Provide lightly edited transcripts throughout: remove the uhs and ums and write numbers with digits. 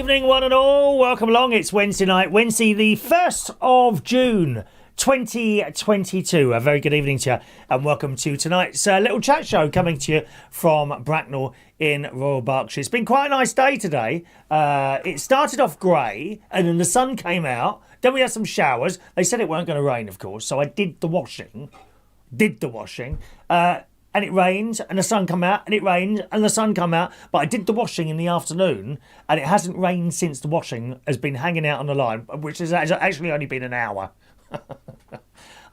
evening, one and all. Welcome along. It's Wednesday night, Wednesday the 1st of June, 2022. A very good evening to you and welcome to tonight's little chat show coming to you from Bracknell in Royal Berkshire. It's been quite a nice day today. It started off grey and then the sun came out. Then we had some showers. They said it weren't going to rain, of course, so I did the washing. And it rained and the sun come out, and it rained and the sun come out. But I did the washing in the afternoon and it hasn't rained since the washing has been hanging out on the line, which has actually only been an hour.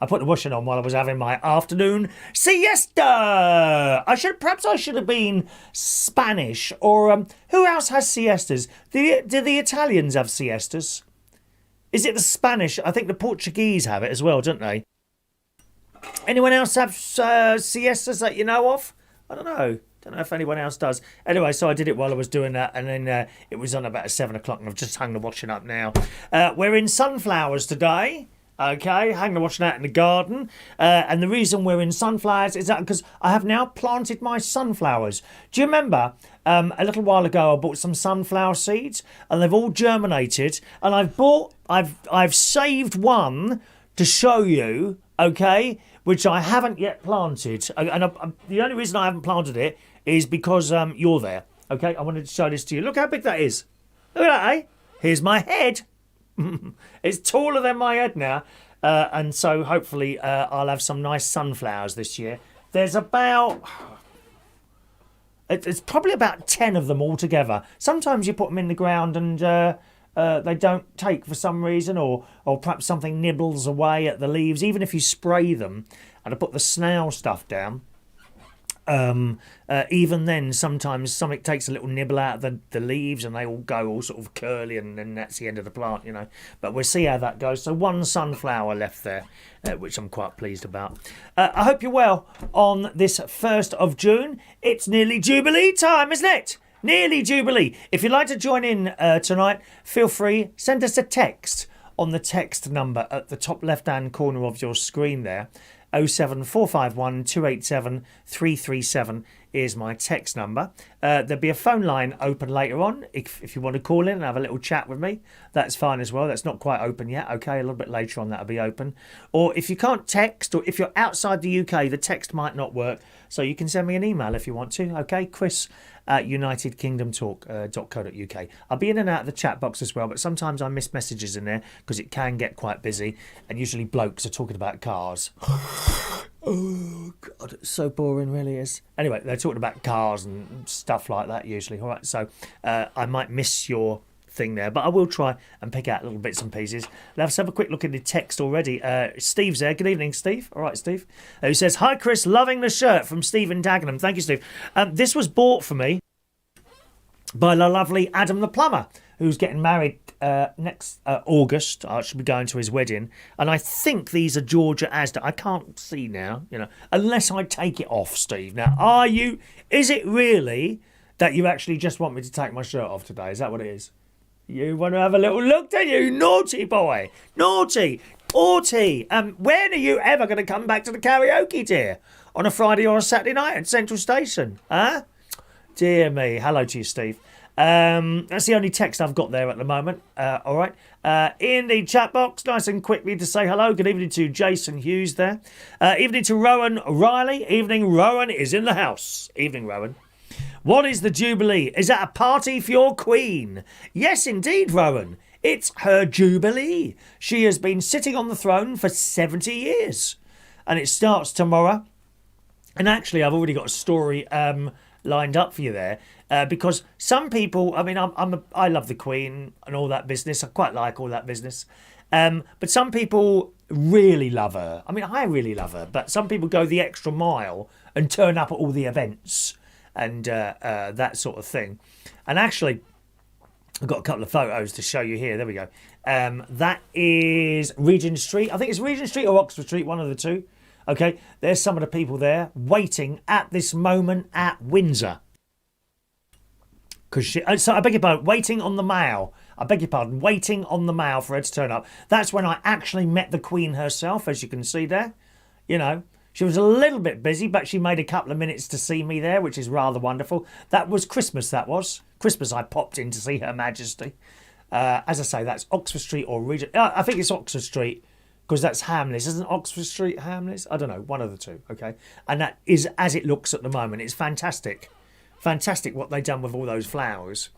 I put the washing on while I was having my afternoon siesta. Perhaps I should have been Spanish, or who else has siestas? Do the Italians have siestas? Is it the Spanish? I think the Portuguese have it as well, don't they? Anyone else have siestas that you know of? I don't know. Don't know if anyone else does. Anyway, so I did it while I was doing that, and then it was on about 7 o'clock, and I've just hung the washing up now. We're in sunflowers today. Okay, hang the washing out in the garden. And the reason we're in sunflowers is that because I have now planted my sunflowers. Do you remember a little while ago I bought some sunflower seeds and they've all germinated, and I've saved one to show you, okay, which I haven't yet planted. And the only reason I haven't planted it is because you're there. Okay, I wanted to show this to you. Look how big that is. Look at that, eh? Here's my head. It's taller than my head now. And so hopefully I'll have some nice sunflowers this year. There's about... It's probably about 10 of them altogether. Sometimes you put them in the ground and they don't take for some reason, or perhaps something nibbles away at the leaves. Even if you spray them and I put the snail stuff down, even then sometimes something takes a little nibble out of the leaves and they all go all sort of curly, and then that's the end of the plant, you know. But we'll see how that goes. So one sunflower left there, which I'm quite pleased about. I hope you're well on this 1st of June. It's nearly Jubilee time, isn't it? Nearly Jubilee. If you'd like to join in tonight, feel free. Send us a text on the text number at the top left-hand corner of your screen there. 07451 287 337 is my text number. There'll be a phone line open later on if you want to call in and have a little chat with me. That's fine as well. That's not quite open yet. Okay, a little bit later on that'll be open. Or if you can't text, or if you're outside the UK, the text might not work. So you can send me an email if you want to. Okay, Chris at unitedkingdomtalk.co.uk. I'll be in and out of the chat box as well, but sometimes I miss messages in there because it can get quite busy, and usually blokes are talking about cars. Oh God, it's so boring, really is. Anyway, they're talking about cars and stuff like that usually. All right, so I might miss your thing there, but I will try and pick out little bits and pieces. Let's have a quick look at the text already. Steve's there. Good evening, Steve. All right, Steve. Who says, hi, Chris, loving the shirt, from Stephen Dagenham. Thank you, Steve. This was bought for me by the lovely Adam the plumber, who's getting married next August. I should be going to his wedding, and I think these are Georgia Asda. I can't see now, you know, unless I take it off, Steve. Now, is it really that you actually just want me to take my shirt off today? Is that what it is? You want to have a little look, do you? Naughty boy. Naughty. Naughty. When are you ever going to come back to the karaoke, dear? On a Friday or a Saturday night at Central Station? Huh? Dear me. Hello to you, Steve. That's the only text I've got there at the moment. All right. In the chat box, nice and quickly to say hello. Good evening to Jason Hughes there. Evening to Rowan Riley. Evening, Rowan is in the house. Evening, Rowan. What is the Jubilee? Is that a party for your Queen? Yes, indeed, Rowan. It's her Jubilee. She has been sitting on the throne for 70 years. And it starts tomorrow. And actually, I've already got a story lined up for you there. Because some people, I mean, I love the Queen and all that business. I quite like all that business. But some people really love her. I mean, I really love her. But some people go the extra mile and turn up at all the events and that sort of thing. And actually, I've got a couple of photos to show you here. There we go. That is Regent Street. I think it's Regent Street or Oxford Street, one of the two. Okay, there's some of the people there waiting at this moment at Windsor. So I beg your pardon, waiting on the mail. I beg your pardon, waiting on the mail for her to turn up. That's when I actually met the Queen herself, as you can see there. You know, She was a little bit busy, but she made a couple of minutes to see me there, which is rather wonderful. That was Christmas, that was. Christmas I popped in to see Her Majesty. As I say, that's Oxford Street or Reardon. I think it's Oxford Street, because that's Hamleys. Isn't Oxford Street Hamleys? I don't know, one of the two, okay? And that is as it looks at the moment. It's fantastic. Fantastic what they've done with all those flowers.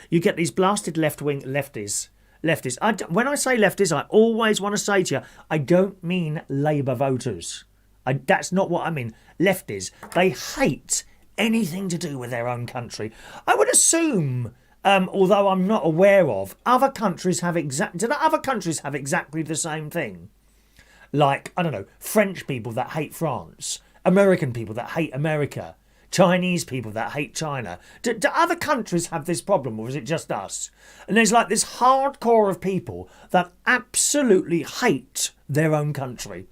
You get these blasted left-wing lefties. When I say lefties, I always want to say to you, I don't mean Labour voters. That's not what I mean. Lefties, they hate anything to do with their own country. I would assume, although I'm not aware of, other countries have other countries have exactly the same thing? Like, I don't know, French people that hate France, American people that hate America, Chinese people that hate China. Do other countries have this problem, or is it just us? And there's like this hardcore of people that absolutely hate their own country.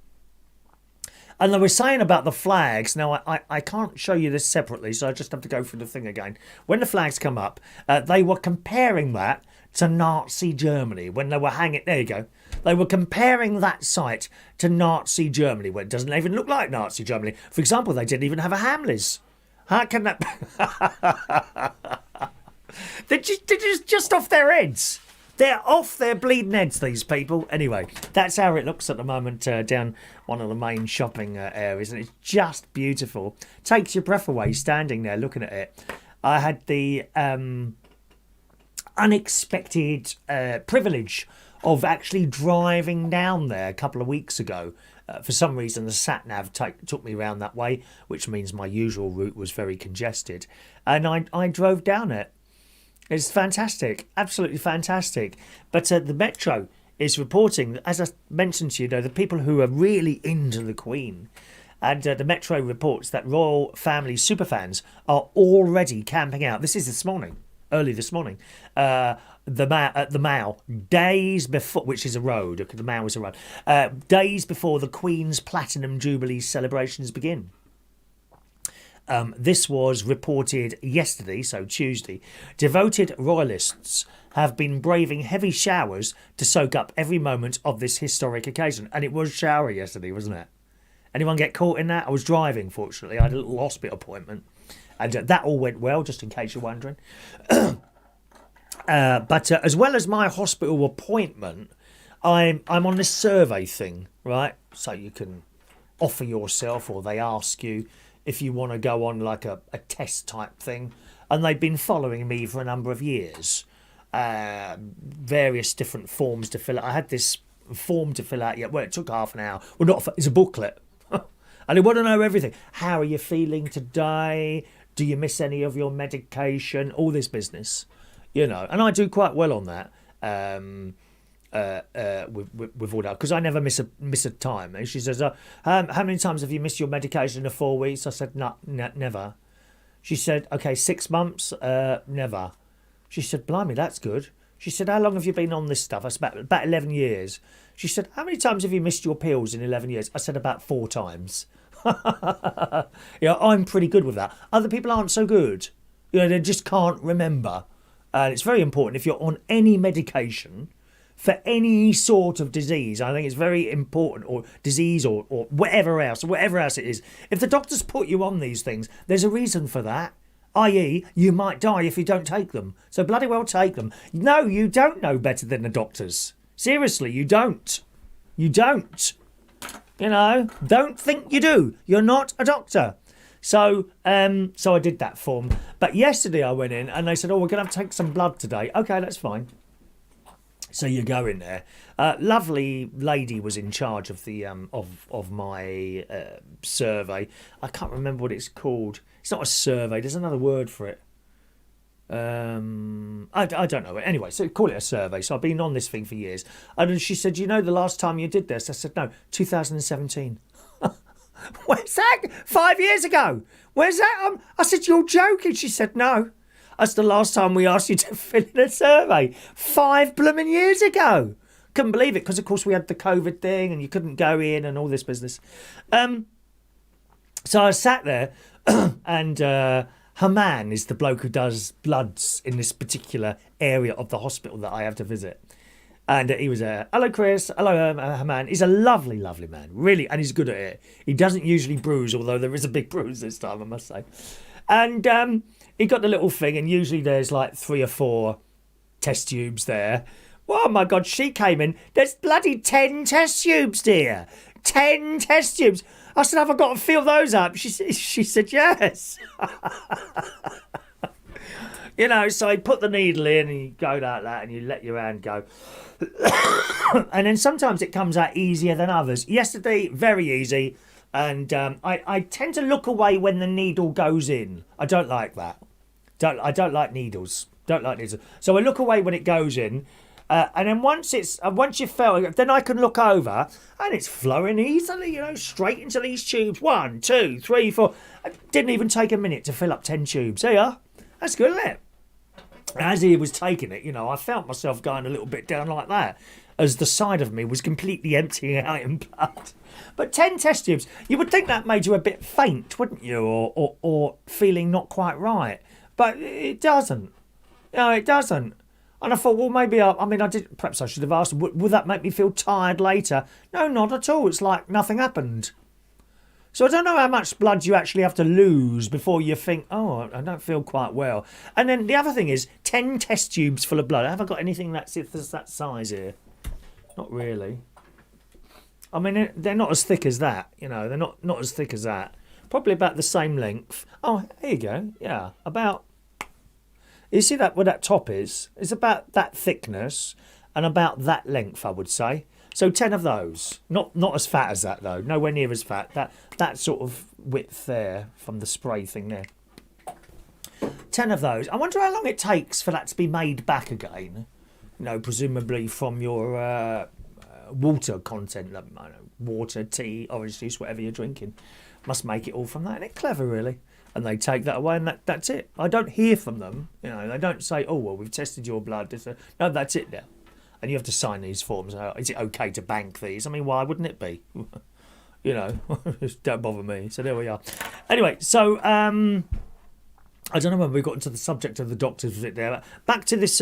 And they were saying about the flags. Now, I can't show you this separately, so I just have to go through the thing again. When the flags come up, they were comparing that to Nazi Germany when they were hanging. There you go. They were comparing that site to Nazi Germany, where it doesn't even look like Nazi Germany. For example, they didn't even have a Hamleys. How can that... They're just off their heads. They're off their bleeding heads, these people. Anyway, that's how it looks at the moment down one of the main shopping areas. And it's just beautiful. Takes your breath away standing there looking at it. I had the unexpected privilege of actually driving down there a couple of weeks ago. For some reason, the sat-nav took me around that way, which means my usual route was very congested. And I drove down it. It's fantastic, absolutely fantastic. But the Metro is reporting, as I mentioned to you, the people who are really into the Queen. And the Metro reports that royal family superfans are already camping out. This is this morning, early this morning. At the Mall, days before, which is a road, the Mall is a road, days before the Queen's Platinum Jubilee celebrations begin. This was reported yesterday, so Tuesday. Devoted royalists have been braving heavy showers to soak up every moment of this historic occasion. And it was showery yesterday, wasn't it? Anyone get caught in that? I was driving, fortunately. I had a little hospital appointment. And that all went well, just in case you're wondering. But as well as my hospital appointment, I'm on this survey thing, right? So you can offer yourself, or they ask you if you want to go on like a test type thing. And they've been following me for a number of years. Various different forms to fill out. I had this form to fill out. Well, it took half an hour. Well, it's a booklet. And they want to know everything. How are you feeling today? Do you miss any of your medication? All this business. And I do quite well on that. With all that, because I never miss a time. And she says, how many times have you missed your medication in 4 weeks? I said, no, never. She said, okay, 6 months? Never. She said, blimey, that's good. She said, how long have you been on this stuff? I said, about 11 years. She said, how many times have you missed your pills in 11 years? I said, about 4 times. I'm pretty good with that. Other people aren't so good. They just can't remember. And it's very important if you're on any medication for any sort of disease. I think it's very important, or disease, or whatever else it is. If the doctors put you on these things, there's a reason for that. I.e., you might die if you don't take them. So bloody well take them. No, you don't know better than the doctors. Seriously, you don't. You don't. Don't think you do. You're not a doctor. So I did that form. But yesterday I went in and they said, we're going to have to take some blood today. Okay, that's fine. So you go in there. Lovely lady was in charge of the of my survey. I can't remember what it's called. It's not a survey. There's another word for it. I don't know. Anyway, so call it a survey. So I've been on this thing for years. And she said, the last time you did this? I said, no, 2017. Where's that? 5 years ago. Where's that? I said, you're joking. She said, no. That's the last time we asked you to fill in a survey. 5 blooming years ago. Couldn't believe it, because of course we had the COVID thing and you couldn't go in and all this business. So I sat there and her man is the bloke who does bloods in this particular area of the hospital that I have to visit. And he was hello, Chris. Hello, man. He's a lovely, lovely man. Really, and he's good at it. He doesn't usually bruise, although there is a big bruise this time, I must say. And he got the little thing, and usually there's like 3 or 4 test tubes there. Oh, my God, she came in. There's bloody 10 test tubes, dear. 10 test tubes. I said, have I got to fill those up? She said, yes. So you put the needle in and you go like that and you let your hand go. And then sometimes it comes out easier than others. Yesterday, very easy. And I tend to look away when the needle goes in. I don't like that. I don't like needles. So I look away when it goes in. And then once you felt it, then I can look over and it's flowing easily, straight into these tubes. 1, 2, 3, 4. It didn't even take a minute to fill up 10 tubes. There you are. That's good, isn't it? As he was taking it, I felt myself going a little bit down like that as the side of me was completely emptying out in blood. But 10 test tubes, you would think that made you a bit faint, wouldn't you? Or feeling not quite right. But it doesn't. It doesn't. And I thought, well, maybe perhaps I should have asked, would that make me feel tired later? No, not at all. It's like nothing happened. So I don't know how much blood you actually have to lose before you think, oh, I don't feel quite well. And then the other thing is 10 test tubes full of blood. Have I got anything that's that size here? Not really. I mean, they're not as thick as that. They're not as thick as that. Probably about the same length. Oh, here you go. Yeah, about... You see that where that top is? It's about that thickness and about that length, I would say. So 10 of those. Not as fat as that, though. Nowhere near as fat. That sort of width there from the spray thing there. 10 of those. I wonder how long it takes for that to be made back again. Presumably from your water content. Water, tea, orange juice, whatever you're drinking. Must make it all from that. Isn't it clever, really? And they take that away and that's it. I don't hear from them. They don't say, oh, well, we've tested your blood. No, that's it now. And you have to sign these forms. Is it okay to bank these? I mean, why wouldn't it be? Don't bother me. So there we are. Anyway, so I don't know when we got into the subject of the doctors was it there. Back to this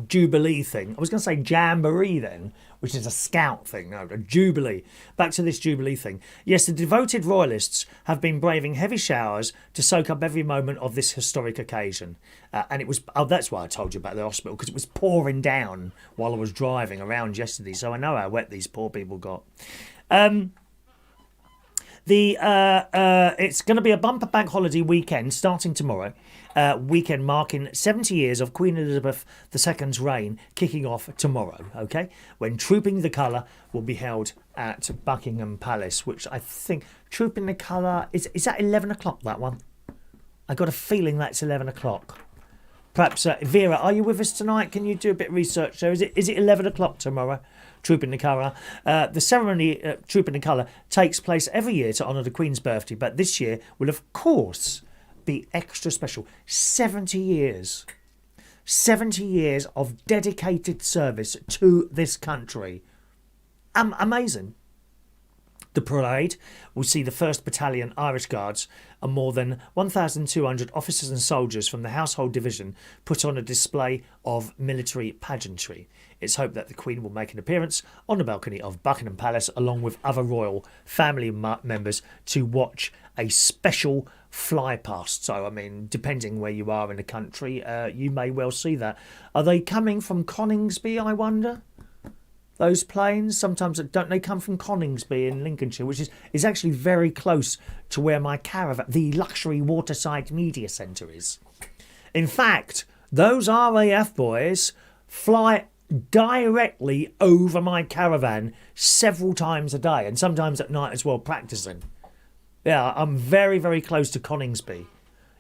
Jubilee thing. I was going to say Jamboree then, which is a scout thing. No, a Jubilee. Back to this Jubilee thing. Yes, the devoted royalists have been braving heavy showers to soak up every moment of this historic occasion. And it was... Oh, that's why I told you about the hospital, because it was pouring down while I was driving around yesterday. So I know how wet these poor people got. It's going to be a bumper bank holiday weekend starting tomorrow. Weekend marking 70 years of Queen Elizabeth II's reign, kicking off tomorrow, okay? When Trooping the Colour will be held at Buckingham Palace, which I think Trooping the Colour is that 11 o'clock, that one? I got a feeling that's 11 o'clock. Perhaps Vera, are you with us tonight? Can you do a bit of research there? Is it 11 o'clock tomorrow? Trooping the Colour. The ceremony, Trooping the Colour, takes place every year to honour the Queen's birthday, but this year will, of course, be extra special. 70 years. 70 years of dedicated service to this country. Amazing. The parade will see the 1st Battalion Irish Guards and more than 1,200 officers and soldiers from the Household Division put on a display of military pageantry. It's hoped that the Queen will make an appearance on the balcony of Buckingham Palace along with other royal family members to watch a special fly past. So, I mean, depending where you are in the country, you may well see that. Are they coming from Coningsby, I wonder? Those planes, sometimes don't they come from Coningsby in Lincolnshire, which is actually very close to where my caravan, the luxury waterside media centre is. In fact, those RAF boys fly directly over my caravan several times a day and sometimes at night as well, practising. Yeah, I'm very, very close to Coningsby.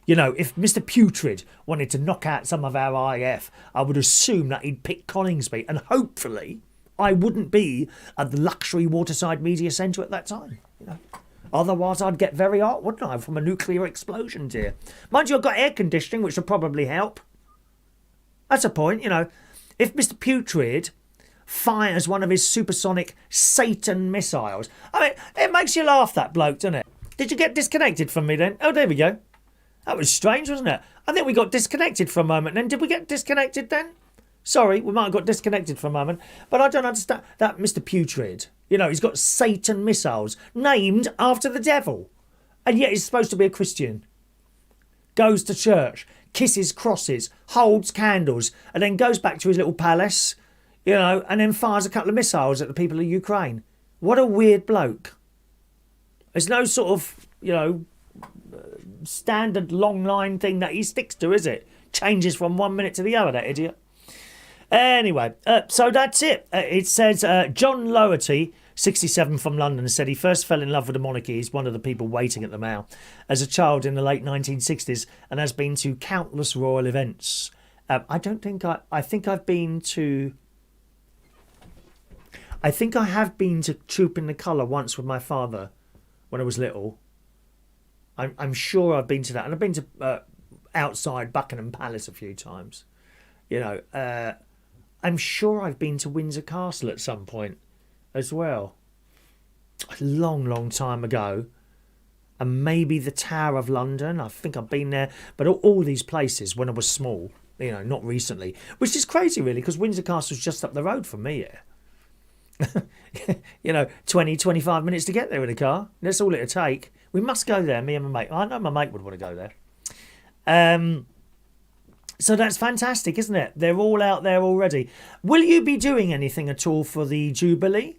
If Mr. Putrid wanted to knock out some of our IF, I would assume that he'd pick Coningsby, and hopefully I wouldn't be at the luxury waterside media centre at that time. Otherwise I'd get very hot, wouldn't I, from a nuclear explosion here. Mind you, I've got air conditioning, which will probably help. That's a point, If Mr. Putrid fires one of his supersonic Satan missiles, I mean, it makes you laugh, that bloke, doesn't it? Did you get disconnected from me then? Oh, there we go. That was strange, wasn't it? I think we got disconnected for a moment then. Did we get disconnected then? Sorry, we might have got disconnected for a moment, but I don't understand that Mr. Putrid. You know, he's got Satan missiles named after the devil, and yet he's supposed to be a Christian. Goes to church, kisses crosses, holds candles, and then goes back to his little palace, you know, and then fires a couple of missiles at the people of Ukraine. What a weird bloke. There's no sort of, you know, standard long line thing that he sticks to, is it? Changes from 1 minute to the other, that idiot. Anyway, so that's it. It says John Lowerty, 67 from London, said he first fell in love with the monarchy. He's one of the people waiting at the Mall as a child in the late 1960s and has been to countless royal events. I think I have been to Troop in the Colour once with my father when I was little. I'm sure I've been to that, and I've been to outside Buckingham Palace a few times. You know, I'm sure I've been to Windsor Castle at some point as well. A long, long time ago. And maybe the Tower of London. I think I've been there. But all these places when I was small, you know, not recently. Which is crazy, really, because Windsor Castle's just up the road from me here. You know, 20, 25 minutes to get there in a car. That's all it'll take. We must go there, me and my mate. I know my mate would want to go there. So that's fantastic, isn't it? They're all out there already. Will you be doing anything at all for the Jubilee?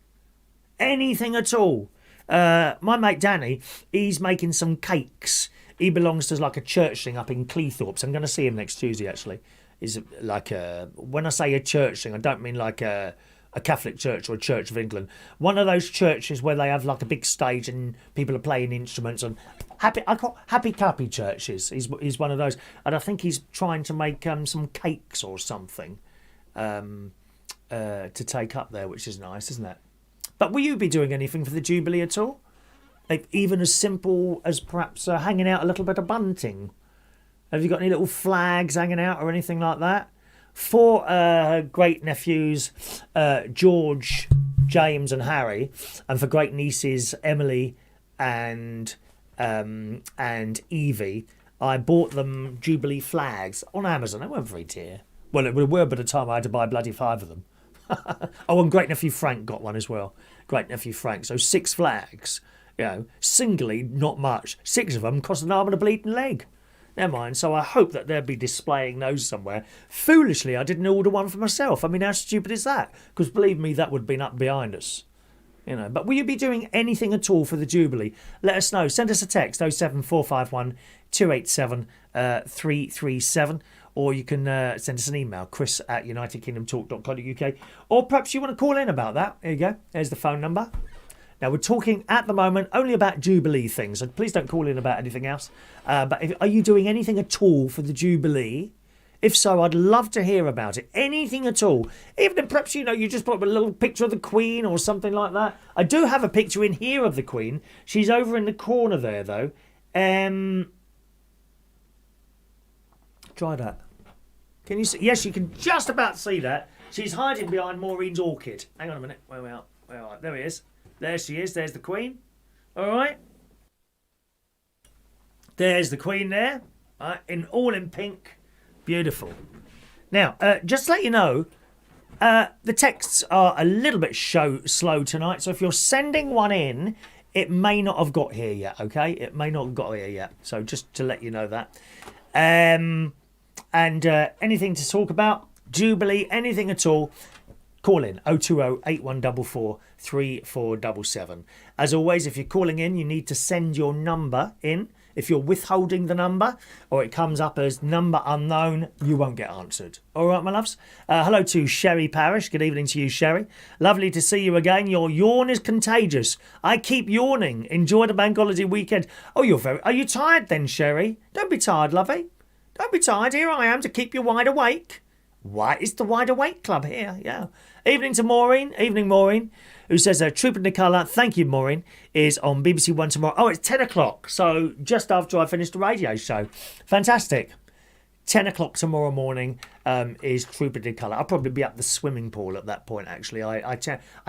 Anything at all? My mate Danny, he's making some cakes. He belongs to like a church thing up in Cleethorpes. I'm going to see him next Tuesday, actually. Is like when I say a church thing, I don't mean like a Catholic church or a Church of England. One of those churches where they have like a big stage and people are playing instruments and happy clappy churches. He's one of those, and I think he's trying to make some cakes or something to take up there, which is nice, isn't it? But will you be doing anything for the Jubilee at all? Like even as simple as perhaps hanging out a little bit of bunting? Have you got any little flags hanging out or anything like that? For great nephews George, James and Harry, and for great nieces Emily and Evie, I bought them Jubilee flags on Amazon. They weren't very dear. Well, it were by the time I had to buy bloody 5 of them. Oh, and great nephew Frank got one as well. Great nephew Frank. So 6 flags. You know, singly, not much. 6 of them cost an arm and a bleeding leg. Never mind. So I hope that they'll be displaying those somewhere. Foolishly, I didn't order one for myself. I mean, how stupid is that? Because believe me, that would have been up behind us. You know, but will you be doing anything at all for the Jubilee? Let us know. Send us a text 07451 287 337, or you can send us an email, chris@unitedkingdomtalk.co.uk, or perhaps you want to call in about that. There you go. There's the phone number. Now, we're talking at the moment only about Jubilee things, so please don't call in about anything else. But are you doing anything at all for the Jubilee? If so, I'd love to hear about it. Anything at all. Even if perhaps, you know, you just put up a little picture of the Queen or something like that. I do have a picture in here of the Queen. She's over in the corner there, though. Try that. Can you see? Yes, you can just about see that. She's hiding behind Maureen's orchid. Hang on a minute. Where are we? There he is. There she is. There's the Queen. All right. There's the Queen there. All in pink. Beautiful. Now, just to let you know, the texts are a little bit slow tonight. So if you're sending one in, it may not have got here yet, okay? It may not have got here yet. So just to let you know that. And anything to talk about, Jubilee, anything at all, call in 020 8144 3477. As always, if you're calling in, you need to send your number in. If you're withholding the number or it comes up as number unknown, you won't get answered. All right, my loves. Hello to Sherry Parish. Good evening to you, Sherry. Lovely to see you again. Your yawn is contagious. I keep yawning. Enjoy the bank holiday weekend. Oh, are you tired then, Sherry? Don't be tired, lovey. Don't be tired. Here I am to keep you wide awake. Why? It's the Wide Awake Club here, yeah. Evening to Maureen. Evening, Maureen, who says, Troop in the Colour, thank you, Maureen, is on BBC One tomorrow. Oh, it's 10 o'clock, so just after I finish the radio show. Fantastic. 10 o'clock tomorrow morning is Troop in the Colour. I'll probably be up the swimming pool at that point, actually. I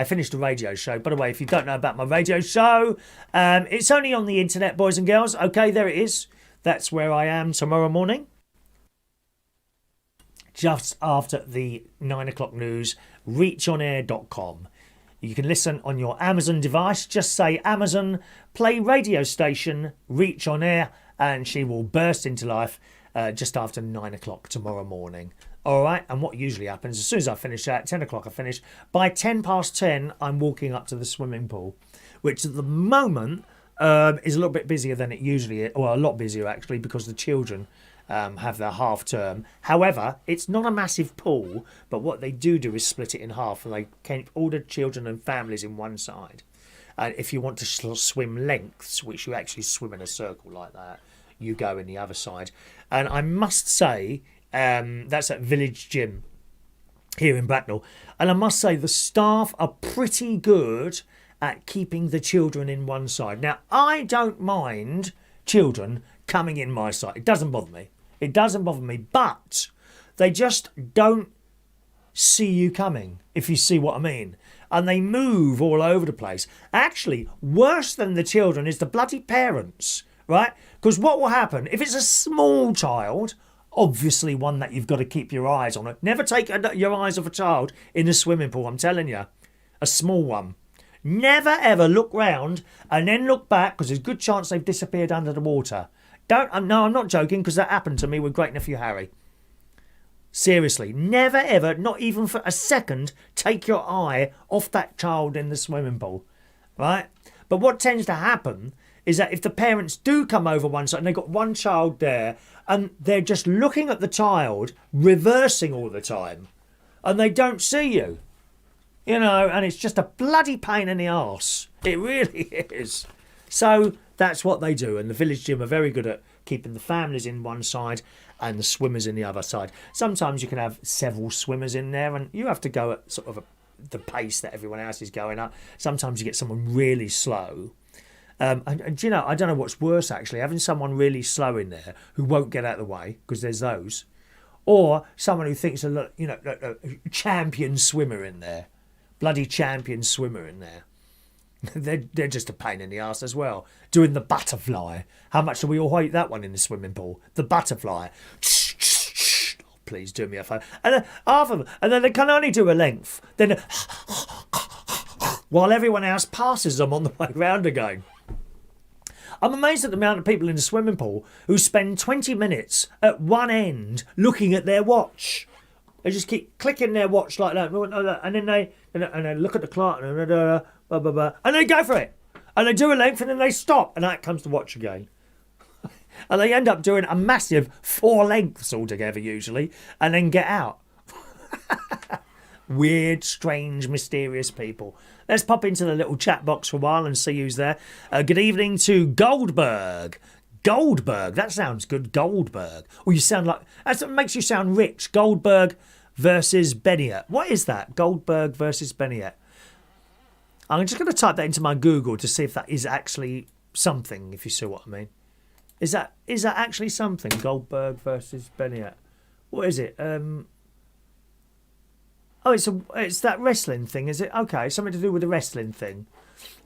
finished the radio show. By the way, if you don't know about my radio show, it's only on the internet, boys and girls. Okay, there it is. That's where I am tomorrow morning. just after the 9 o'clock news, reachonair.com. You can listen on your Amazon device. Just say Amazon, play radio station, Reach on Air, and she will burst into life just after 9 o'clock tomorrow morning. All right, and what usually happens, as soon as I finish that, 10 o'clock I finish, by 10 past 10, I'm walking up to the swimming pool, which at the moment is a little bit busier than it usually is, well, a lot busier actually, because the children have their half term. However, it's not a massive pool, but what they do is split it in half, and they keep all the children and families in one side. And if you want to swim lengths, which you actually swim in a circle like that, you go in the other side. And I must say, that's at Village Gym here in Bracknell, and I must say the staff are pretty good at keeping the children in one side. Now, I don't mind children coming in my side. It doesn't bother me. It doesn't bother me, but they just don't see you coming, if you see what I mean. And they move all over the place. Actually, worse than the children is the bloody parents, right? Because what will happen, if it's a small child, obviously one that you've got to keep your eyes on it. Never take your eyes off a child in a swimming pool, I'm telling you. A small one. Never ever look round and then look back, because there's a good chance they've disappeared under the water. No, I'm not joking, because that happened to me with great nephew Harry. Seriously, never ever, not even for a second, take your eye off that child in the swimming pool, right? But what tends to happen is that if the parents do come over one side and they've got one child there and they're just looking at the child, reversing all the time, and they don't see you, you know, and it's just a bloody pain in the arse. It really is. So that's what they do, and the Village Gym are very good at keeping the families in one side and the swimmers in the other side. Sometimes you can have several swimmers in there, and you have to go at sort of the pace that everyone else is going at. Sometimes you get someone really slow. And you know, I don't know what's worse actually, having someone really slow in there who won't get out of the way, because there's those, or someone who thinks a champion swimmer in there, bloody champion swimmer in there. They're just a pain in the arse as well. Doing the butterfly. How much do we all hate that one in the swimming pool? The butterfly. Oh, please do me a favour. And then half of them, and then they can only do a length. Then while everyone else passes them on the way round again. I'm amazed at the amount of people in the swimming pool who spend 20 minutes at one end looking at their watch. They just keep clicking their watch like that, and then they look at the clock and they go for it, and they do a length, and then they stop, and out comes the watch again. And they end up doing a massive 4 lengths altogether usually, and then get out. Weird, strange, mysterious people. Let's pop into the little chat box for a while and see who's there. Good evening to Goldberg. Goldberg, that sounds good. Goldberg. Well, you sound like, that makes you sound rich. Goldberg versus Beniat. What is that? Goldberg versus Beniat. I'm just going to type that into my Google to see if that is actually something, if you see what I mean. Is that actually something? Goldberg versus Beniat. What is it? Oh, it's that wrestling thing, is it? Okay, something to do with the wrestling thing.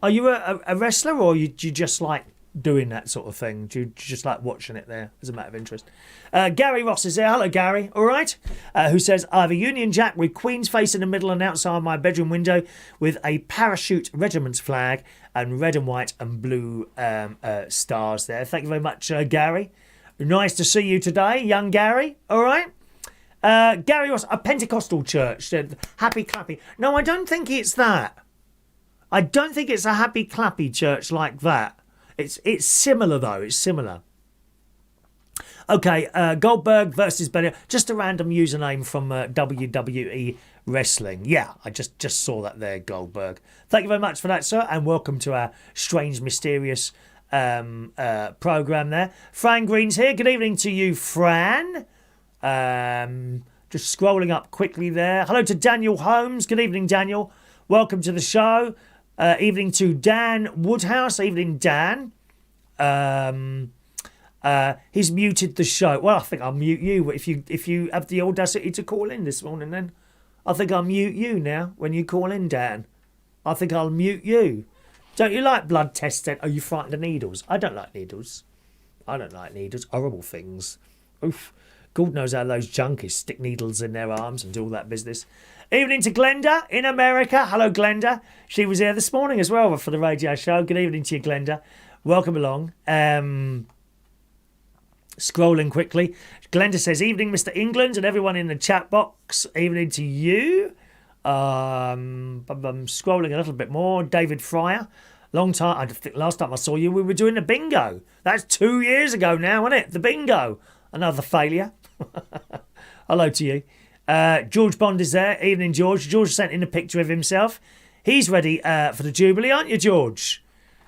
Are you a wrestler, or do you just like doing that sort of thing? Do you just like watching it there as a matter of interest? Gary Ross is there. Hello, Gary. All right. Who says, I have a Union Jack with Queen's face in the middle and outside my bedroom window with a parachute regiment's flag and red and white and blue stars there. Thank you very much, Gary. Nice to see you today, young Gary. All right. Gary Ross, a Pentecostal church. Happy clappy. No, I don't think it's that. I don't think it's a happy clappy church like that. It's similar though. It's similar. Okay, Goldberg versus Beniat. Just a random username from WWE Wrestling. Yeah, I just saw that there, Goldberg. Thank you very much for that, sir, and welcome to our strange, mysterious program there. Fran Green's here. Good evening to you, Fran. Just scrolling up quickly there. Hello to Daniel Holmes. Good evening, Daniel. Welcome to the show. Evening to Dan Woodhouse. Evening, Dan. He's muted the show. Well, I think I'll mute you if you have the audacity to call in this morning. Then I think I'll mute you now when you call in, Dan. I think I'll mute you. Don't you like blood tests? Then? Are you frightened of needles? I don't like needles. I don't like needles. Horrible things. Oof. God knows how those junkies stick needles in their arms and do all that business. Evening to Glenda in America. Hello, Glenda. She was here this morning as well for the radio show. Good evening to you, Glenda. Welcome along. Scrolling quickly. Glenda says, evening, Mr. England and everyone in the chat box. Evening to you. I'm scrolling a little bit more. David Fryer. Long time. I think last time I saw you, we were doing the bingo. That's 2 years ago now, isn't it? The bingo. Another failure. Hello to you. George Bond is there. Evening, George. George sent in a picture of himself. He's ready for the Jubilee, aren't you, George?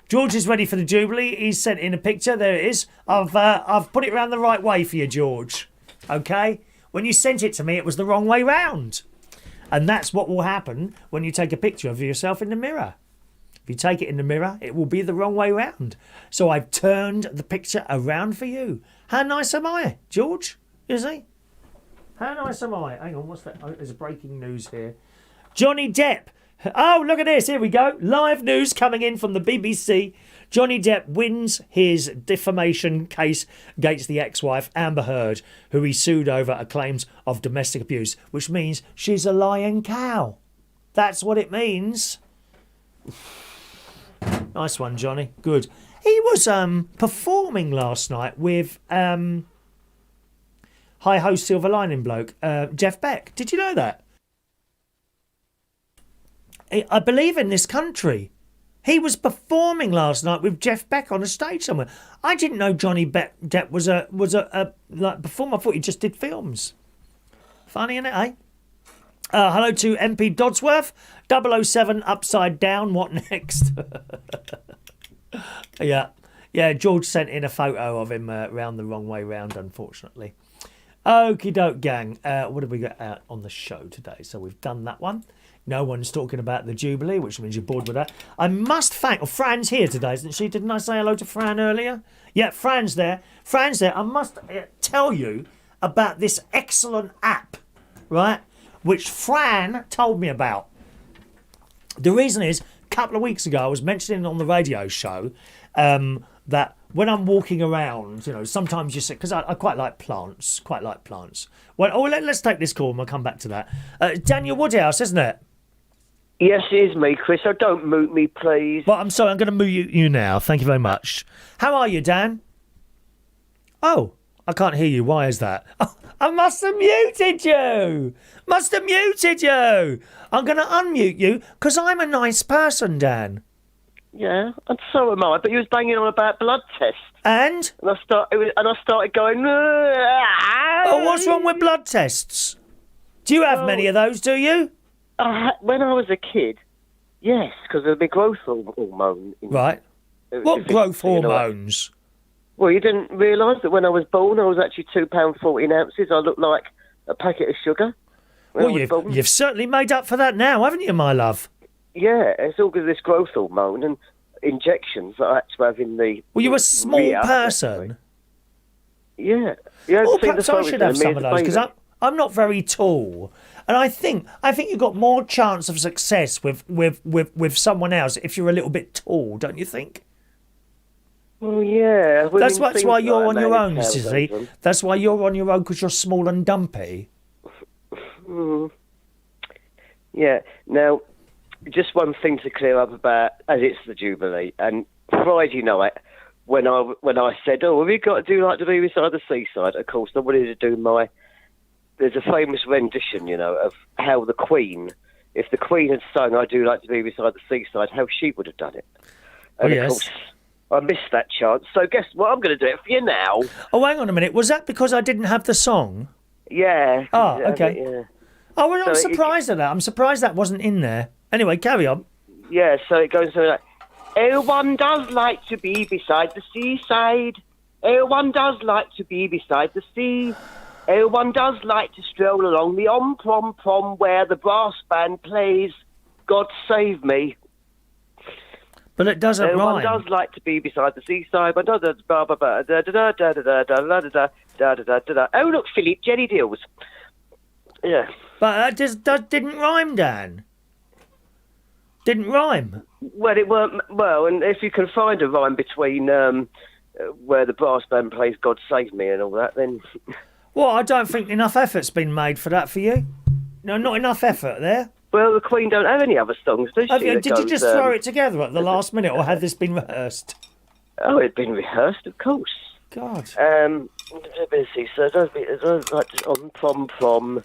George is ready for the Jubilee. He's sent in a picture. There it is. I've put it around the right way for you, George. Okay? When you sent it to me, it was the wrong way round. And that's what will happen when you take a picture of yourself in the mirror. If you take it in the mirror, it will be the wrong way round. So I've turned the picture around for you. How nice am I, George? You see? How nice am I? Hang on, what's that? Oh, there's breaking news here. Johnny Depp. Oh, look at this. Here we go. Live news coming in from the BBC. Johnny Depp wins his defamation case against the ex-wife, Amber Heard, who he sued over claims of domestic abuse, which means she's a lying cow. That's what it means. Nice one, Johnny. Good. He was performing last night with Hi-Ho Silver Lining bloke, Jeff Beck. Did you know that? I believe in this country. He was performing last night with Jeff Beck on a stage somewhere. I didn't know Johnny Depp was a like performer. I thought he just did films. Funny, isn't it, eh? Hello to MP Dodsworth. 007 upside down. What next? Yeah. George sent in a photo of him round the wrong way round, unfortunately. Okie doke, gang. What have we got out on the show today? So we've done that one. No one's talking about the Jubilee, which means you're bored with that. I must thank... Oh, Fran's here today, isn't she? Didn't I say hello to Fran earlier? Yeah, Fran's there. Fran's there. I must tell you about this excellent app, right, which Fran told me about. The reason is, a couple of weeks ago, I was mentioning on the radio show that when I'm walking around, you know, sometimes you see... Because I quite like plants. Well, let's take this call and we'll come back to that. Daniel Woodhouse, isn't it? Yes, it is me, Chris. Oh, don't mute me, please. Well, I'm sorry. I'm going to mute you now. Thank you very much. How are you, Dan? Oh, I can't hear you. Why is that? Oh, I must have muted you. I'm going to unmute you because I'm a nice person, Dan. Yeah, and so am I. But you was banging on about blood tests. And I started going... Oh, what's wrong with blood tests? Do you have many of those, do you? When I was a kid, yes, because of the growth hormone. Right. What growth hormones? Well, you didn't realise that when I was born, I was actually £2.14 I looked like a packet of sugar. Well, you've certainly made up for that now, haven't you, my love? Yeah, it's all because of this growth hormone and injections that I had to have in the... Well, you're a small person. Yeah. Well, perhaps I should have some of those, because I'm not very tall. And I think you've got more chance of success with someone else if you're a little bit tall, don't you think? Well, yeah. That's why you're on your own, you see. That's why you're on your own, because you're small and dumpy. Yeah. Now, just one thing to clear up about, as it's the Jubilee, and Friday night, when I said, "Oh, have you got to do like to be beside the seaside?" Of course, I wanted to do my... There's a famous rendition, you know, of how the Queen, if the Queen had sung "I do like to be beside the seaside," how she would have done it. And yes. Of course, I missed that chance. So guess what? I'm going to do it for you now. Oh, hang on a minute. Was that because I didn't have the song? Yeah. Oh, okay. Yeah. Oh, well, I'm surprised at that. I'm surprised that wasn't in there. Anyway, carry on. Yeah, so it goes something like, "Oh, one does like to be beside the seaside. Oh, one does like to be beside the sea. Oh, one does like to stroll along the prom where the brass band plays God Save Me." But it doesn't rhyme. One does like to be beside the seaside. Oh, look, Philip, Jenny Deals. Yeah. But that didn't rhyme, Dan. Didn't rhyme. Well, it weren't. Well, and if you can find a rhyme between where the brass band plays God Save Me and all that, then... Well, I don't think enough effort's been made for that for you. No, not enough effort there. Well, the Queen don't have any other songs, does she? Did you just throw it together at the last minute, or had this been rehearsed? Oh, it'd been rehearsed, of course. God. Let's see. So it does like on prom,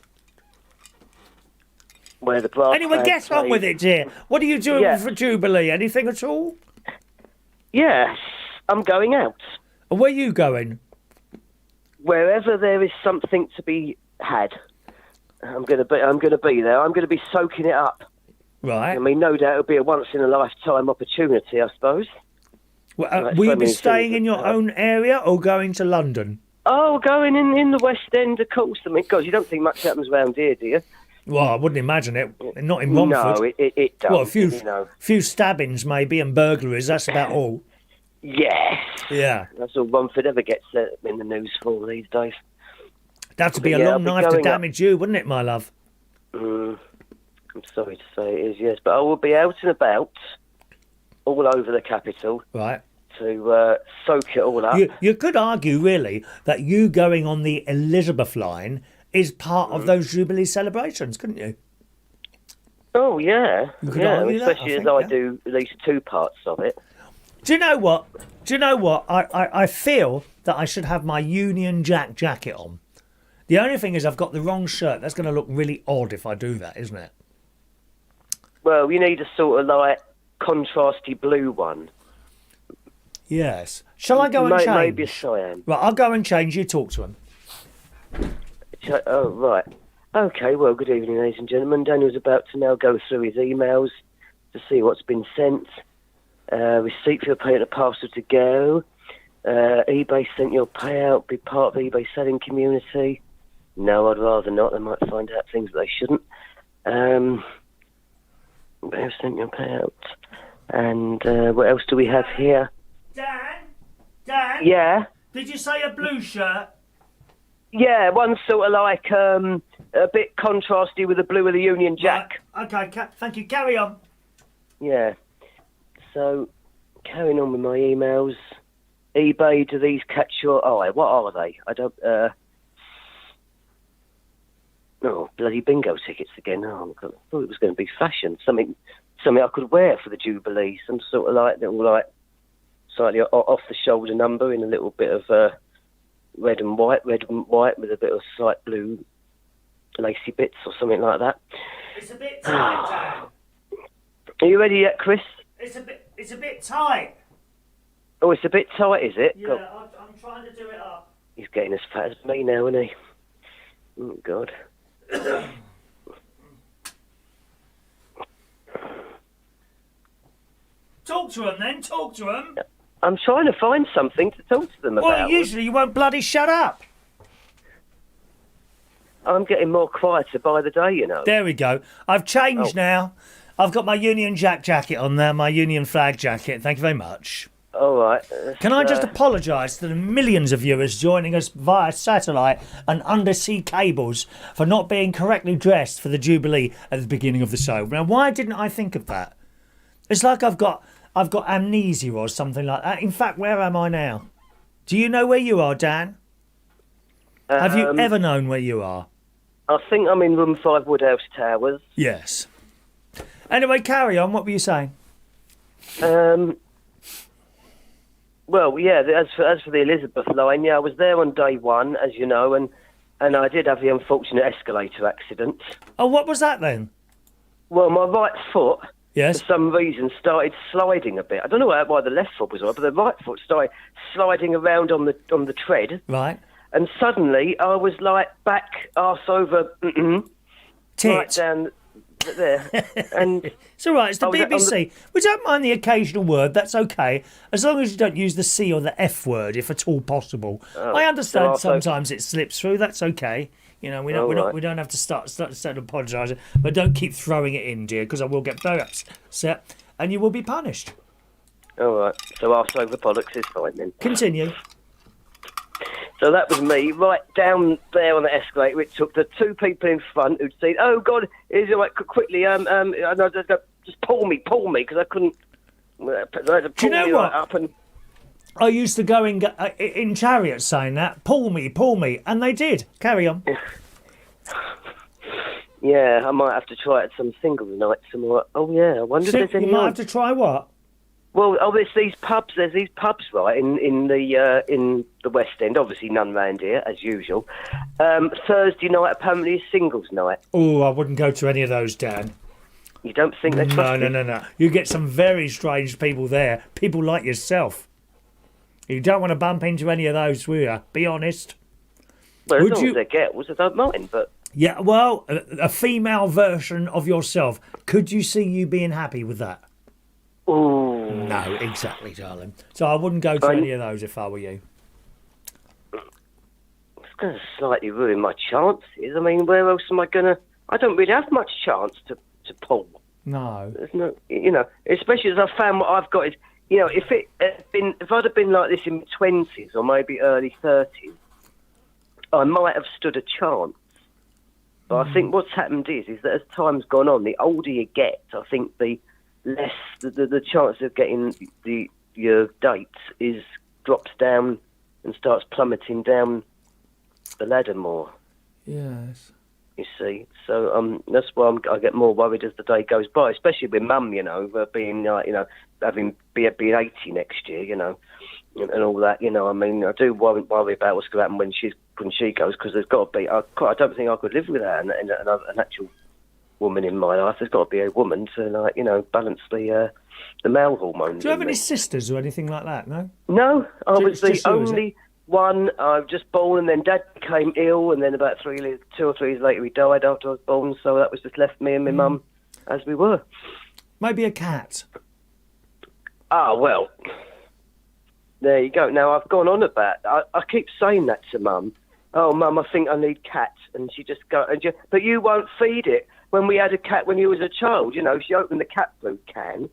where the brass. Anyway, get on with it, dear. What are you doing for Jubilee? Anything at all? Yes, I'm going out. And where are you going? Wherever there is something to be had, I'm going to be there. I'm going to be soaking it up. Right. I mean, no doubt it'll be a once in a lifetime opportunity, I suppose. Well, will you be staying in your own area or going to London? Oh, going in the West End, of course. I mean, God, you don't think much happens around here, do you? Well, I wouldn't imagine it. Not in Romford. No, it does. Well, a few stabbings maybe and burglaries. That's about all. Yes. Yeah. That's all Romford ever gets in the news for these days. That'd to be a long knife to damage you, wouldn't it, my love? I'm sorry to say it is, yes. But I will be out and about all over the capital. Right. To soak it all up. You could argue, really, that you going on the Elizabeth line is part of those Jubilee celebrations, couldn't you? Oh, yeah. You could argue especially that, as I do at least two parts of it. Do you know what? I feel that I should have my Union Jack jacket on. The only thing is I've got the wrong shirt. That's going to look really odd if I do that, isn't it? Well, you need a sort of like contrasty blue one. Yes. Shall I go and change? Maybe a cyan. Right, I'll go and change. You talk to him. Oh, right. Okay, well, good evening, ladies and gentlemen. Daniel's about to now go through his emails to see what's been sent. Receipt for your payment, a parcel to go. eBay sent your payout, be part of the eBay selling community. No, I'd rather not. They might find out things that they shouldn't. They've sent your payout. And what else do we have here? Dan? Yeah? Did you say a blue shirt? Yeah, one sort of like a bit contrasty with the blue of the Union Jack. Right. Okay, thank you. Carry on. Yeah. So, carrying on with my emails. eBay, do these catch your eye? What are they? I don't... Oh, bloody bingo tickets again. Oh, I thought it was going to be fashion. Something I could wear for the Jubilee. Some sort of like little like slightly off the shoulder number in a little bit of red and white with a bit of slight blue lacy bits or something like that. It's a bit tight, Dan. Are you ready yet, Chris? It's a bit tight. Oh, it's a bit tight, is it? Yeah, I'm trying to do it up. He's getting as fat as me now, isn't he? Oh, God. Talk to him then, talk to him. I'm trying to find something to talk to them about. Well, usually you won't bloody shut up. I'm getting more quieter by the day, you know. There we go. I've changed now. I've got my Union Jack jacket on there, my Union flag jacket. Thank you very much. All right. Can I just apologise to the millions of viewers joining us via satellite and undersea cables for not being correctly dressed for the Jubilee at the beginning of the show? Now, why didn't I think of that? It's like I've got amnesia or something like that. In fact, where am I now? Do you know where you are, Dan? Have you ever known where you are? I think I'm in room 5 Woodhouse Towers. Yes. Anyway, carry on. What were you saying? Well, yeah, as for the Elizabeth line, yeah, I was there on day one, as you know, and I did have the unfortunate escalator accident. Oh, what was that then? Well, my right foot, yes, for some reason, started sliding a bit. I don't know why the left foot was on, but the right foot started sliding around on the tread. Right. And suddenly, I was like back, arse over, right down there. And it's all right. It's the BBC. We don't mind the occasional word. That's okay, as long as you don't use the C or the F word, if at all possible. I understand sometimes it slips through. That's okay. You know, we don't have to start apologising, but don't keep throwing it in, dear, because I will get very upset, and you will be punished. All right. So arse over bollocks is fine then. Continue. So that was me, right down there on the escalator. It took the two people in front who'd seen, oh, God, is it right, quickly, just pull me, because I couldn't, I had to pull me right up and... I used to go in chariots saying that, pull me, and they did. Carry on. Yeah, I might have to try it at some singles nights. Oh yeah, I wonder if there's any. You might have to try what? Well, there's these pubs. There's these pubs, right, in the West End. Obviously, none round here, as usual. Thursday night apparently is singles night. Oh, I wouldn't go to any of those, Dan. You don't think they're trusted? No. You get some very strange people there. People like yourself. You don't want to bump into any of those, will you? Be honest. Well, as long as they're girls, I don't mind, but... Yeah, well, a female version of yourself. Could you see you being happy with that? Ooh. No, exactly, darling. So I wouldn't go to any of those if I were you. It's going to slightly ruin my chances. I mean, where else am I going to... I don't really have much chance to pull. No. There's no... You know, especially as I found what I've got is... You know, if I'd have been like this in my 20s or maybe early 30s, I might have stood a chance. But I think what's happened is that as time's gone on, the older you get, I think the less the chance of getting your dates drops down and starts plummeting down the ladder more. Yes. You see, so that's why I get more worried as the day goes by, especially with Mum. You know, being being 80 next year. You know, and all that. You know, I mean, I do worry about what's going to happen when she goes, because there's got to be. I don't think I could live without an actual woman in my life. There's got to be a woman to balance the male hormones. Do you have any sisters or anything like that? No. No, I was the only one. I was just born, and then Dad became ill, and then about 2 or 3 years later he died after I was born. So that was just left me and my mum as we were. Maybe a cat. Ah, well, there you go. Now I've gone on about. I keep saying that to Mum. Oh, Mum, I think I need cats, and she just go. But you won't feed it. When we had a cat when you was a child, you know, she opened the cat food can,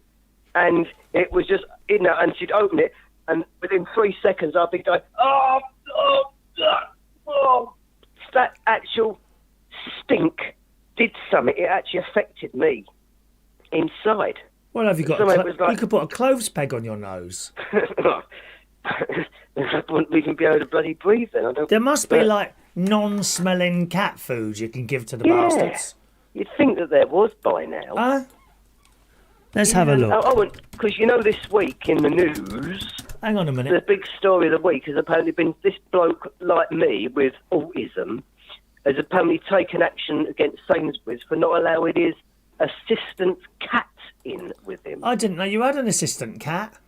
and it was just, you know, and she'd open it, and within 3 seconds I'd be going, oh, that actual stink did something. It actually affected me inside. Well, have you got? You could put a cloves peg on your nose. I wouldn't even be able to bloody breathe then. There must be like non-smelling cat food you can give to the bastards. You'd think that there was by now. Let's have a look. Oh, because you know this week in the news... Hang on a minute. The big story of the week has apparently been this bloke like me with autism has apparently taken action against Sainsbury's for not allowing his assistant cat in with him. I didn't know you had an assistant cat.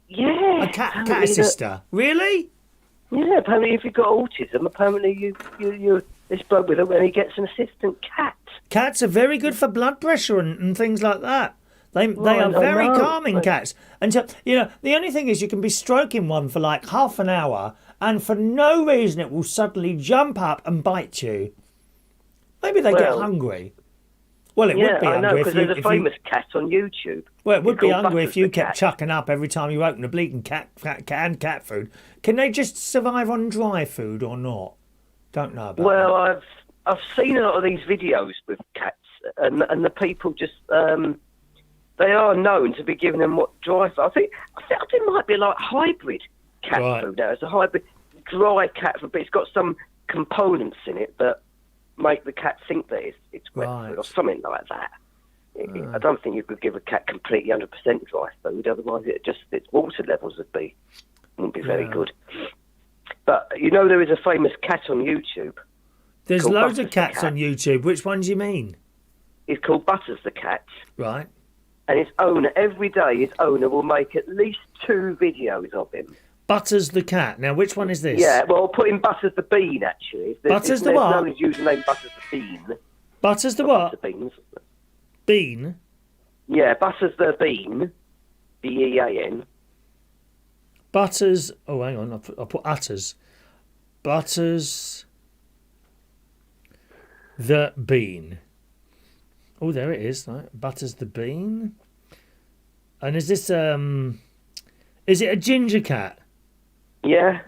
Yeah. A cat assister. Really? Yeah, apparently if you've got autism, apparently you this bloke with him when he gets an assistant cat. Cats are very good for blood pressure and things like that. They are very calming, cats. And so, you know, the only thing is you can be stroking one for like half an hour and for no reason it will suddenly jump up and bite you. Maybe they get hungry. Well, it would be hungry. I know, because there's a famous cat on YouTube. Well, it would be hungry if you kept chucking up every time you open a bleeding cat food. Can they just survive on dry food or not? Don't know about that. Well, I've seen a lot of these videos with cats, and the people just they are known to be giving them what dry food. I think it might be like hybrid cat food now. It's a hybrid dry cat food, but it's got some components in it that make the cat think that it's wet food or something like that. I don't think you could give a cat completely 100% dry food, otherwise its water levels wouldn't be very good. But you know there is a famous cat on YouTube. There's loads of cats on YouTube. Which one do you mean? It's called Butters the cat. Right. And his owner, every day his owner will make at least 2 videos of him. Butters the cat. Now, which one is this? Yeah, well, I'll put in Butters the bean, actually. Butters the what? There's no username Butters the bean. Butters the what? Butters the beans. Bean? Yeah, Butters the bean. B-E-A-N. Butters... Oh, hang on. I'll put utters. Butters the bean. Oh, there it is. Right. Butters the bean. And is this... Is it a ginger cat? Yeah.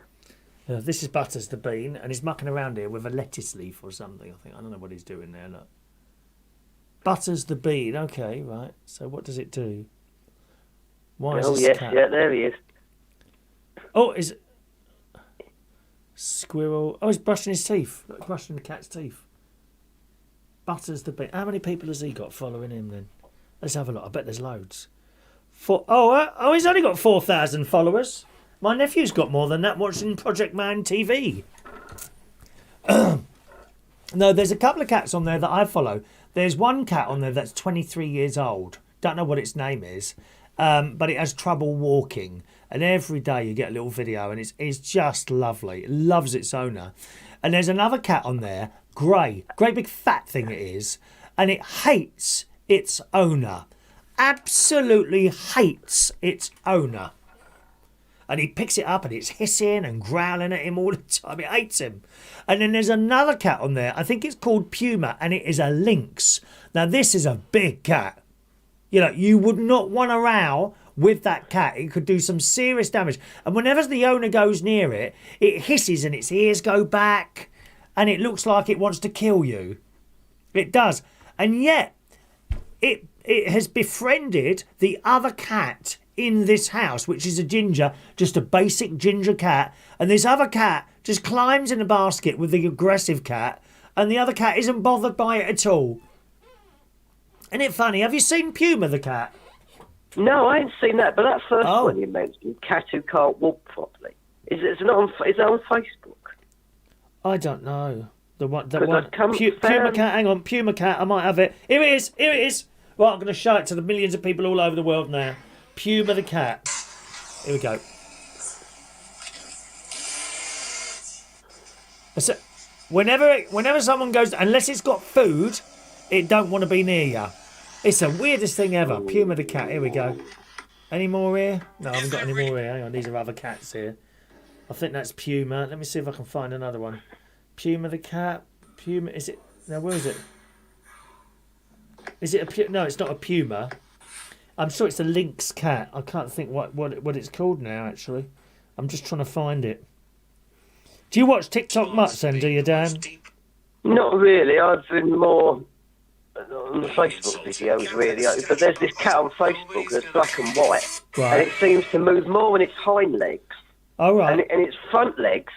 This is Butters the bean, and he's mucking around here with a lettuce leaf or something, I think. I don't know what he's doing there, look. Butters the bean. Okay, right. So what does it do? Why is this cat? Yeah, there he is. Oh, is it squirrel? Oh, he's brushing his teeth. Look, brushing the cat's teeth. Butters the bit. How many people has he got following him then? Let's have a look. I bet there's loads. He's only got 4,000 followers. My nephew's got more than that watching Project Man TV. No, there's a couple of cats on there that I follow. There's one cat on there that's 23 years old. Don't know what its name is, but it has trouble walking. And every day you get a little video, and it's just lovely. It loves its owner. And there's another cat on there, grey, great big fat thing it is, and it hates its owner. Absolutely hates its owner. And he picks it up and it's hissing and growling at him all the time. It hates him. And then there's another cat on there. I think it's called Puma, and it is a lynx. Now, this is a big cat. You know, you would not want to row with that cat. It could do some serious damage. And whenever the owner goes near it, it hisses and its ears go back. And it looks like it wants to kill you. It does. And yet, it has befriended the other cat in this house, which is a ginger, just a basic ginger cat, and this other cat just climbs in a basket with the aggressive cat, and the other cat isn't bothered by it at all. Isn't it funny? Have you seen Puma the cat? No, I ain't seen that, but that first one you mentioned, cat who can't walk properly, is it on Facebook? I don't know. The one Puma cat, hang on, Puma cat, I might have it. Here it is. Right, I'm going to show it to the millions of people all over the world now. Puma the cat. Here we go. So, whenever someone goes, unless it's got food, it don't want to be near you. It's the weirdest thing ever. Puma the cat. Here we go. Any more here? No, I haven't got any more here. Hang on, these are other cats here. I think that's Puma. Let me see if I can find another one. Puma the cat. Puma. Is it? Now, where is it? Is it a Puma? No, it's not a Puma. I'm sure it's a lynx cat. I can't think what it's called now, actually. I'm just trying to find it. Do you watch TikTok much then, do you, Dan? Not really. I've been more on the Facebook videos, really. But there's this cat on Facebook that's black and white. Right. And it seems to move more on its hind legs. Oh, right. And its front legs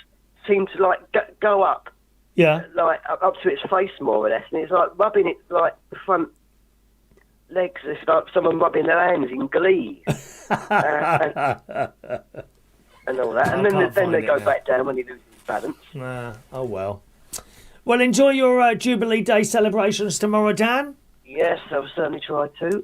seem to, like, go up. Yeah. Like, up to its face, more or less. And it's, like, rubbing it, like, the front legs, it's like someone rubbing their hands in glee. And all that. And then they go back down when he loses his balance. Oh, well. Well, enjoy your Jubilee Day celebrations tomorrow, Dan. Yes, I'll certainly try to.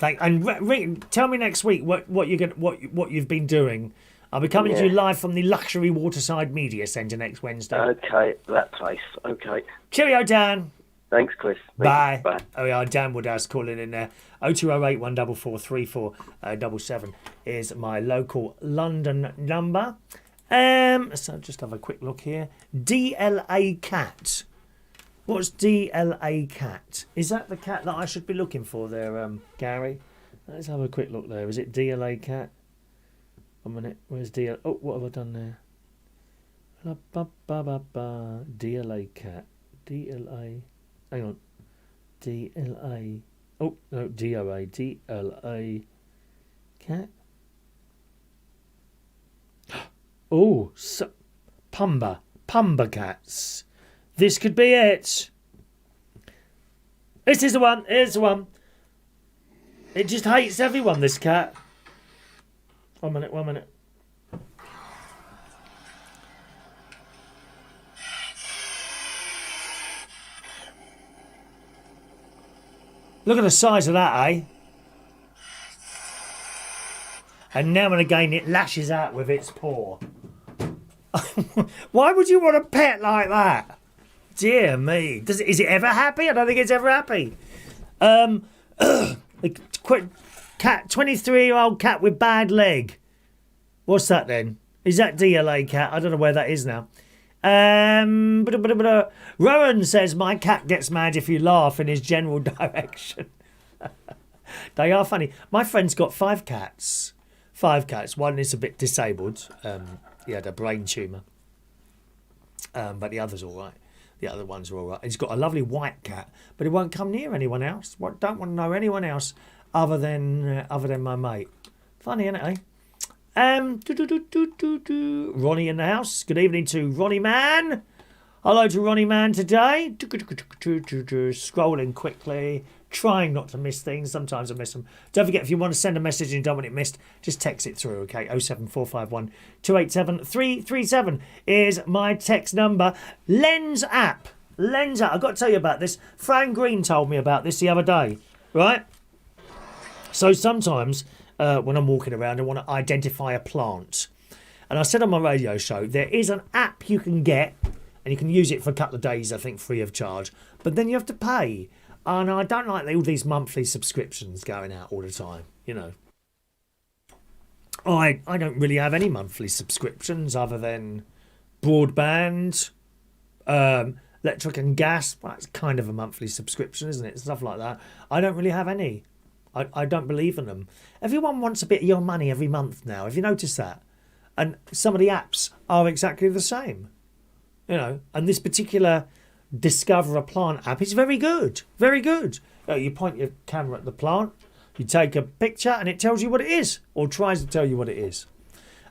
And tell me next week what you've been doing. I'll be coming to you live from the Luxury Waterside Media Centre next Wednesday. Okay, that place. Okay. Cheerio, Dan. Thanks, Chris. Bye. Bye. Oh, yeah, Dan Woodhouse calling in there. 0208 144 3477 is my local London number. So just have a quick look here. DLA Cat. What's DLA Cat? Is that the cat that I should be looking for there, Gary? Let's have a quick look there. Is it DLA Cat? 1 minute. Where's DLA? Oh, what have I done there? DLA Cat. DLA. Hang on. DLA. Oh, no, DOA. DLA Cat. Oh, Pumba cats. This could be it. This is the one. Here's the one. It just hates everyone, this cat. 1 minute. Look at the size of that, eh? And now and again it lashes out with its paw. Why would you want a pet like that? Dear me. Is it ever happy? I don't think it's ever happy. A cat, 23-year-old cat with bad leg. What's that then? Is that DLA Cat? I don't know where that is now. Rowan says, my cat gets mad if you laugh in his general direction. They are funny. My friend's got 5 cats. 5 cats. One is a bit disabled. He had a brain tumour. But the other's all right. The other ones are all right. He's got a lovely white cat, but he won't come near anyone else. Don't want to know anyone else other than my mate. Funny, isn't it, eh? Ronnie in the house. Good evening to Ronnie Man. Hello to Ronnie Man today. Scrolling quickly, trying not to miss things. Sometimes I miss them. Don't forget, if you want to send a message and you don't want it missed, just text it through, okay? 07451 287 337 is my text number. Lens app. I've got to tell you about this. Fran Green told me about this the other day, right? So sometimes when I'm walking around, I want to identify a plant. And I said on my radio show, there is an app you can get, and you can use it for a couple of days, I think, free of charge. But then you have to pay. And I don't like all these monthly subscriptions going out all the time, you know. I don't really have any monthly subscriptions other than broadband, electric and gas. Well, it's kind of a monthly subscription, isn't it? Stuff like that. I don't really have any. I don't believe in them. Everyone wants a bit of your money every month now. Have you noticed that? And some of the apps are exactly the same. You know, and this particular Discover a Plant app is very good. Very good. You point your camera at the plant, you take a picture, and it tells you what it is, or tries to tell you what it is.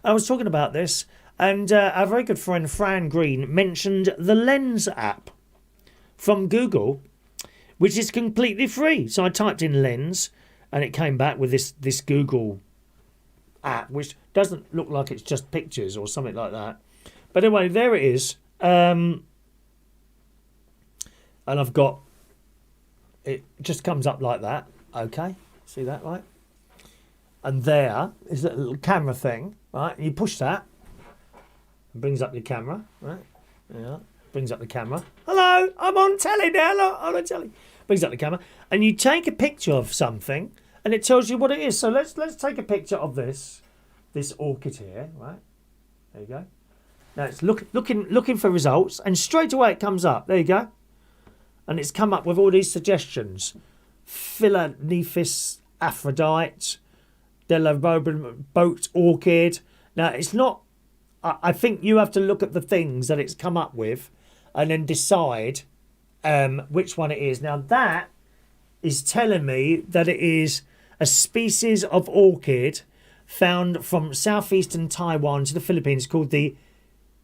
I was talking about this, and our very good friend Fran Green mentioned the Lens app from Google, which is completely free. So I typed in Lens, and it came back with this Google app, which doesn't look like it's just pictures or something like that. But anyway, there it is. And I've got, it just comes up like that. Okay, see that, right? And there is that little camera thing, right? And you push that, it brings up your camera, right? Yeah, brings up the camera. Hello, I'm on telly now. Hello, I'm on telly. Brings up the camera, and you take a picture of something, and it tells you what it is. So let's take a picture of this orchid here, right? There you go. Now it's looking for results, and straight away it comes up. There you go. And it's come up with all these suggestions. Philanephis Aphrodite, Delaroban boat orchid. Now it's not, I think you have to look at the things that it's come up with and then decide which one it is. Now that is telling me that it is a species of orchid found from southeastern Taiwan to the Philippines called the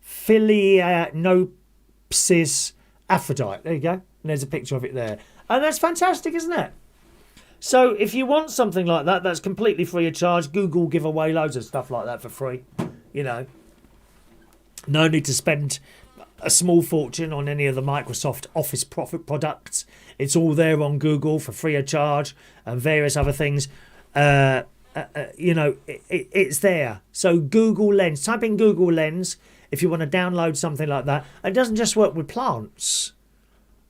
Phalaenopsis Aphrodite. There you go. And there's a picture of it there. And that's fantastic, isn't it? So if you want something like that, that's completely free of charge. Google give away loads of stuff like that for free. You know, no need to spend a small fortune on any of the Microsoft Office profit products. It's all there on Google for free of charge and various other things. You know, it's there. So Google Lens. Type in Google Lens if you want to download something like that. It doesn't just work with plants.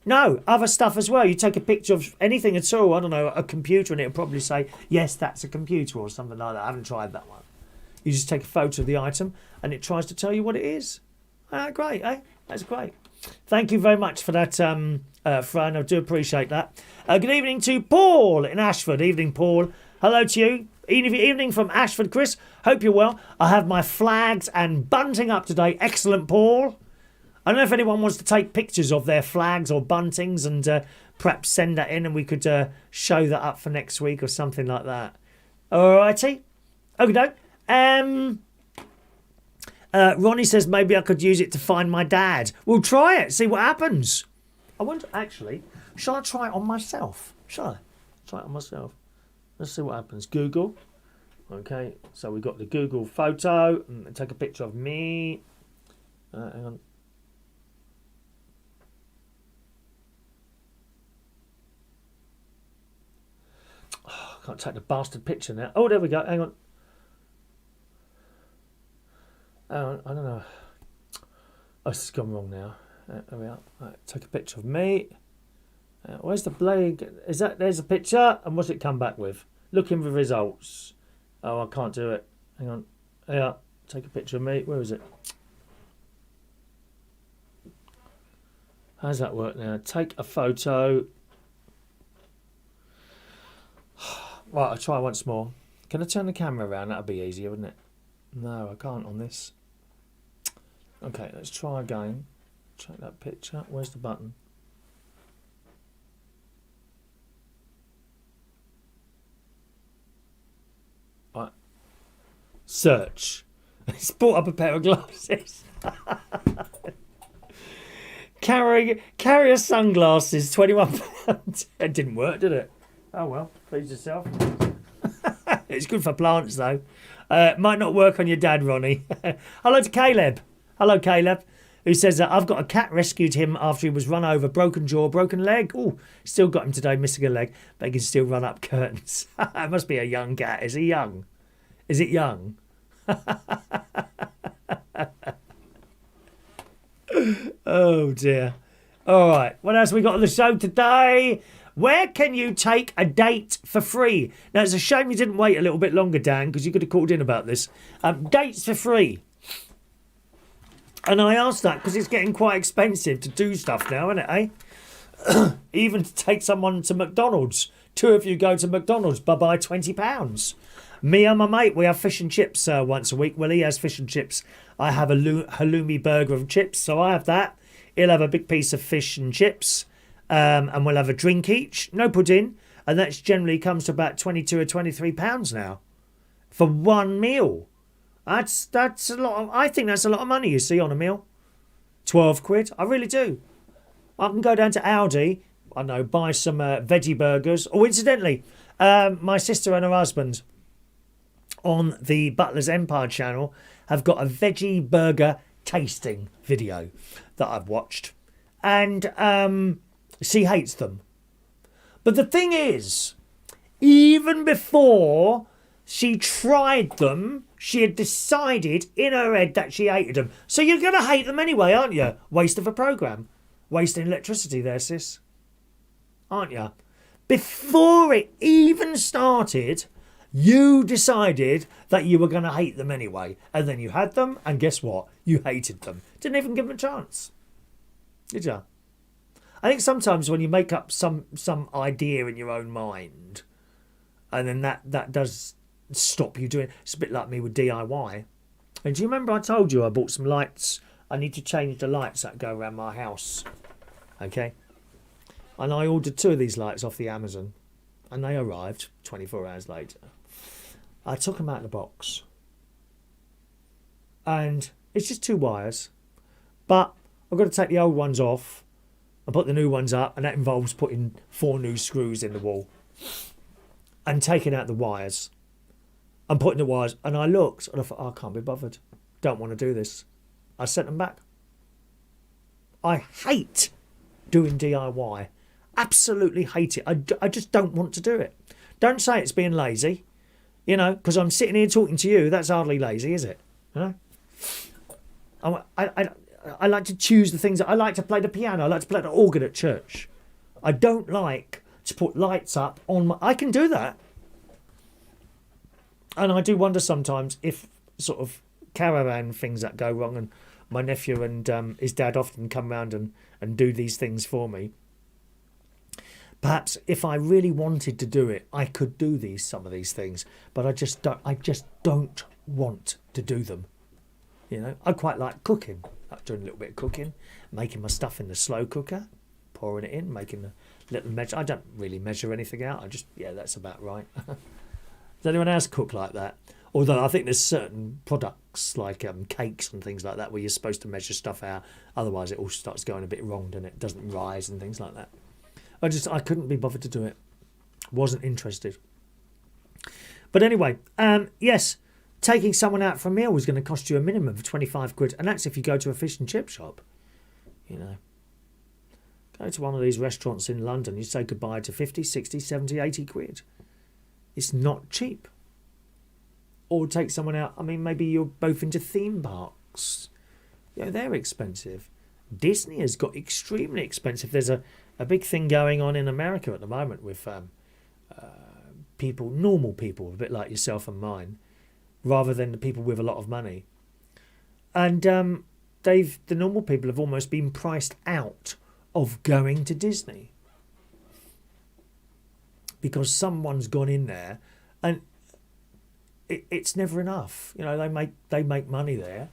No, other stuff as well. You take a picture of anything at all, I don't know, a computer, and it'll probably say, yes, that's a computer or something like that. I haven't tried that one. You just take a photo of the item and it tries to tell you what it is. Great, eh? That's great. Thank you very much for that, Fran. I do appreciate that. Good evening to Paul in Ashford. Evening, Paul. Hello to you. Evening from Ashford, Chris. Hope you're well. I have my flags and bunting up today. Excellent, Paul. I don't know if anyone wants to take pictures of their flags or buntings and perhaps send that in and we could show that up for next week or something like that. Alrighty. Okay, Ronnie says maybe I could use it to find my dad. We'll try it, see what happens. I wonder, actually, shall I try it on myself? Shall I? Try it on myself. Let's see what happens. Google. Okay, so we've got the Google photo. Take a picture of me. Hang on. Oh, I can't take the bastard picture now. Oh, there we go. Hang on. I don't know. Oh, this has gone wrong now. There we are. Right, take a picture of me. Where's the blade? Is that? There's a picture. And what's it come back with? Looking for results. Oh, I can't do it. Hang on. Yeah. Take a picture of me. Where is it? How does that work now? Take a photo. Right, I'll try once more. Can I turn the camera around? That'll be easier, wouldn't it? No, I can't on this. Okay, let's try again. Check that picture. Where's the button? Right. Search. He's bought up a pair of glasses. Carrier sunglasses, £21. It didn't work, did it? Oh well, please yourself. It's good for plants though. Might not work on your dad, Ronnie. Hello to Caleb. Hello, Caleb, who says that I've got a cat, rescued him after he was run over, broken jaw, broken leg. Oh, still got him today, missing a leg, but he can still run up curtains. It must be a young cat. Is he young? Is it young? Oh dear. All right, what else we got on the show today? Where can you take a date for free? Now, it's a shame you didn't wait a little bit longer, Dan, because you could have called in about this. Dates for free. And I asked that because it's getting quite expensive to do stuff now, isn't it, eh? Even to take someone to McDonald's. 2 of you go to McDonald's, bye-bye £20. Me and my mate, we have fish and chips once a week. Well, he has fish and chips. I have a halloumi burger of chips, so I have that. He'll have a big piece of fish and chips. And we'll have a drink each, no pudding, and that generally comes to about £22 or £23 now for one meal. That's a lot. I think that's a lot of money. You see, on a meal, £12. I really do. I can go down to Aldi. I know, buy some veggie burgers. Oh, incidentally, my sister and her husband on the Butler's Empire channel have got a veggie burger tasting video that I've watched, and she hates them. But the thing is, even before she tried them, she had decided in her head that she hated them. So you're going to hate them anyway, aren't you? Waste of a programme. Wasting electricity there, sis. Aren't you? Before it even started, you decided that you were going to hate them anyway. And then you had them, and guess what? You hated them. Didn't even give them a chance. Did you? I think sometimes when you make up some idea in your own mind, and then that does stop you doing. It's a bit like me with DIY. And do you remember I told you I bought some lights? I need to change the lights that go around my house. Okay? And I ordered 2 of these lights off the Amazon, and they arrived 24 hours later. I took them out of the box, and it's just 2 wires, but I've got to take the old ones off and put the new ones up, and that involves putting 4 new screws in the wall and taking out the wires and putting the wires. And I looked and I thought, I can't be bothered. Don't want to do this. I sent them back. I hate doing DIY. Absolutely hate it. I just don't want to do it. Don't say it's being lazy, you know, because I'm sitting here talking to you. That's hardly lazy, is it? You know? I like to choose the things. I like to play the piano. I like to play the organ at church. I don't like to put lights up on my... I can do that. And I do wonder sometimes if sort of caravan things that go wrong, and my nephew and his dad often come round and do these things for me. Perhaps if I really wanted to do it, I could do some of these things, but I just don't want to do them. You know, I quite like cooking. I like doing a little bit of cooking, making my stuff in the slow cooker, pouring it in, making a little measure. I don't really measure anything out. That's about right. Does anyone else cook like that? Although I think there's certain products like cakes and things like that where you're supposed to measure stuff out. Otherwise, it all starts going a bit wrong, and it doesn't rise and things like that. I couldn't be bothered to do it. Wasn't interested. But anyway, yes, taking someone out for a meal was going to cost you a minimum of £25, and that's if you go to a fish and chip shop. You know, go to one of these restaurants in London, you say goodbye to 50, 60, 70, 80 quid. It's not cheap. Or take someone out, I mean, maybe you're both into theme parks. You know, they're expensive. Disney has got extremely expensive. There's a big thing going on in America at the moment with people, normal people, a bit like yourself and mine, rather than the people with a lot of money. And the normal people have almost been priced out of going to Disney because someone's gone in there, and it's never enough. You know, they make money there.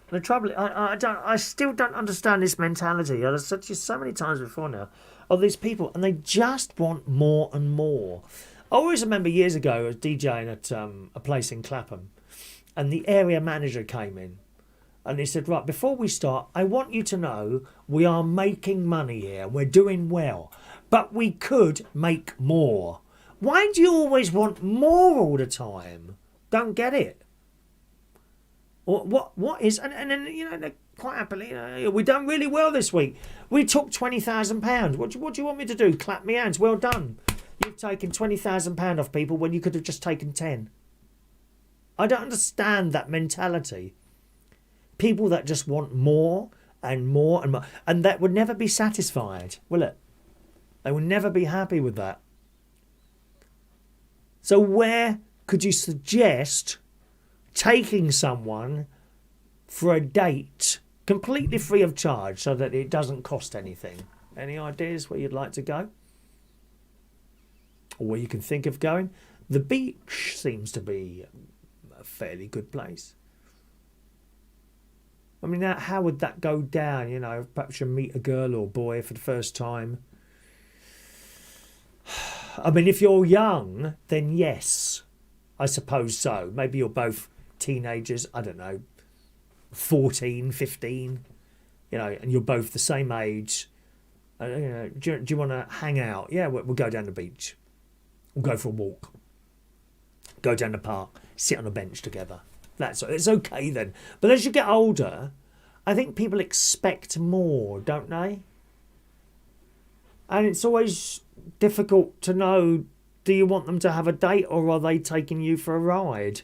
The trouble, I still don't understand this mentality. I've said to you so many times before now, of these people, and they just want more and more. I always remember years ago, I was DJing at a place in Clapham, and the area manager came in. And he said, right, before we start, I want you to know we are making money here. We're doing well. But we could make more. Why do you always want more all the time? Don't get it. What is... And then, you know, quite happily, you know, we've done really well this week. We took £20,000. What do you want me to do? Clap me hands. Well done. You've taken £20,000 off people when you could have just taken 10. I don't understand that mentality. People that just want more and more and more, and that would never be satisfied, will it? They will never be happy with that. So where could you suggest taking someone for a date completely free of charge so that it doesn't cost anything? Any ideas where you'd like to go? Or where you can think of going? The beach seems to be a fairly good place. I mean, how would that go down? You know, perhaps you meet a girl or boy for the first time. I mean, if you're young, then yes, I suppose so. Maybe you're both teenagers, I don't know, 14, 15, you know, and you're both the same age. You know, do you want to hang out? Yeah, we'll go down the beach. We'll go for a walk. Go down the park, sit on a bench together. It's okay then. But as you get older, I think people expect more, don't they? And it's always difficult to know, do you want them to have a date or are they taking you for a ride?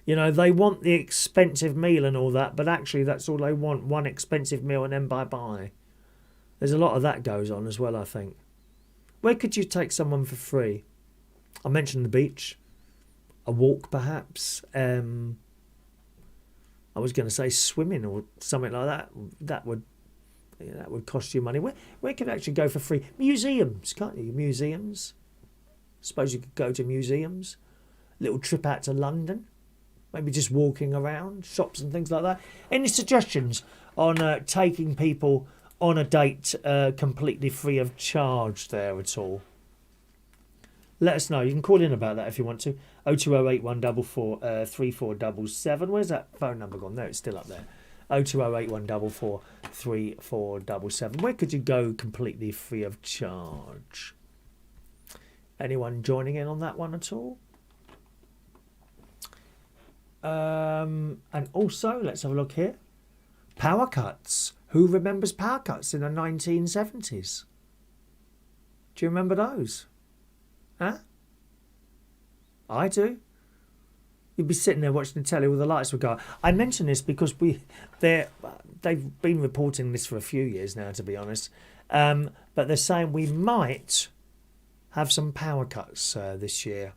You know, they want the expensive meal and all that, but actually that's all they want, one expensive meal and then bye-bye. There's a lot of that goes on as well, I think. Where could you take someone for free? I mentioned the beach. A walk, perhaps. I was going to say swimming or something like that. That would cost you money. Where could you actually go for free? Museums, can't you? Museums. Suppose you could go to museums. Little trip out to London. Maybe just walking around, shops and things like that. Any suggestions on taking people on a date completely free of charge there at all? Let us know. You can call in about that if you want to. 0208 144 3477. Where's that phone number gone? There, it's still up there. 0208 144 3477. Where could you go completely free of charge? Anyone joining in on that one at all? And also, let's have a look here. Power cuts. Who remembers power cuts in the 1970s? Do you remember those? Huh? I do. You'd be sitting there watching the telly with the lights would go. I mention this because they've been reporting this for a few years now, to be honest. But they're saying we might have some power cuts this year.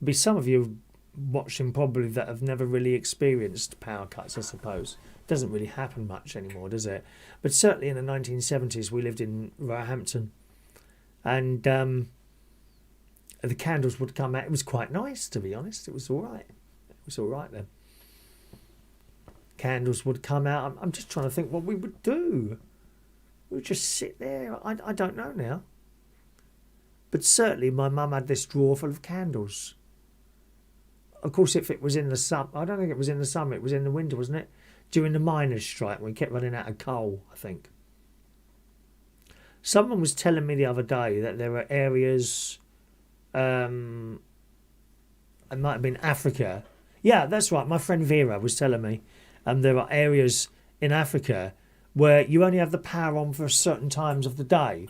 Be some of you watching probably that have never really experienced power cuts, I suppose. It doesn't really happen much anymore, does it? But certainly in the 1970s, we lived in Roehampton, and the candles would come out. It was quite nice, to be honest. It was all right. It was all right then. Candles would come out. I'm just trying to think what we would do. We would just sit there. I don't know now. But certainly my mum had this drawer full of candles. Of course, if it was in the summer, I don't think it was in the summer, it was in the winter, wasn't it? During the miners' strike, we kept running out of coal, I think. Someone was telling me the other day that there were areas, it might have been Africa. Yeah, that's right, my friend Vera was telling me there are areas in Africa where you only have the power on for certain times of the day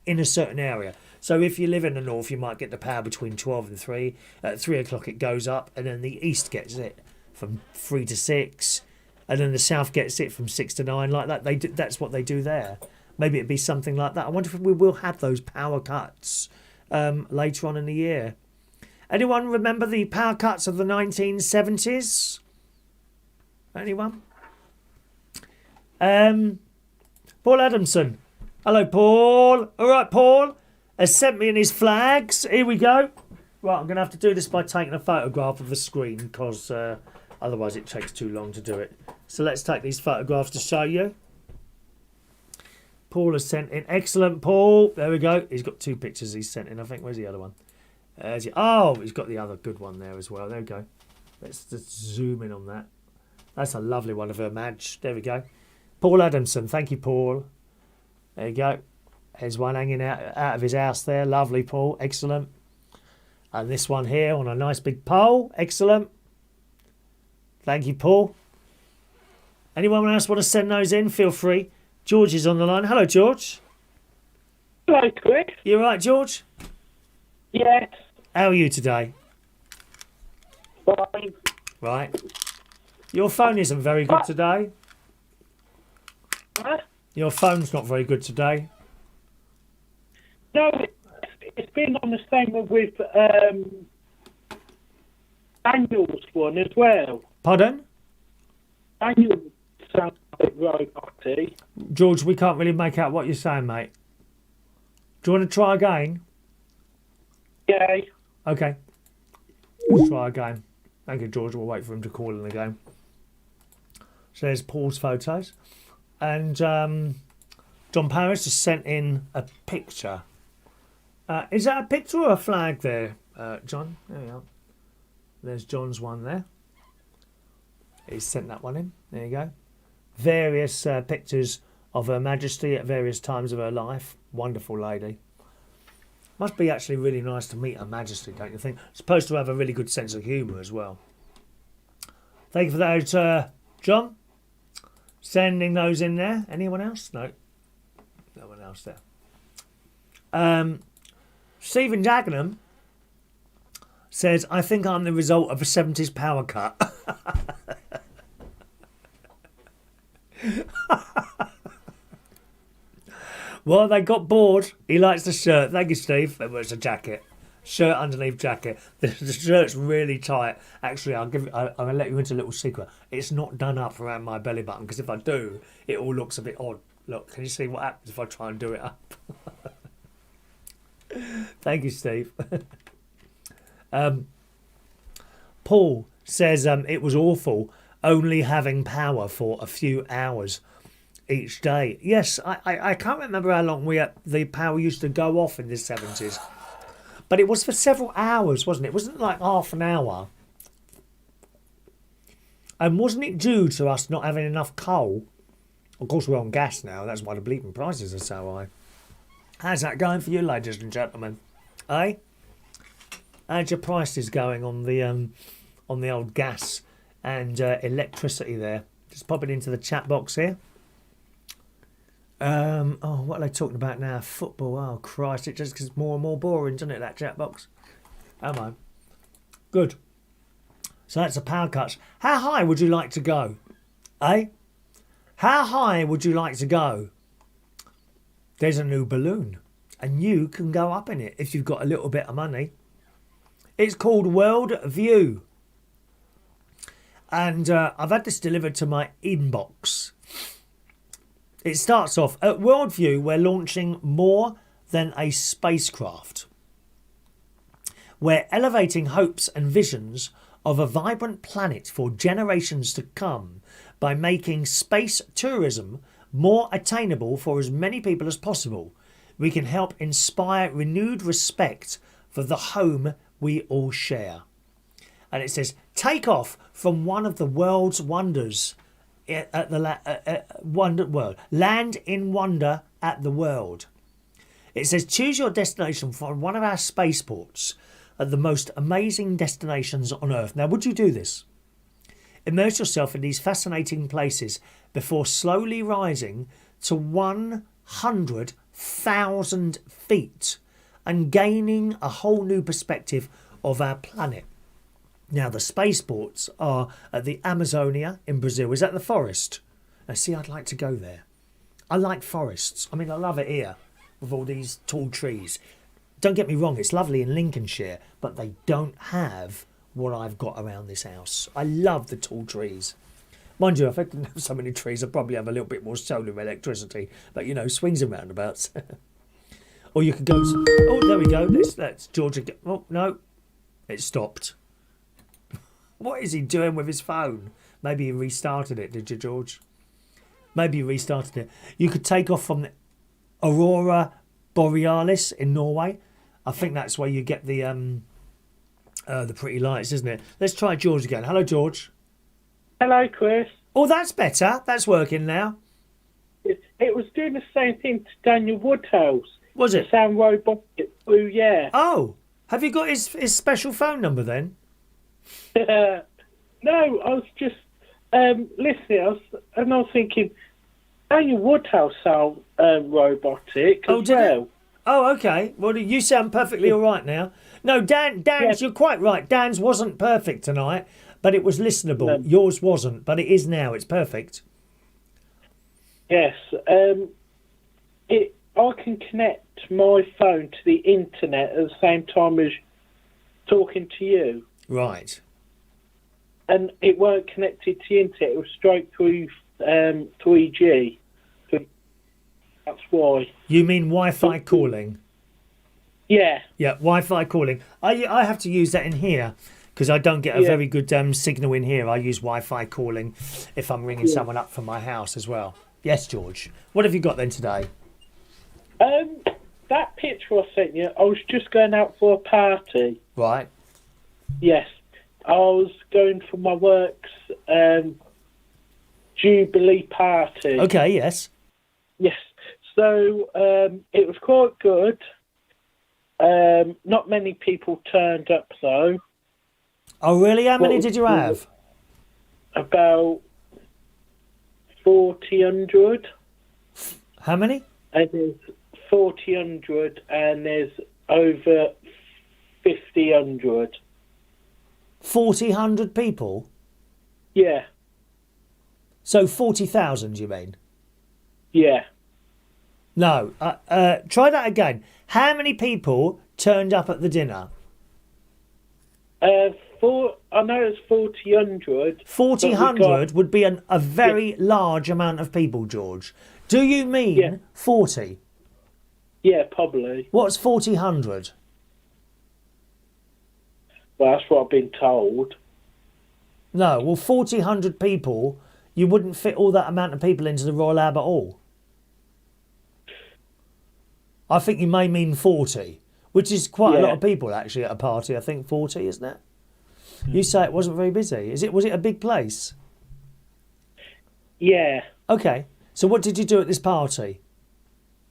in a certain area. So if you live in the north, you might get the power between 12 and 3. At 3 o'clock it goes up, and then the east gets it from 3 to 6. And then the south gets it from 6 to 9, like that. That's what they do there. Maybe it'd be something like that. I wonder if we will have those power cuts later on in the year. Anyone remember the power cuts of the 1970s? Anyone? Paul Adamson. Hello, Paul. All right, Paul has sent me in his flags. Here we go. Right, I'm going to have to do this by taking a photograph of the screen because otherwise it takes too long to do it. So let's take these photographs to show you. Paul has sent in. Excellent, Paul. There we go. He's got 2 pictures he's sent in, I think. Where's the other one? Oh, he's got the other good one there as well. There we go. Let's just zoom in on that. That's a lovely one of her, Madge. There we go. Paul Adamson. Thank you, Paul. There you go. There's one hanging out of his house there. Lovely, Paul. Excellent. And this one here on a nice big pole. Excellent. Thank you, Paul. Anyone else want to send those in? Feel free. George is on the line. Hello, George. Hello, Chris. You all right, George? Yes. How are you today? Fine. Right. Your phone isn't very good today. Huh? Your phone's not very good today. No, it's been on the same with Daniel's one as well. Pardon? Daniel sounds a bit roboty. George, we can't really make out what you're saying, mate. Do you want to try again? Yeah. Okay. We'll try again. Thank you, George. We'll wait for him to call in again. So there's Paul's photos. And John Paris has sent in a picture. Is that a picture or a flag there, John? There we are. There's John's one there. He's sent that one in. There you go. Various pictures of Her Majesty at various times of her life. Wonderful lady. Must be actually really nice to meet Her Majesty, don't you think? Supposed to have a really good sense of humour as well. Thank you for those, John. Sending those in there. Anyone else? No. No one else there. Stephen Dagenham says, I think I'm the result of a 70s power cut. Well, they got bored. He likes the shirt. Thank you, Steve. Well, it's a jacket. Shirt underneath jacket. The shirt's really tight. Actually, I'm going to let you into a little secret. It's not done up around my belly button, because if I do, it all looks a bit odd. Look, can you see what happens if I try and do it up? Thank you, Steve. Paul says it was awful only having power for a few hours each day. Yes, I can't remember how long the power used to go off in the 70s. But it was for several hours, wasn't it? It wasn't like half an hour. And wasn't it due to us not having enough coal? Of course, we're on gas now. That's why the bleeping prices are so high. How's that going for you, ladies and gentlemen? Eh? How's your prices going on the old gas and electricity there? Just pop it into the chat box here. What are they talking about now? Football. Oh, Christ. It just gets more and more boring, doesn't it, that chat box? Am I? Good. So that's the power cuts. How high would you like to go? Eh? How high would you like to go? There's a new balloon, and you can go up in it if you've got a little bit of money. It's called Worldview. And I've had this delivered to my inbox. It starts off, at Worldview, we're launching more than a spacecraft. We're elevating hopes and visions of a vibrant planet for generations to come by making space tourism more attainable for as many people as possible. We can help inspire renewed respect for the home we all share. And it says, take off from one of the world's wonders at the Wonder World. Land in wonder at the world. It says, choose your destination for one of our spaceports at the most amazing destinations on Earth. Now, would you do this? Immerse yourself in these fascinating places before slowly rising to 100,000 feet and gaining a whole new perspective of our planet. Now, the spaceports are at the Amazonia in Brazil. Is that the forest? Now, see, I'd like to go there. I like forests. I mean, I love it here with all these tall trees. Don't get me wrong, it's lovely in Lincolnshire, but they don't have what I've got around this house. I love the tall trees. Mind you, if I didn't have so many trees, I'd probably have a little bit more solar electricity. But, you know, swings and roundabouts. Or you could go... Oh, there we go. Let's Georgia... Oh, no. It stopped. What is he doing with his phone? Maybe he restarted it, did you, George? Maybe he restarted it. You could take off from the Aurora Borealis in Norway. I think that's where you get the pretty lights, isn't it? Let's try George again. Hello, George. Hello, Chris. Oh, that's better. That's working now. It was doing the same thing to Daniel Woodhouse. Was it? Sound robotic. Oh, yeah. Oh, have you got his special phone number then? No, I was just listening, I was thinking, Daniel Woodhouse sound robotic as well. It? Oh, okay. Well, you sound perfectly all right now. No, Dan's, Yes. You're quite right. Dan's wasn't perfect tonight, but it was listenable. No. Yours wasn't, but it is now. It's perfect. Yes. I can connect my phone to the internet at the same time as talking to you. Right. And it weren't connected to the internet. It was straight through 3G. That's why. You mean Wi-Fi calling? Yeah. Yeah, Wi-Fi calling. I have to use that in here because I don't get a very good signal in here. I use Wi-Fi calling if I'm ringing someone up from my house as well. Yes, George. What have you got then today? That picture I sent you, I was just going out for a party. Right. Yes. I was going for my work's Jubilee party. Okay, yes. Yes. So it was quite good. Not many people turned up though. Oh, really? How many did you have? About 1,400. How many? And there's 1,400 and there's over 1,500. 1,400 people? Yeah. So 40,000, you mean? Yeah. No. Try that again. How many people turned up at the dinner? I know it's 1,400. 1,400 would be a very large amount of people, George. Do you mean 40? Yeah, probably. What's 1,400? Well, that's what I've been told. No, well, 1,400 people, you wouldn't fit all that amount of people into the Royal Albert Hall. I think you may mean 40, which is quite a lot of people actually at a party. I think 40, isn't it? You say it wasn't very busy. Was it a big place? Yeah. Okay. So what did you do at this party?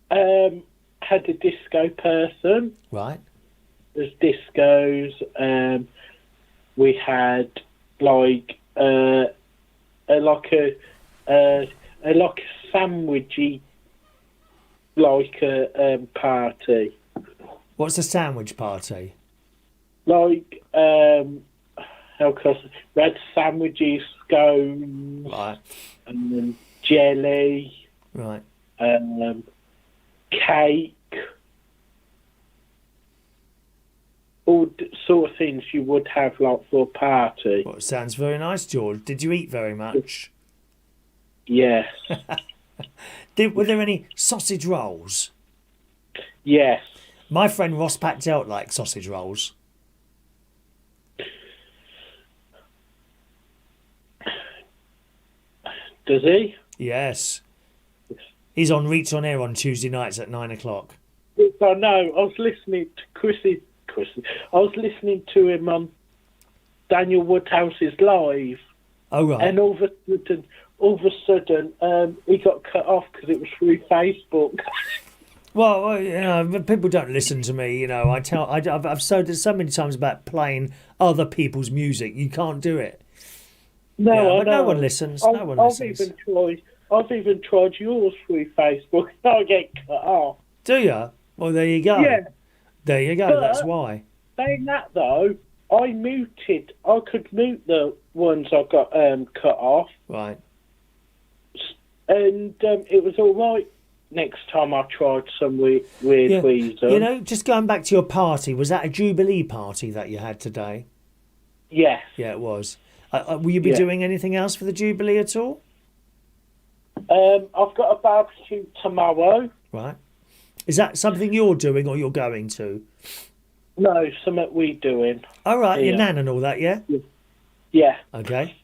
Had a disco person. Right. There's discos. We had like a sandwichy like a party. What's a sandwich party? Like we had sandwiches, scones, Right. and then jelly, Right. cake, all sort of things you would have like for a party. Well, it sounds very nice, George. Did you eat very much? Yes. Were there any sausage rolls? Yes. My friend Ross packed out like sausage rolls. Does he? Yes. He's on Reach on Air on Tuesday nights at 9 o'clock. Yes, I know. I was listening to Chrissy. I was listening to him on Daniel Woodhouse's live. Oh, right. And all of a sudden, he got cut off because it was through Facebook. Well, you know, people don't listen to me. You know, I've said it so many times about playing other people's music. You can't do it. No, Yeah, I but know. no one listens. No one listens. I've even tried yours through Facebook. I get cut off. Do you? Well, there you go. Yeah. There you go. But That's why. Saying that though, I could mute the ones I got cut off, Right. and it was all right. Next time I tried some weird reason. You know, just going back to your party, was that a Jubilee party that you had today? Yes. Yeah, it was. Will you be doing anything else for the Jubilee at all? I've got a barbecue tomorrow. Right. Is that something you're doing or you're going to? No, something we doing. All right, your Yeah. nan and all that, yeah? Yeah. Okay.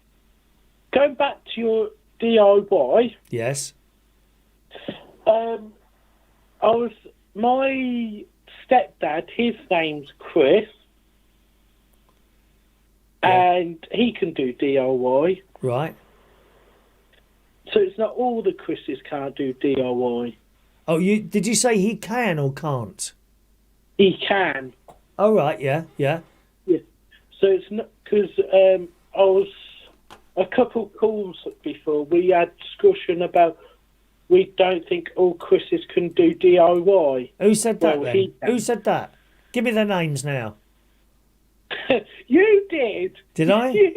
Going back to your DIY. Yes. My stepdad, his name's Chris, and he can do DIY. Right. So it's not all the Chris's can't do DIY. Oh, did you say he can or can't? He can. Oh, right, yeah. So it's not because I was a couple calls before. We had discussion about we don't think all Chris's can do DIY. Who said that Well, then? he can. Who said that? Give me their names now. You did. Did I?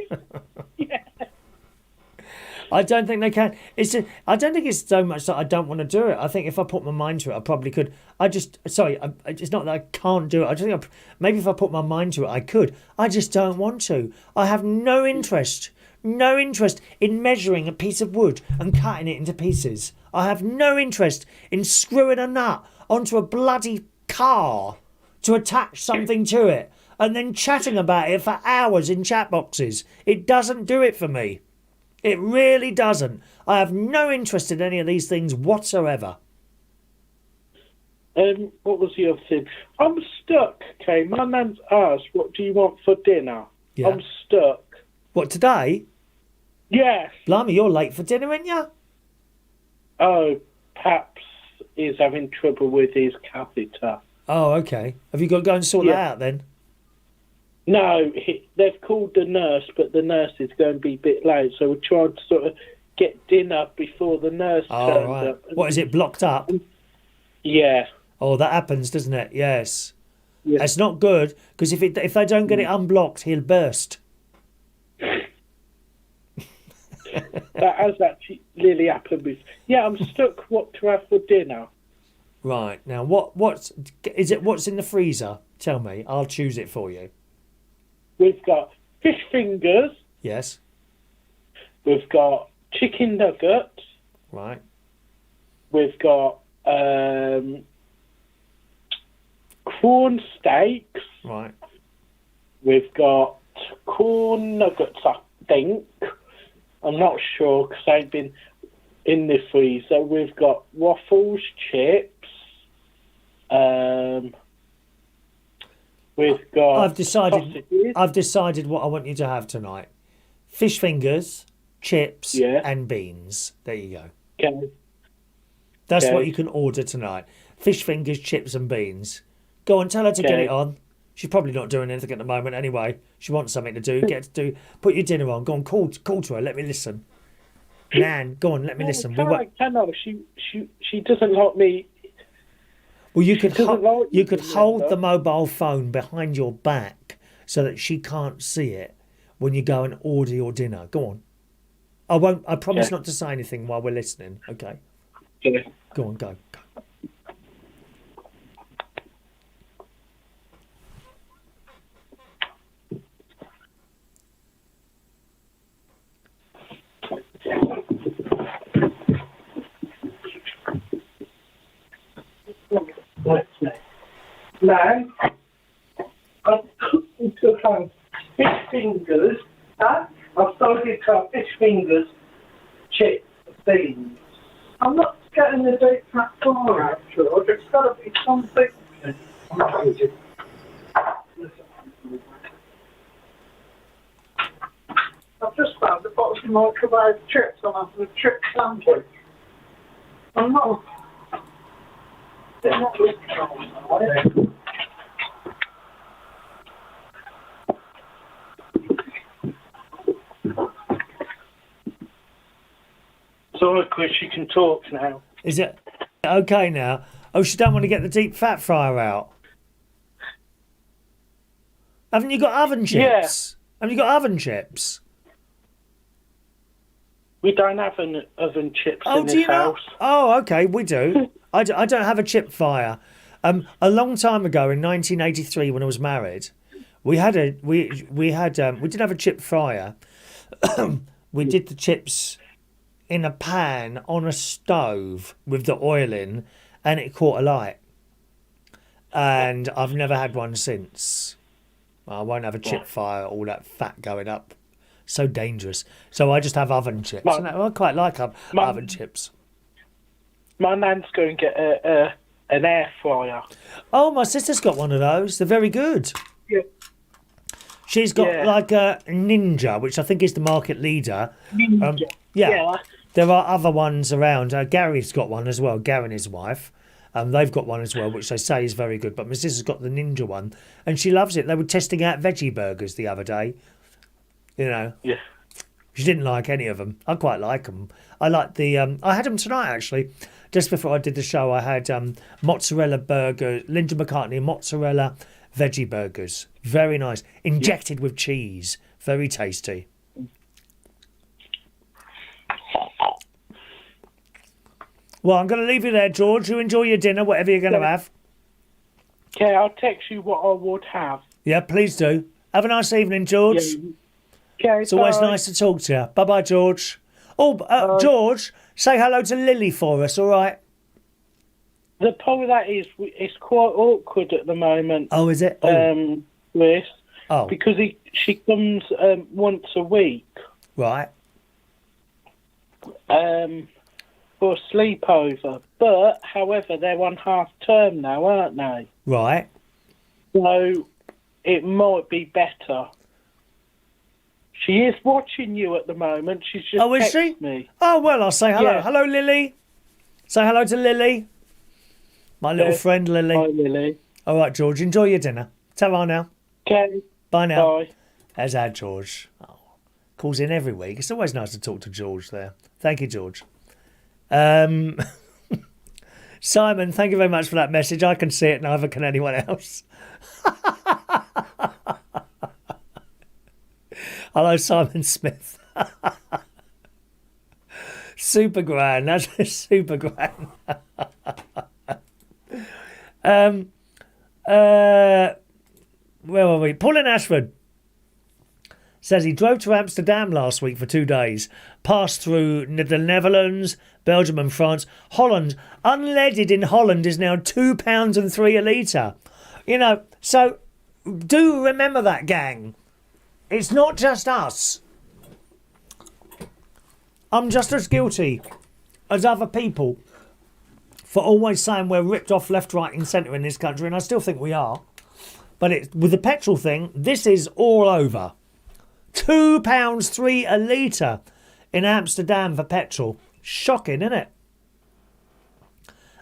Yeah. I don't think they can. I don't think it's so much that I don't want to do it. I think if I put my mind to it, I probably could. It's not that I can't do it. I just think maybe if I put my mind to it, I could. I just don't want to. I have no interest in measuring a piece of wood and cutting it into pieces. I have no interest in screwing a nut onto a bloody car to attach something to it and then chatting about it for hours in chat boxes. It doesn't do it for me. It really doesn't. I have no interest in any of these things whatsoever. What was the other thing? I'm stuck, okay? My nan's asked, what do you want for dinner? Yeah. I'm stuck. What, today? Yes. Blimey, you're late for dinner, aren't you? Oh, Paps is having trouble with his catheter. Oh, okay. Have you got to go and sort that out then? No, they've called the nurse, but the nurse is going to be a bit late, so we're trying to sort of get dinner before the nurse turns Right. up. What, is it blocked up? Yeah. Oh, that happens, doesn't it? Yes. Yeah. It's not good, because if they don't get it unblocked, he'll burst. That has actually really happened with... Yeah, I'm stuck what to have for dinner. Right. Now, what's in the freezer? Tell me. I'll choose it for you. We've got fish fingers. Yes. We've got chicken nuggets. Right. We've got corn steaks. Right. We've got corn nuggets, I think. I'm not sure because I've been in the freezer. We've got waffles, chips. We've got sausages. I've decided what I want you to have tonight. Fish fingers, chips, and beans. There you go. Okay. That's what you can order tonight. Fish fingers, chips, and beans. Go on, tell her to get it on. She's probably not doing anything at the moment anyway. She wants something to do. Put your dinner on. Go on, call to her. Let me listen. Nan, go on, let me listen. She doesn't like me. Well, you could hold the mobile phone behind your back so that she can't see it when you go and order your dinner. Go on. I promise not to say anything while we're listening. Okay. Yeah. Go on, go. Now, I've to have fish fingers. I've started to have fish fingers, chips, beans. I'm not getting the date that far out, George. It's got to be something. I've just found the box of microwave chips. I'm having a chip sandwich. I'm not. They're not looking on. So, Chris, you can talk now. Is it okay now? Oh, she don't want to get the deep fat fryer out. Haven't you got oven chips? Have you got oven chips? We don't have an oven chips in do this you not? house. Oh, okay, we do. I don't have a chip fryer. A long time ago in 1983, when I was married, we did have a chip fryer. We did the chips in a pan on a stove with the oil in, and it caught alight. And I've never had one since. I won't have a chip fryer, all that fat going up. So dangerous. So I just have oven chips. And I quite like oven chips. My nan's going to get a an air fryer. Oh, my sister's got one of those. They're very good. Yeah. She's got Yeah. like a Ninja, which I think is the market leader. Ninja. Yeah. There are other ones around. Gary's got one as well. Gary and his wife. They've got one as well, which they say is very good. But my sister's got the Ninja one, and she loves it. They were testing out veggie burgers the other day. You know. Yeah. She didn't like any of them. I quite like them. I like the. I had them tonight actually. Just before I did the show, I had mozzarella burger, Linda McCartney mozzarella veggie burgers. Very nice. Injected with cheese. Very tasty. Well, I'm going to leave you there, George. You enjoy your dinner, whatever you're going to have. Okay, I'll text you what I would have. Yeah, please do. Have a nice evening, George. Yeah. Okay, It's always nice to talk to you. Bye-bye, George. Oh, George, say hello to Lily for us, all right? The problem that is, it's quite awkward at the moment. Oh, is it? Chris, Oh, because she comes once a week right. for a sleepover. But, however, they're on half term now, aren't they? Right. So it might be better. She is watching you at the moment. She's just Oh, is she? texted me. Oh, well, I'll say hello. Yeah. Hello, Lily. Say hello to Lily. My little Yeah. friend, Lily. Hi, Lily. All right, George, enjoy your dinner. Ta-ra now. Okay. Bye now. Bye. There's our George. Oh, calls in every week. It's always nice to talk to George there. Thank you, George. Simon, thank you very much for that message. I can see it, neither can anyone else. Hello, Simon Smith. Super grand. That's super grand. Where were we? Paul in Ashford says he drove to Amsterdam last week for 2 days, passed through the Netherlands, Belgium and France. Holland, unleaded in Holland is now £2.03 a litre. You know, so do remember that, gang. It's not just us. I'm just as guilty as other people for always saying we're ripped off left, right and centre in this country, and I still think we are. But with the petrol thing, this is all over. £2.03 a litre in Amsterdam for petrol. Shocking, isn't it?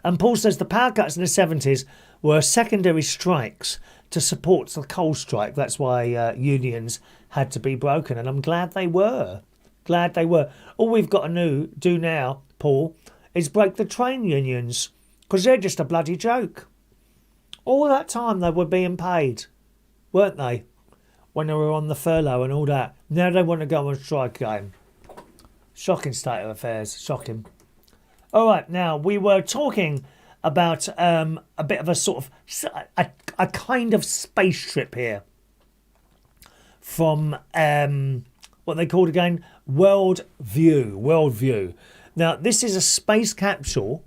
And Paul says the power cuts in the 70s were secondary strikes to support the coal strike. That's why unions had to be broken, and I'm glad they were. Glad they were. All we've got to do now, Paul, is break the train unions, because they're just a bloody joke. All that time they were being paid, weren't they? When they were on the furlough and all that. Now they want to go on strike again. Shocking state of affairs. Shocking. All right, now we were talking about a bit of a sort of a kind of space trip here from what they called again Worldview. Now this is a space capsule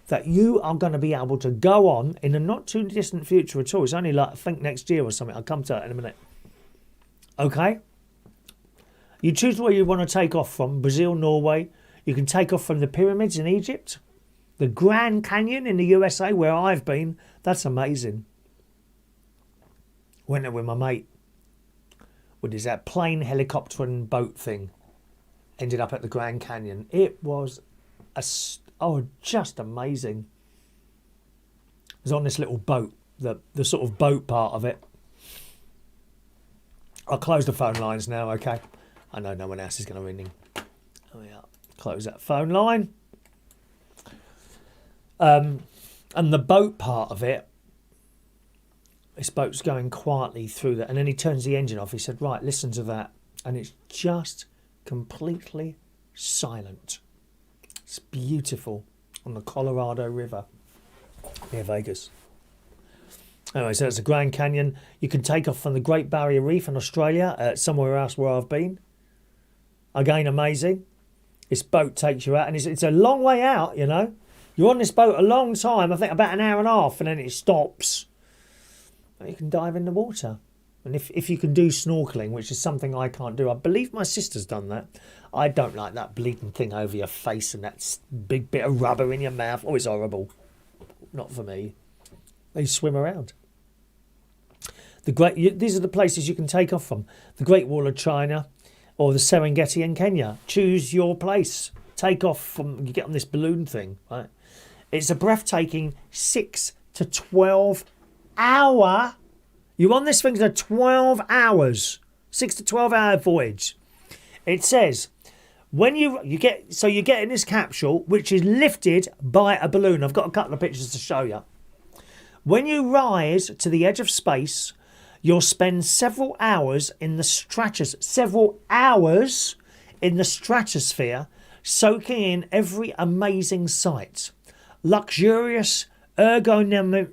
that you are going to be able to go on in a not too distant future at all. It's only like I think next year or something. I'll come to that in a minute. Okay. You choose where you want to take off from. Brazil, Norway. You can take off from the pyramids in Egypt. The Grand Canyon in the USA, where I've been. That's amazing. Went there with my mate. With his plane, helicopter and boat thing. Ended up at the Grand Canyon. It was just amazing. I was on this little boat. The sort of boat part of it. I'll close the phone lines now, okay? I know no one else is going to ring. Oh yeah, close that phone line. And the boat part of it, this boat's going quietly through that, and then he turns the engine off. He said, right, listen to that. And it's just completely silent. It's beautiful on the Colorado River near Vegas. Anyway, so it's the Grand Canyon. You can take off from the Great Barrier Reef in Australia, somewhere else where I've been. Again, amazing. This boat takes you out, and it's a long way out, you know. You're on this boat a long time, I think about an hour and a half, and then it stops. And you can dive in the water. And if you can do snorkelling, which is something I can't do, I believe my sister's done that. I don't like that bleeding thing over your face and that big bit of rubber in your mouth. Oh, it's horrible. not for me. They swim around. These are the places you can take off from. The Great Wall of China or the Serengeti in Kenya. Choose your place. Take off from, you get on this balloon thing, right? It's a breathtaking 6 to 12 hour. You're on this thing for 12 hours. 6 to 12 hour voyage. It says, when you get in this capsule, which is lifted by a balloon. I've got a couple of pictures to show you. When you rise to the edge of space, you'll spend several hours in the stratosphere, soaking in every amazing sight. Luxurious ergonomic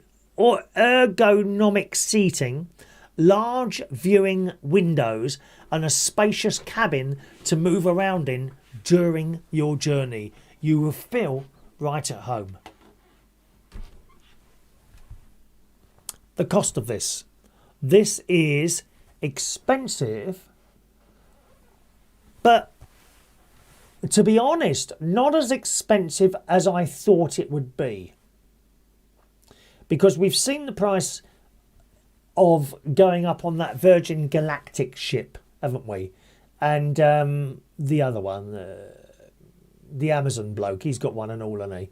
seating, large viewing windows, and a spacious cabin to move around in during your journey. You will feel right at home. The cost of this. This is expensive, but to be honest, not as expensive as I thought it would be. Because we've seen the price of going up on that Virgin Galactic ship, haven't we? And the other one, the Amazon bloke, he's got one and all, hasn't he?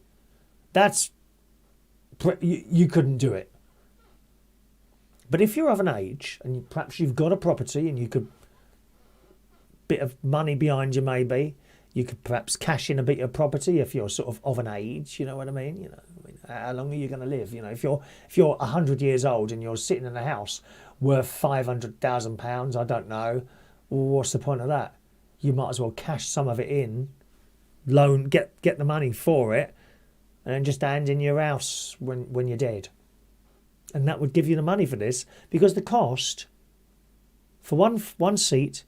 That's... You couldn't do it. But if you're of an age, and perhaps you've got a property and you could... bit of money behind you maybe, you could perhaps cash in a bit of property if you're sort of an age, you know what I mean? You know, how long are you going to live? You know, if you're 100 years old and you're sitting in a house worth £500,000, I don't know, well, what's the point of that? You might as well cash some of it in, get the money for it, and then just hand in your house when you're dead. And that would give you the money for this, because the cost for one seat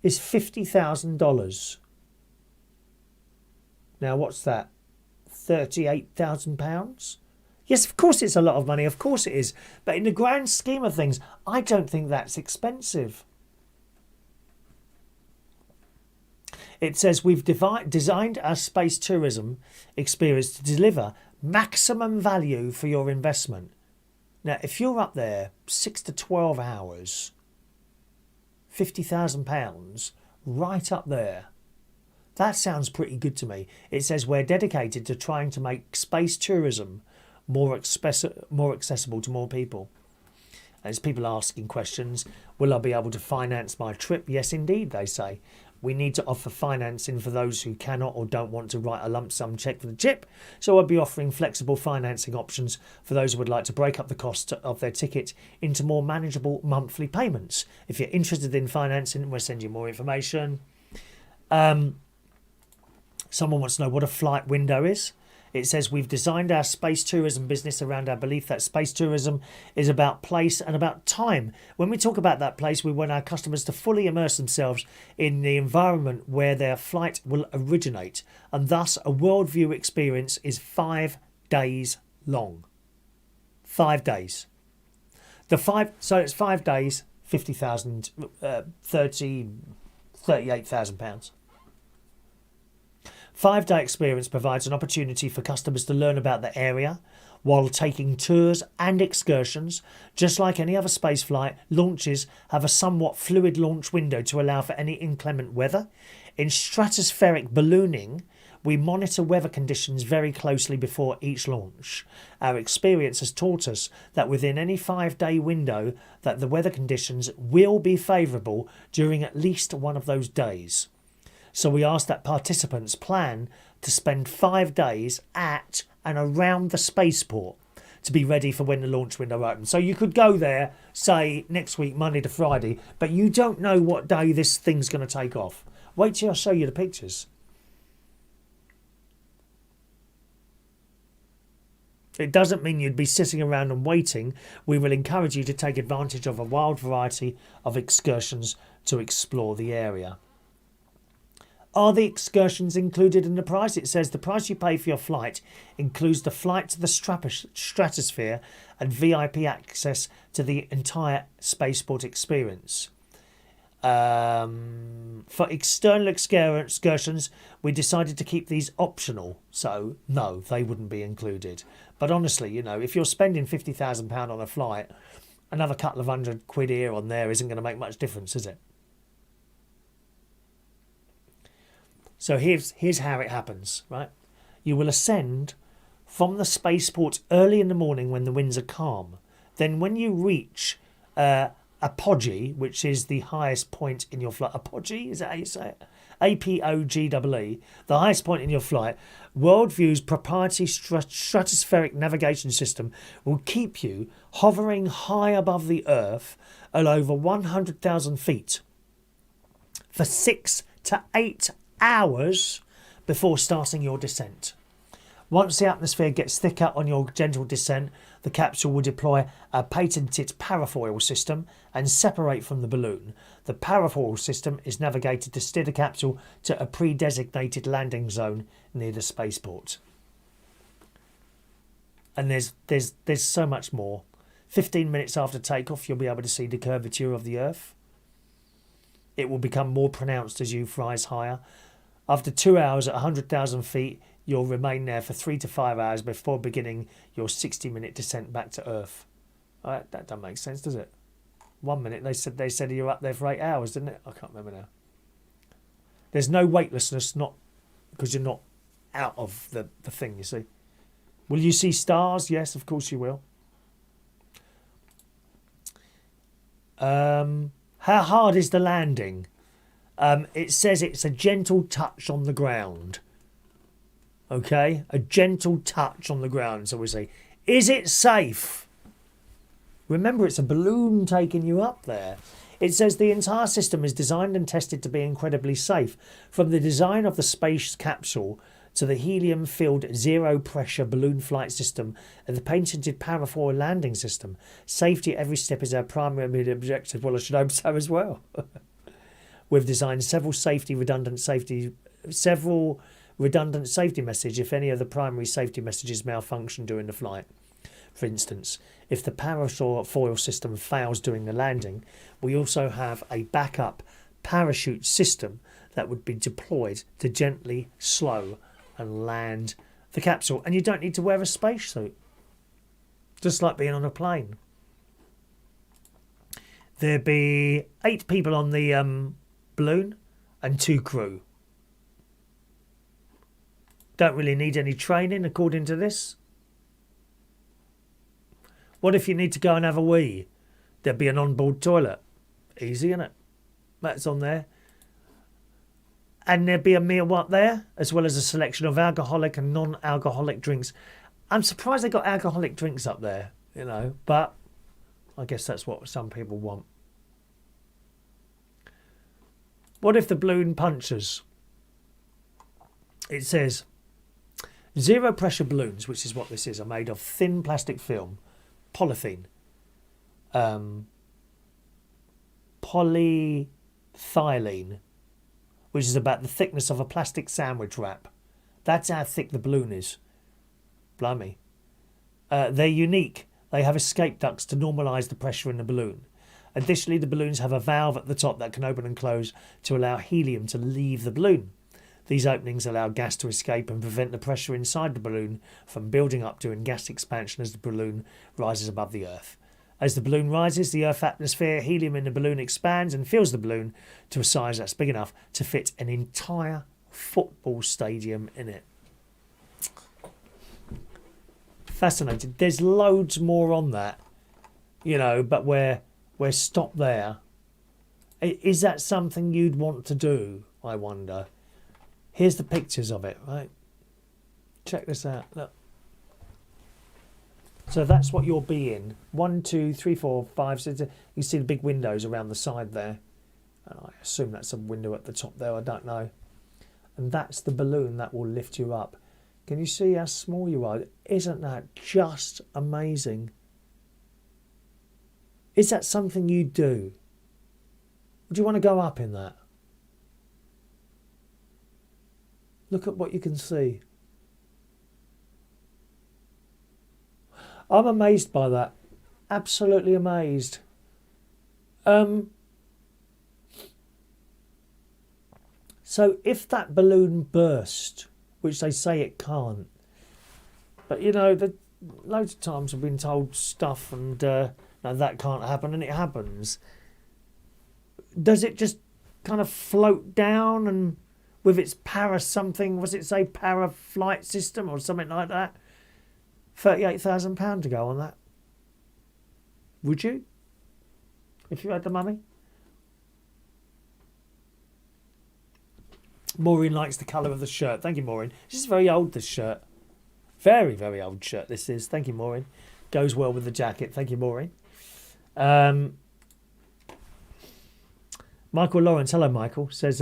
is $50,000. Now, what's that? £38,000? Yes, of course it's a lot of money. Of course it is. But in the grand scheme of things, I don't think that's expensive. It says we've designed our space tourism experience to deliver maximum value for your investment. Now, if you're up there 6 to 12 hours, £50,000, right up there, that sounds pretty good to me. It says we're dedicated to trying to make space tourism more accessible to more people. As people asking questions, will I be able to finance my trip? Yes, indeed, they say. We need to offer financing for those who cannot or don't want to write a lump sum cheque for the trip. So I'll be offering flexible financing options for those who would like to break up the cost of their ticket into more manageable monthly payments. If you're interested in financing, we'll send you more information. Someone wants to know what a flight window is. It says we've designed our space tourism business around our belief that space tourism is about place and about time. When we talk about that place, we want our customers to fully immerse themselves in the environment where their flight will originate. And thus, a worldview experience is 5 days long. 5 days. So it's 5 days, 50,000, £38,000. 5-day experience provides an opportunity for customers to learn about the area while taking tours and excursions. Just like any other spaceflight, launches have a somewhat fluid launch window to allow for any inclement weather. In stratospheric ballooning, we monitor weather conditions very closely before each launch. Our experience has taught us that within any 5-day window that the weather conditions will be favourable during at least one of those days. So we ask that participants plan to spend 5 days at and around the spaceport to be ready for when the launch window opens. So you could go there, say, next week, Monday to Friday, but you don't know what day this thing's going to take off. Wait till I show you the pictures. It doesn't mean you'd be sitting around and waiting. We will encourage you to take advantage of a wide variety of excursions to explore the area. Are the excursions included in the price? It says the price you pay for your flight includes the flight to the stratosphere and VIP access to the entire spaceport experience. For external excursions, we decided to keep these optional, so no, they wouldn't be included. But honestly, you know, if you're spending £50,000 on a flight, another couple of £100 here on there isn't going to make much difference, is it? So here's how it happens, right? You will ascend from the spaceport early in the morning when the winds are calm. Then when you reach apogee, which is the highest point in your flight. Apogee, is that how you say it? APOGEE, the highest point in your flight. Worldview's proprietary stratospheric navigation system will keep you hovering high above the Earth at over 100,000 feet for 6 to 8 hours before starting your descent. Once the atmosphere gets thicker on your gentle descent, the capsule will deploy a patented parafoil system and separate from the balloon. The parafoil system is navigated to steer the capsule to a pre-designated landing zone near the spaceport. And there's so much more. 15 minutes after takeoff, you'll be able to see the curvature of the Earth. It will become more pronounced as you rise higher. After 2 hours at 100,000 feet, you'll remain there for 3 to 5 hours before beginning your 60-minute descent back to Earth. That doesn't make sense, does it? 1 minute they said you're up there for 8 hours, didn't it? I can't remember now. There's no weightlessness, not because you're not out of the thing, you see. Will you see stars? Yes, of course you will. How hard is the landing? It says it's a gentle touch on the ground. Okay, a gentle touch on the ground. So we say, is it safe? Remember, it's a balloon taking you up there. It says the entire system is designed and tested to be incredibly safe. From the design of the space capsule to the helium-filled zero-pressure balloon flight system and the patented parafoil landing system, safety at every step is our primary objective. Well, I should hope so as well. We've designed several redundant safety message if any of the primary safety messages malfunction during the flight. For instance, if the parafoil system fails during the landing, we also have a backup parachute system that would be deployed to gently slow and land the capsule. And you don't need to wear a spacesuit, just like being on a plane. There'd be 8 people on the balloon and 2 crew. Don't really need any training according to this. What if you need to go and have a wee? There'd be an onboard toilet. Easy, innit? That's on there. And there'd be a meal up there, as well as a selection of alcoholic and non-alcoholic drinks. I'm surprised they got alcoholic drinks up there, you know, but I guess that's what some people want. What if the balloon punctures? It says, zero pressure balloons, which is what this is, are made of thin plastic film, polythene, polyethylene, which is about the thickness of a plastic sandwich wrap. That's how thick the balloon is. Blimey. They're unique. They have escape ducts to normalise the pressure in the balloon. Additionally, the balloons have a valve at the top that can open and close to allow helium to leave the balloon. These openings allow gas to escape and prevent the pressure inside the balloon from building up during gas expansion as the balloon rises above the Earth. As the balloon rises, the Earth atmosphere, helium in the balloon expands and fills the balloon to a size that's big enough to fit an entire football stadium in it. Fascinating. There's loads more on that, you know, but we're stopped there. Is that something you'd want to do, I wonder? Here's the pictures of it, right? Check this out. Look. So that's what you'll be in. 1, 2, 3, 4, 5, 6. You see the big windows around the side there. And I assume that's a window at the top there. I don't know. And that's the balloon that will lift you up. Can you see how small you are? Isn't that just amazing? Is that something you'd do? Would you want to go up in that? Look at what you can see. I'm amazed by that. Absolutely amazed. So if that balloon burst, which they say it can't, but you know, loads of times I've been told stuff and no, that can't happen, and it happens. Does it just kind of float down and with its para something, was it say para flight system or something like that? £38,000 to go on that. Would you? If you had the money? Maureen likes the colour of the shirt. Thank you, Maureen. This is very old, this shirt. Very, very old shirt this is. Thank you, Maureen. Goes well with the jacket. Thank you, Maureen. Michael Lawrence, hello Michael, says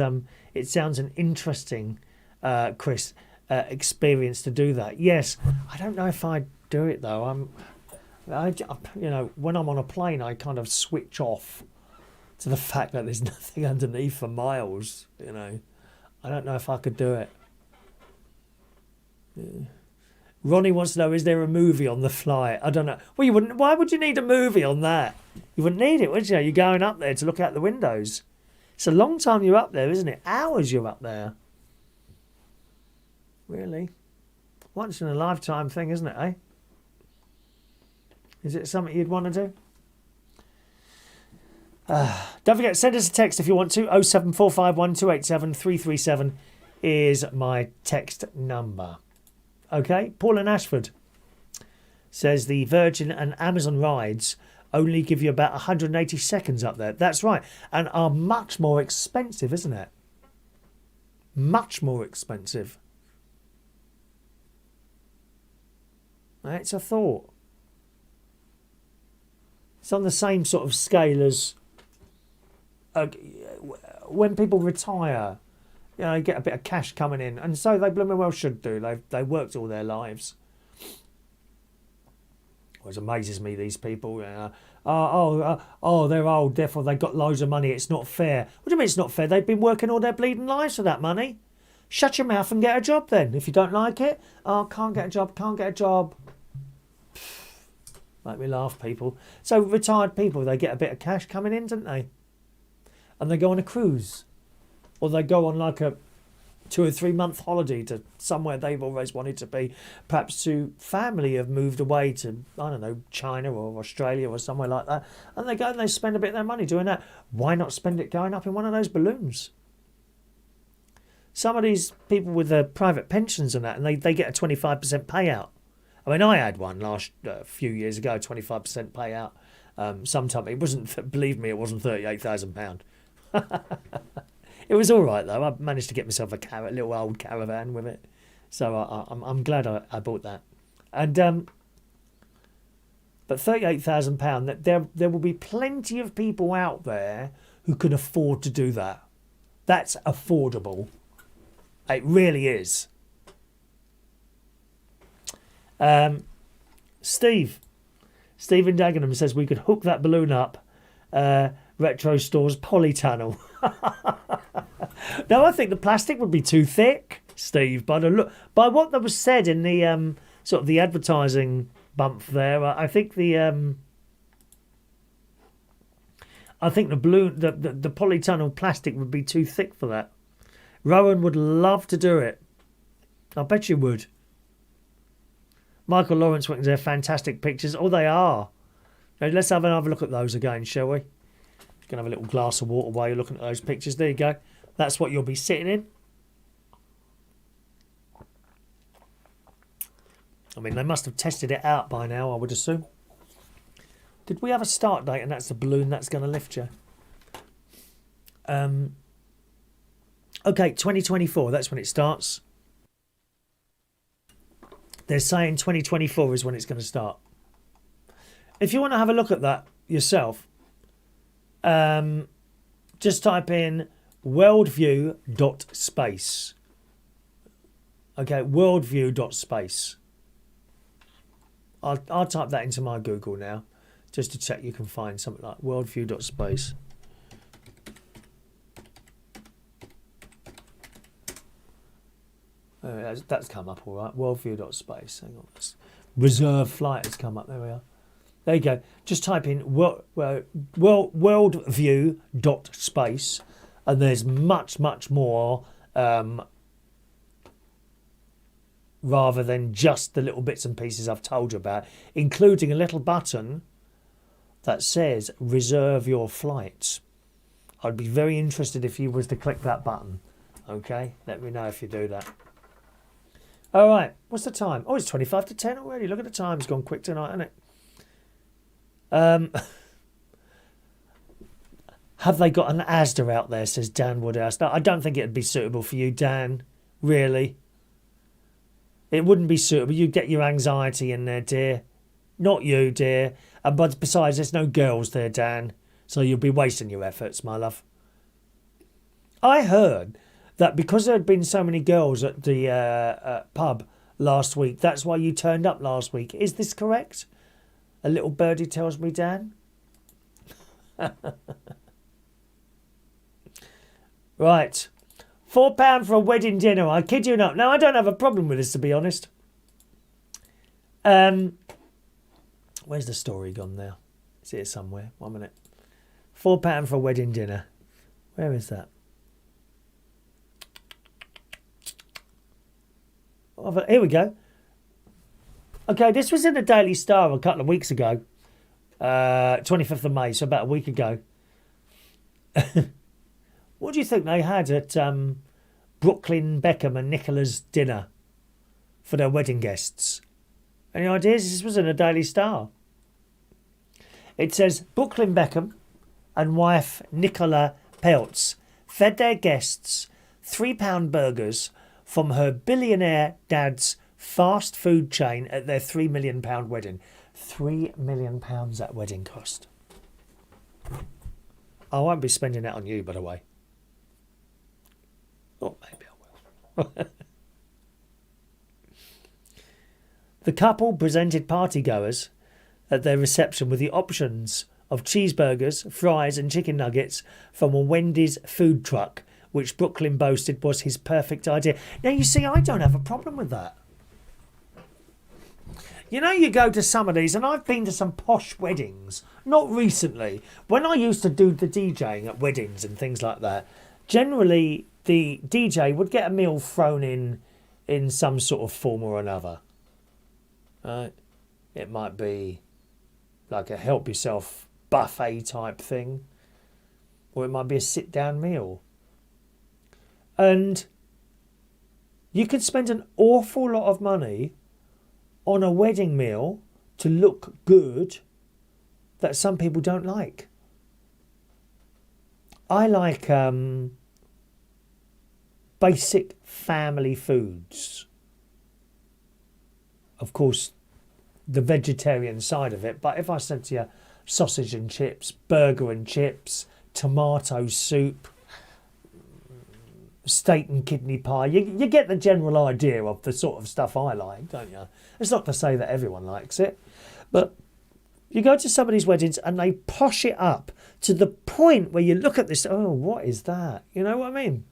it sounds an interesting, Chris, experience to do that. Yes, I don't know if I'd do it though. You know, when I'm on a plane, I kind of switch off to the fact that there's nothing underneath for miles. You know, I don't know if I could do it. Yeah. Ronnie wants to know, is there a movie on the flight? I don't know. Well, you wouldn't. Why would you need a movie on that? You wouldn't need it, would you? You're going up there to look out the windows. It's a long time you're up there, isn't it? Hours you're up there. Really? Once in a lifetime thing, isn't it, eh? Is it something you'd want to do? Don't forget, send us a text if you want to. 07451 287 337 is my text number. Okay, Paul in Ashford says the Virgin and Amazon rides only give you about 180 seconds up there. That's right, and are much more expensive, isn't it? Much more expensive. It's a thought. It's on the same sort of scale as when people retire. You know, they get a bit of cash coming in, and so they blooming well should do. They worked all their lives. It amazes me, these people. They're old, therefore they got loads of money. It's not fair. What do you mean it's not fair? They've been working all their bleeding lives for that money. Shut your mouth and get a job then. If you don't like it, can't get a job. Make me laugh, people. So retired people, they get a bit of cash coming in, don't they? And they go on a cruise. Or they go on like a 2 or 3 month holiday to somewhere they've always wanted to be. Perhaps to family have moved away to, I don't know, China or Australia or somewhere like that. And they go and they spend a bit of their money doing that. Why not spend it going up in one of those balloons? Some of these people with their private pensions and that, and they get a 25% payout. I mean, I had one last few years ago, 25% payout. Sometime it wasn't, believe me, it wasn't £38,000. It was all right though. I managed to get myself a little old caravan with it, so I'm glad I bought that. And but £38,000, that there will be plenty of people out there who can afford to do that. That's affordable. It really is. Stephen Dagenham says we could hook that balloon up. Retro Store's polytunnel. No, I think the plastic would be too thick, Steve. By what that was said in the sort of the advertising bump there, I think the balloon, the polytunnel plastic would be too thick for that. Rowan would love to do it. I bet you would. Michael Lawrence Wickens, they're fantastic pictures. Oh, they are. Now, let's have another look at those again, shall we? You can have a little glass of water while you're looking at those pictures. There you go. That's what you'll be sitting in. I mean, they must have tested it out by now, I would assume. Did we have a start date and that's the balloon that's going to lift you? Okay, 2024, that's when it starts. They're saying 2024 is when it's going to start. If you want to have a look at that yourself, just type in worldview.space. Okay, worldview.space. I'll type that into my Google now, just to check you can find something like worldview.space. That's come up all right. Worldview.space. Hang on. Reserve flight has come up. There we are. There you go. Just type in worldview.space, and there's much, much more rather than just the little bits and pieces I've told you about, including a little button that says reserve your flights. I'd be very interested if you was to click that button. Okay, let me know if you do that. All right, what's the time? Oh, it's 25 to 10 already. Look at the time. It's gone quick tonight, hasn't it? Have they got an Asda out there, says Dan Woodhouse. No, I don't think it'd be suitable for you, Dan. Really. It wouldn't be suitable. You'd get your anxiety in there, dear. Not you, dear. But besides, there's no girls there, Dan. So you'll be wasting your efforts, my love. I heard that because there had been so many girls at the pub last week, that's why you turned up last week. Is this correct? A little birdie tells me, Dan. Right. £4 for a wedding dinner. I kid you not. No, I don't have a problem with this, to be honest. Where's the story gone now? It's here somewhere. 1 minute. £4 for a wedding dinner. Where is that? Oh, here we go. Okay, this was in the Daily Star a couple of weeks ago. 25th of May, so about a week ago. What do you think they had at Brooklyn Beckham and Nicola's dinner for their wedding guests? Any ideas? This was in a Daily Star. It says Brooklyn Beckham and wife Nicola Peltz fed their guests £3 burgers from her billionaire dad's fast food chain at their £3 million wedding. £3 million that wedding cost. I won't be spending that on you, by the way. Or maybe I will. The couple presented partygoers at their reception with the options of cheeseburgers, fries and chicken nuggets from a Wendy's food truck, which Brooklyn boasted was his perfect idea. Now, you see, I don't have a problem with that. You know, you go to some of these, and I've been to some posh weddings, not recently. When I used to do the DJing at weddings and things like that, generally the DJ would get a meal thrown in some sort of form or another. It might be like a help yourself buffet type thing, or it might be a sit down meal. And you can spend an awful lot of money on a wedding meal to look good that some people don't like. I like basic family foods. Of course, the vegetarian side of it, but if I said to you sausage and chips, burger and chips, tomato soup, steak and kidney pie, you get the general idea of the sort of stuff I like, don't you? It's not to say that everyone likes it, but you go to some of these weddings and they posh it up to the point where you look at this, oh, what is that? You know what I mean?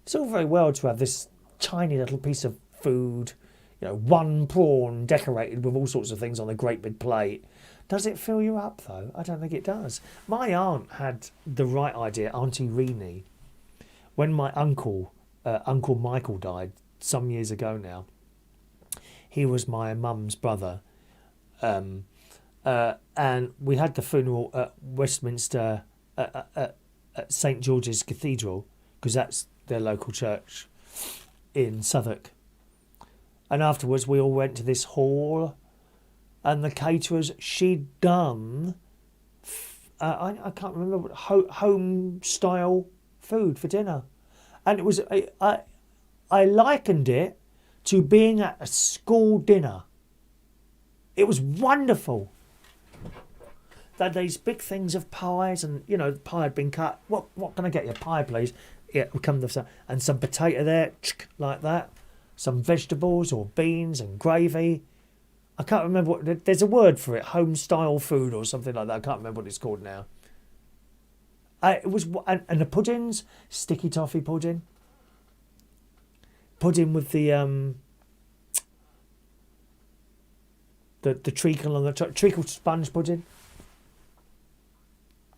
It's all very well to have this tiny little piece of food, you know, one prawn decorated with all sorts of things on a great big plate. Does it fill you up, though? I don't think it does. My aunt had the right idea, Auntie Renee, when my uncle, Uncle Michael, died some years ago now. He was my mum's brother. And we had the funeral at Westminster, at St George's Cathedral, because that's their local church in Southwark. And afterwards we all went to this hall, and the caterers, she'd done, I can't remember, what home style food for dinner. And it was, I likened it to being at a school dinner. It was wonderful. They had these big things of pies, and, you know, the pie had been cut. What can I get you? Pie, please. Yeah, we come to, and some potato there, like that. Some vegetables or beans and gravy. I can't remember what, there's a word for it, home style food or something like that. I can't remember what it's called now. It was, and the puddings, sticky toffee pudding. Pudding with the treacle on the top, treacle sponge pudding.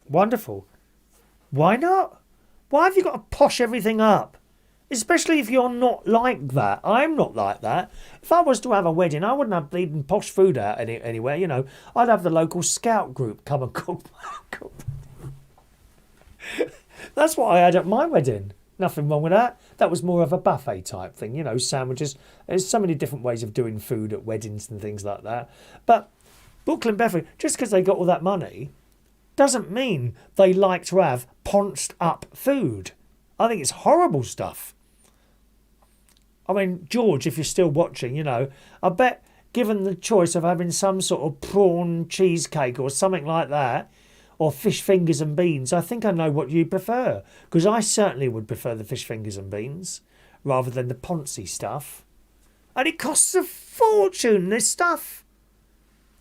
Wonderful. Why not? Why have you got to posh everything up? Especially if you're not like that. I'm not like that. If I was to have a wedding, I wouldn't have eaten posh food out anywhere, you know. I'd have the local scout group come and cook. That's what I had at my wedding. Nothing wrong with that. That was more of a buffet type thing, you know, sandwiches. There's so many different ways of doing food at weddings and things like that. But Brooklyn Beverly, just because they got all that money, doesn't mean they like to have ponched up food. I think it's horrible stuff. I mean, George, if you're still watching, you know, I bet given the choice of having some sort of prawn cheesecake or something like that, or fish fingers and beans, I think I know what you prefer. Because I certainly would prefer the fish fingers and beans rather than the poncy stuff. And it costs a fortune, this stuff.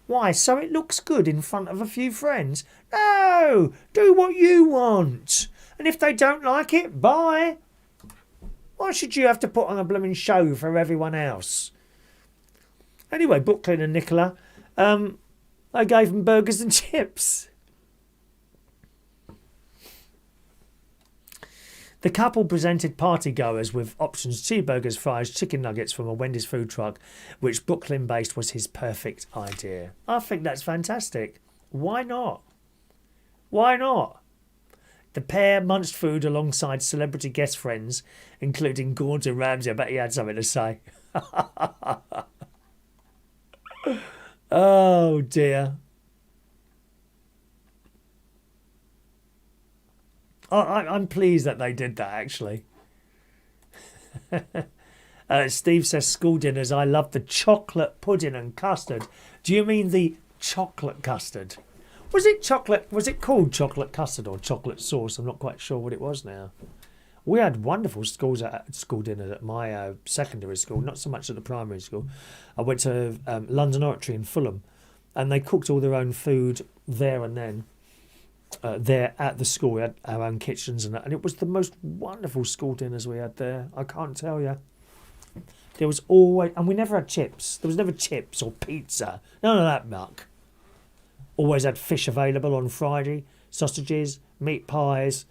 Why? So it looks good in front of a few friends? No! Do what you want. And if they don't like it, bye. Why should you have to put on a blooming show for everyone else? Anyway, Brooklyn and Nicola, I gave them burgers and chips. The couple presented partygoers with options: cheeseburgers, fries, chicken nuggets from a Wendy's food truck, which Brooklyn-based was his perfect idea. I think that's fantastic. Why not? Why not? The pair munched food alongside celebrity guest friends, including Gordon Ramsay. I bet he had something to say. Oh, dear. I'm pleased that they did that, actually. Steve says, school dinners, I love the chocolate pudding and custard. Do you mean the chocolate custard? Was it chocolate? Was it called chocolate custard or chocolate sauce? I'm not quite sure what it was now. We had wonderful school dinners at my secondary school, not so much at the primary school. I went to London Oratory in Fulham, and they cooked all their own food there and then. There at the school, we had our own kitchens and that, and it was the most wonderful school dinners we had there. I can't tell you. There was always, and we never had chips. There was never chips or pizza. None of that muck. Always had fish available on Friday, sausages, meat pies,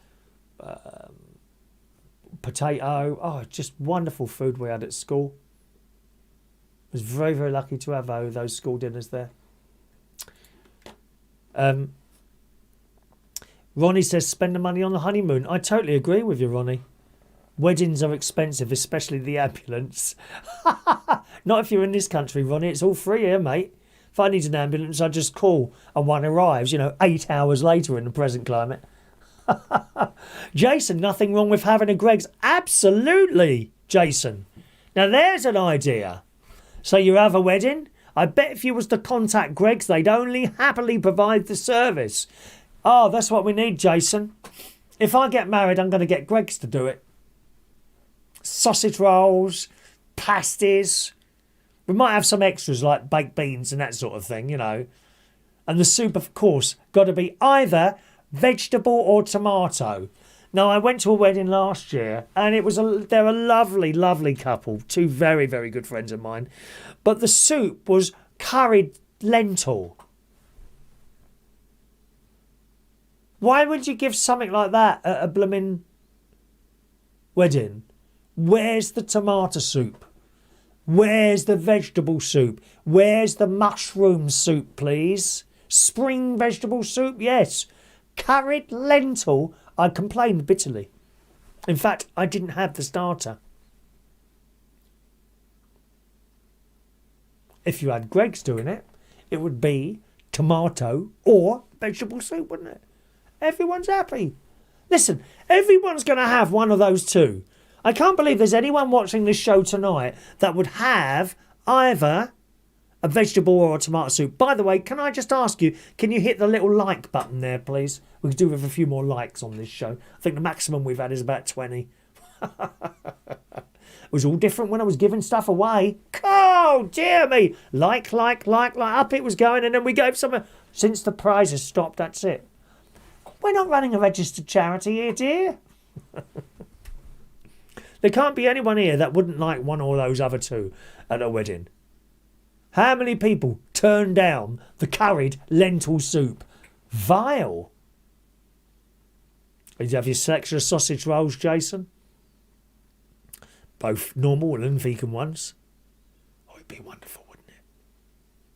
potato. Oh, just wonderful food we had at school. I was very, very lucky to have those school dinners there. Ronnie says, spend the money on the honeymoon. I totally agree with you, Ronnie. Weddings are expensive, especially the ambulance. Not if you're in this country, Ronnie. It's all free here, mate. If I need an ambulance, I just call and one arrives, 8 hours later in the present climate. Jason, nothing wrong with having a Greggs. Absolutely, Jason. Now there's an idea. So you have a wedding? I bet if you was to contact Greggs, they'd only happily provide the service. Oh, that's what we need, Jason. If I get married, I'm going to get Greggs to do it. Sausage rolls, pasties. We might have some extras like baked beans and that sort of thing, And the soup, of course, got to be either vegetable or tomato. Now, I went to a wedding last year and they're a lovely, lovely couple. Two very, very good friends of mine. But the soup was curried lentil. Why would you give something like that at a blooming wedding? Where's the tomato soup? Where's the vegetable soup? Where's the mushroom soup, please? Spring vegetable soup? Yes. Curried lentil? I complained bitterly. In fact, I didn't have the starter. If you had Greggs doing it, it would be tomato or vegetable soup, wouldn't it? Everyone's happy. Listen, everyone's going to have one of those two. I can't believe there's anyone watching this show tonight that would have either a vegetable or a tomato soup. By the way, can I just ask you, can you hit the little like button there, please? We could do with a few more likes on this show. I think the maximum we've had is about 20. It was all different when I was giving stuff away. Oh, dear me. Like, up it was going, and then we gave some. Since the prizes stopped, that's it. We're not running a registered charity here, dear. There can't be anyone here that wouldn't like one or those other two at a wedding. How many people turned down the curried lentil soup? Vile. Did you have your selection of sausage rolls, Jason? both normal and vegan ones. Oh, it'd be wonderful, wouldn't it?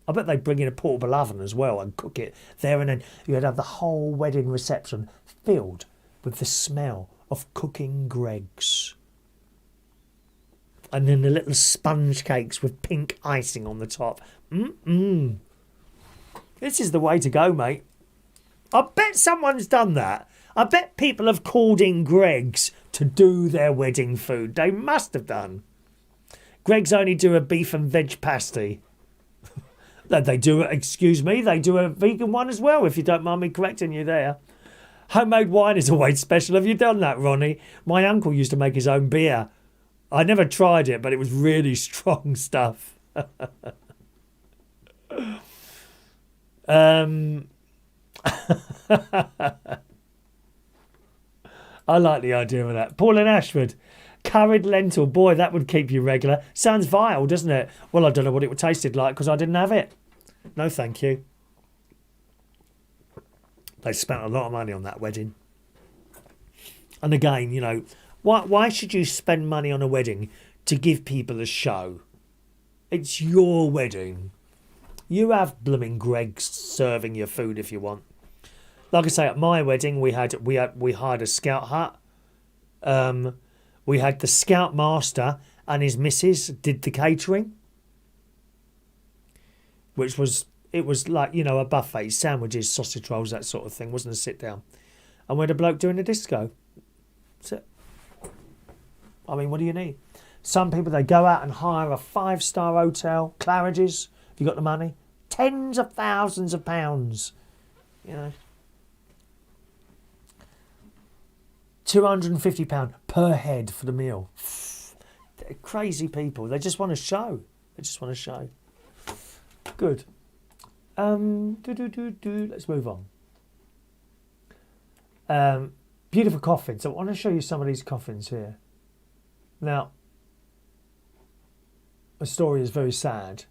I bet they'd bring in a portable oven as well and cook it there, and then you'd have the whole wedding reception filled with the smell of cooking Greggs. And then the little sponge cakes with pink icing on the top. This is the way to go, mate. I bet someone's done that. I bet people have called in Greggs to do their wedding food. They must have done. Greggs only do a beef and veg pasty. They do, excuse me, they do a vegan one as well, if you don't mind me correcting you there. Homemade wine is always special. Have you done that, Ronnie? My uncle used to make his own beer. I never tried it, but it was really strong stuff. I like the idea of that. Paul in Ashford. Curried lentil. Boy, that would keep you regular. Sounds vile, doesn't it? Well, I don't know what it would tasted like because I didn't have it. No, thank you. They spent a lot of money on that wedding. And again, you know, why should you spend money on a wedding to give people a show? It's your wedding. You have blooming Greggs serving your food if you want. Like I say, at my wedding, we hired a scout hut. We had the scout master and his missus did the catering, which was like, you know, a buffet, sandwiches, sausage rolls, that sort of thing. Wasn't a sit down. And we had a bloke doing a disco. That's it. I mean, what do you need? Some people, they go out and hire a 5-star hotel, Claridge's. If you got the money, tens of thousands of pounds, you know. £250 per head for the meal. They're crazy people. They just want to show. Good. Let's move on. Beautiful coffins. I want to show you some of these coffins here. Now, the story is very sad,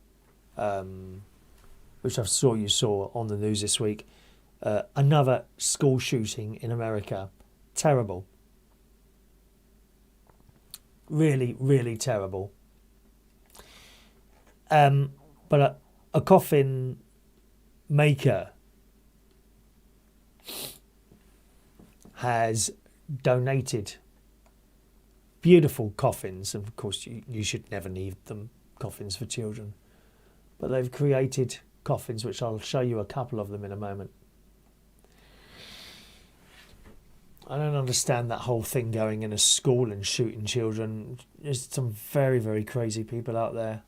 which you saw on the news this week. Another school shooting in America. Terrible. Really, really terrible. But a coffin maker has donated beautiful coffins. And of course, you should never need them, coffins for children. But they've created coffins, which I'll show you a couple of them in a moment. I don't understand that whole thing going in a school and shooting children. There's some very, very crazy people out there.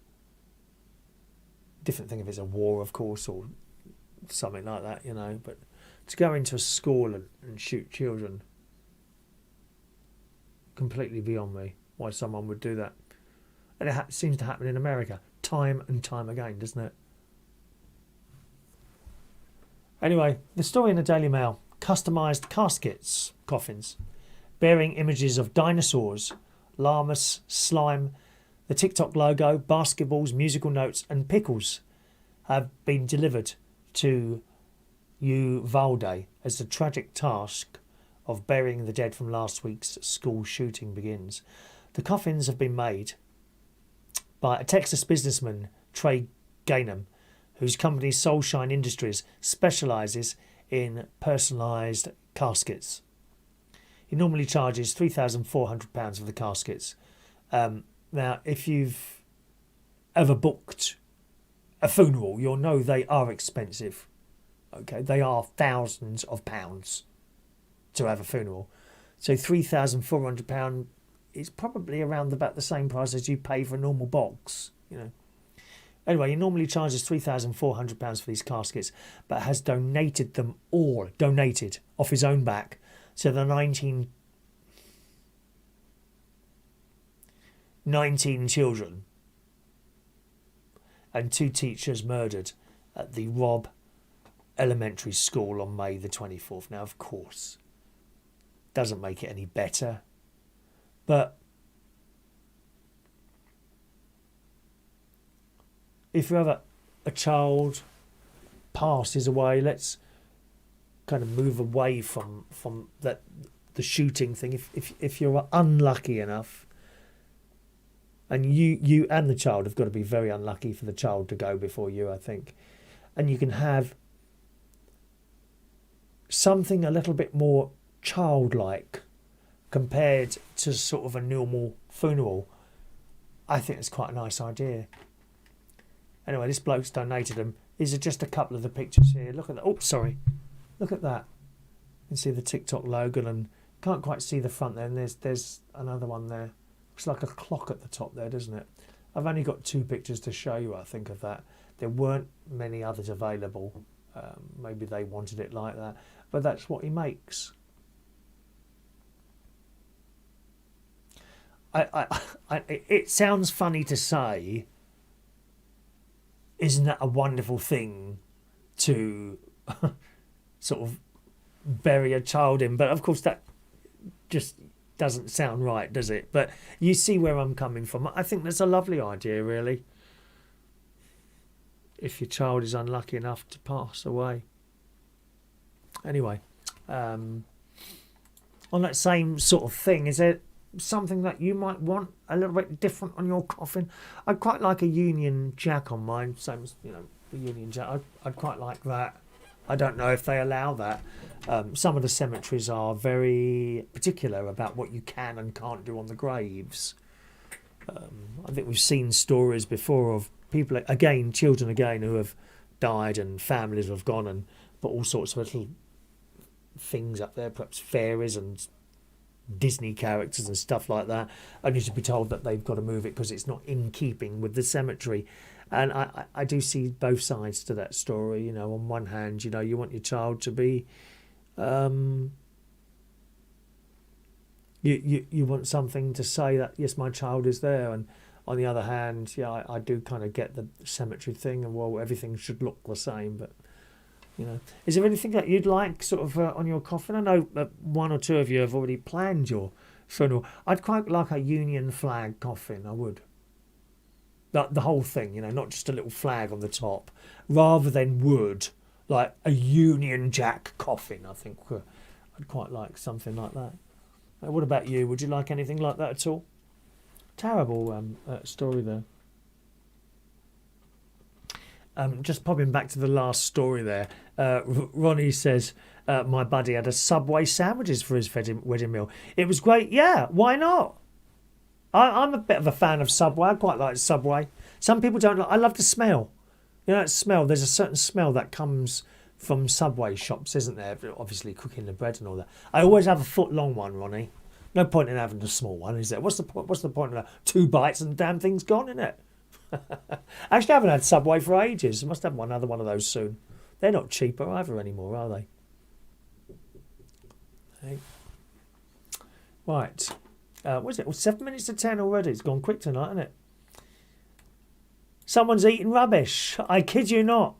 Different thing if it's a war, of course, or something like that, you know. But to go into a school and shoot children, completely beyond me why someone would do that. And it seems to happen in America time and time again, doesn't it? Anyway, the story in the Daily Mail. Customised caskets, coffins, bearing images of dinosaurs, llamas, slime, the TikTok logo, basketballs, musical notes and pickles have been delivered to Uvalde as the tragic task of burying the dead from last week's school shooting begins. The coffins have been made by a Texas businessman, Trey Gainham, whose company Soulshine Industries specialises in personalised caskets. He normally charges £3,400 for the caskets. Now, if you've ever booked a funeral, you'll know they are expensive. Okay, they are thousands of pounds to have a funeral. So £3,400 is probably around about the same price as you pay for a normal box, you know. Anyway, he normally charges £3,400 for these caskets, but has donated them all, off his own back, to the 19 children and 2 teachers murdered at the Robb Elementary School on May the 24th. Now, of course, doesn't make it any better, but if you have a child passes away, let's kind of move away from the shooting thing. If you're unlucky enough And you and the child have got to be very unlucky for the child to go before you, I think. And you can have something a little bit more childlike compared to sort of a normal funeral. I think it's quite a nice idea. Anyway, this bloke's donated them. These are just a couple of the pictures here. Look at that. Oh, sorry. Look at that. You can see the TikTok logo and can't quite see the front there. And there's another one there. Looks like a clock at the top there, doesn't it? I've only got 2 pictures to show you, I think, of that. There weren't many others available. Maybe they wanted it like that. But that's what he makes. It sounds funny to say, isn't that a wonderful thing to sort of bury a child in? But of course that just doesn't sound right, does it? But you see where I'm coming from. I think that's a lovely idea, really. If your child is unlucky enough to pass away. Anyway, on that same sort of thing, is there something that you might want a little bit different on your coffin? I'd quite like a Union Jack on mine, same as, you know, the Union Jack. I'd quite like that. I don't know if they allow that. Some of the cemeteries are very particular about what you can and can't do on the graves. I think we've seen stories before of people, again, children again, who have died and families have gone and put all sorts of little things up there, perhaps fairies and Disney characters and stuff like that, only to be told that they've got to move it because it's not in keeping with the cemetery. And I do see both sides to that story. You know, on one hand, you know, you want your child to be, you want something to say that, yes, my child is there. And on the other hand, yeah, I do kind of get the cemetery thing, and well, everything should look the same. But, you know, is there anything that you'd like sort of on your coffin? I know one or two of you have already planned your funeral. I'd quite like a Union flag coffin, I would. The whole thing, you know, not just a little flag on the top, rather than wood, like a Union Jack coffin. I think I'd quite like something like that. What about you? Would you like anything like that at all? Terrible story there. Just popping back to the last story there. Ronnie says, my buddy had a Subway sandwiches for his wedding meal. It was great. Yeah, why not? I'm a bit of a fan of Subway. I quite like Subway. Some people don't like. I love the smell. You know that smell. There's a certain smell that comes from Subway shops, isn't there? Obviously cooking the bread and all that. I always have a foot long one, Ronnie. No point in having a small one, is there? What's the point? What's the point of that? 2 bites and the damn thing's gone, isn't it? Actually, I haven't had Subway for ages. I must have another one of those soon. They're not cheaper either anymore, are they? Hey. Right. What is it? Well, 7 minutes to 10 already. It's gone quick tonight, hasn't it? Someone's eating rubbish. I kid you not.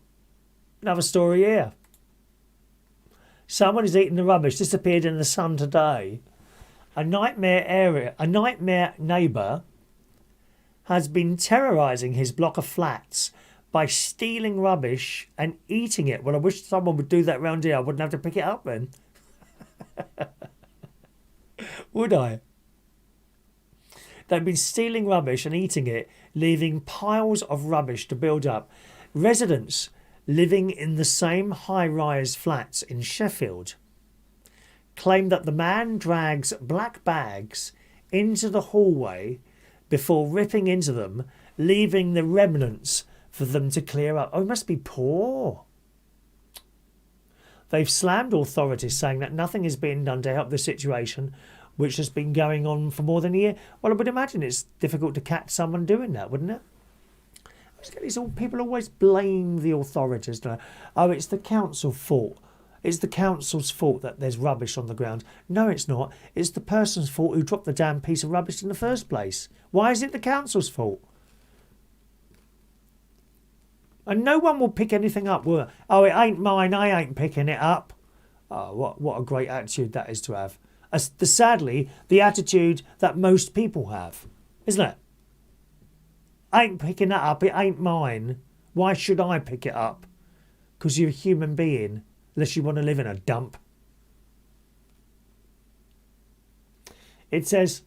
Another story here. Someone is eating the rubbish. This appeared in the Sun today. A nightmare neighbour has been terrorising his block of flats by stealing rubbish and eating it. Well, I wish someone would do that round here. I wouldn't have to pick it up then. Would I? They've been stealing rubbish and eating it, leaving piles of rubbish to build up. Residents living in the same high-rise flats in Sheffield claim that the man drags black bags into the hallway before ripping into them, leaving the remnants for them to clear up. Oh, he must be poor. They've slammed authorities, saying that nothing is being done to help the situation, which has been going on for more than a year. Well, I would imagine it's difficult to catch someone doing that, wouldn't it? People always blame the authorities. Oh, it's the council's fault. It's the council's fault that there's rubbish on the ground. No, it's not. It's the person's fault who dropped the damn piece of rubbish in the first place. Why is it the council's fault? And no one will pick anything up, will they? Oh, it ain't mine. I ain't picking it up. Oh, what a great attitude that is to have. Sadly, the attitude that most people have, isn't it? I ain't picking that up. It ain't mine. Why should I pick it up? Because you're a human being, unless you want to live in a dump. It says,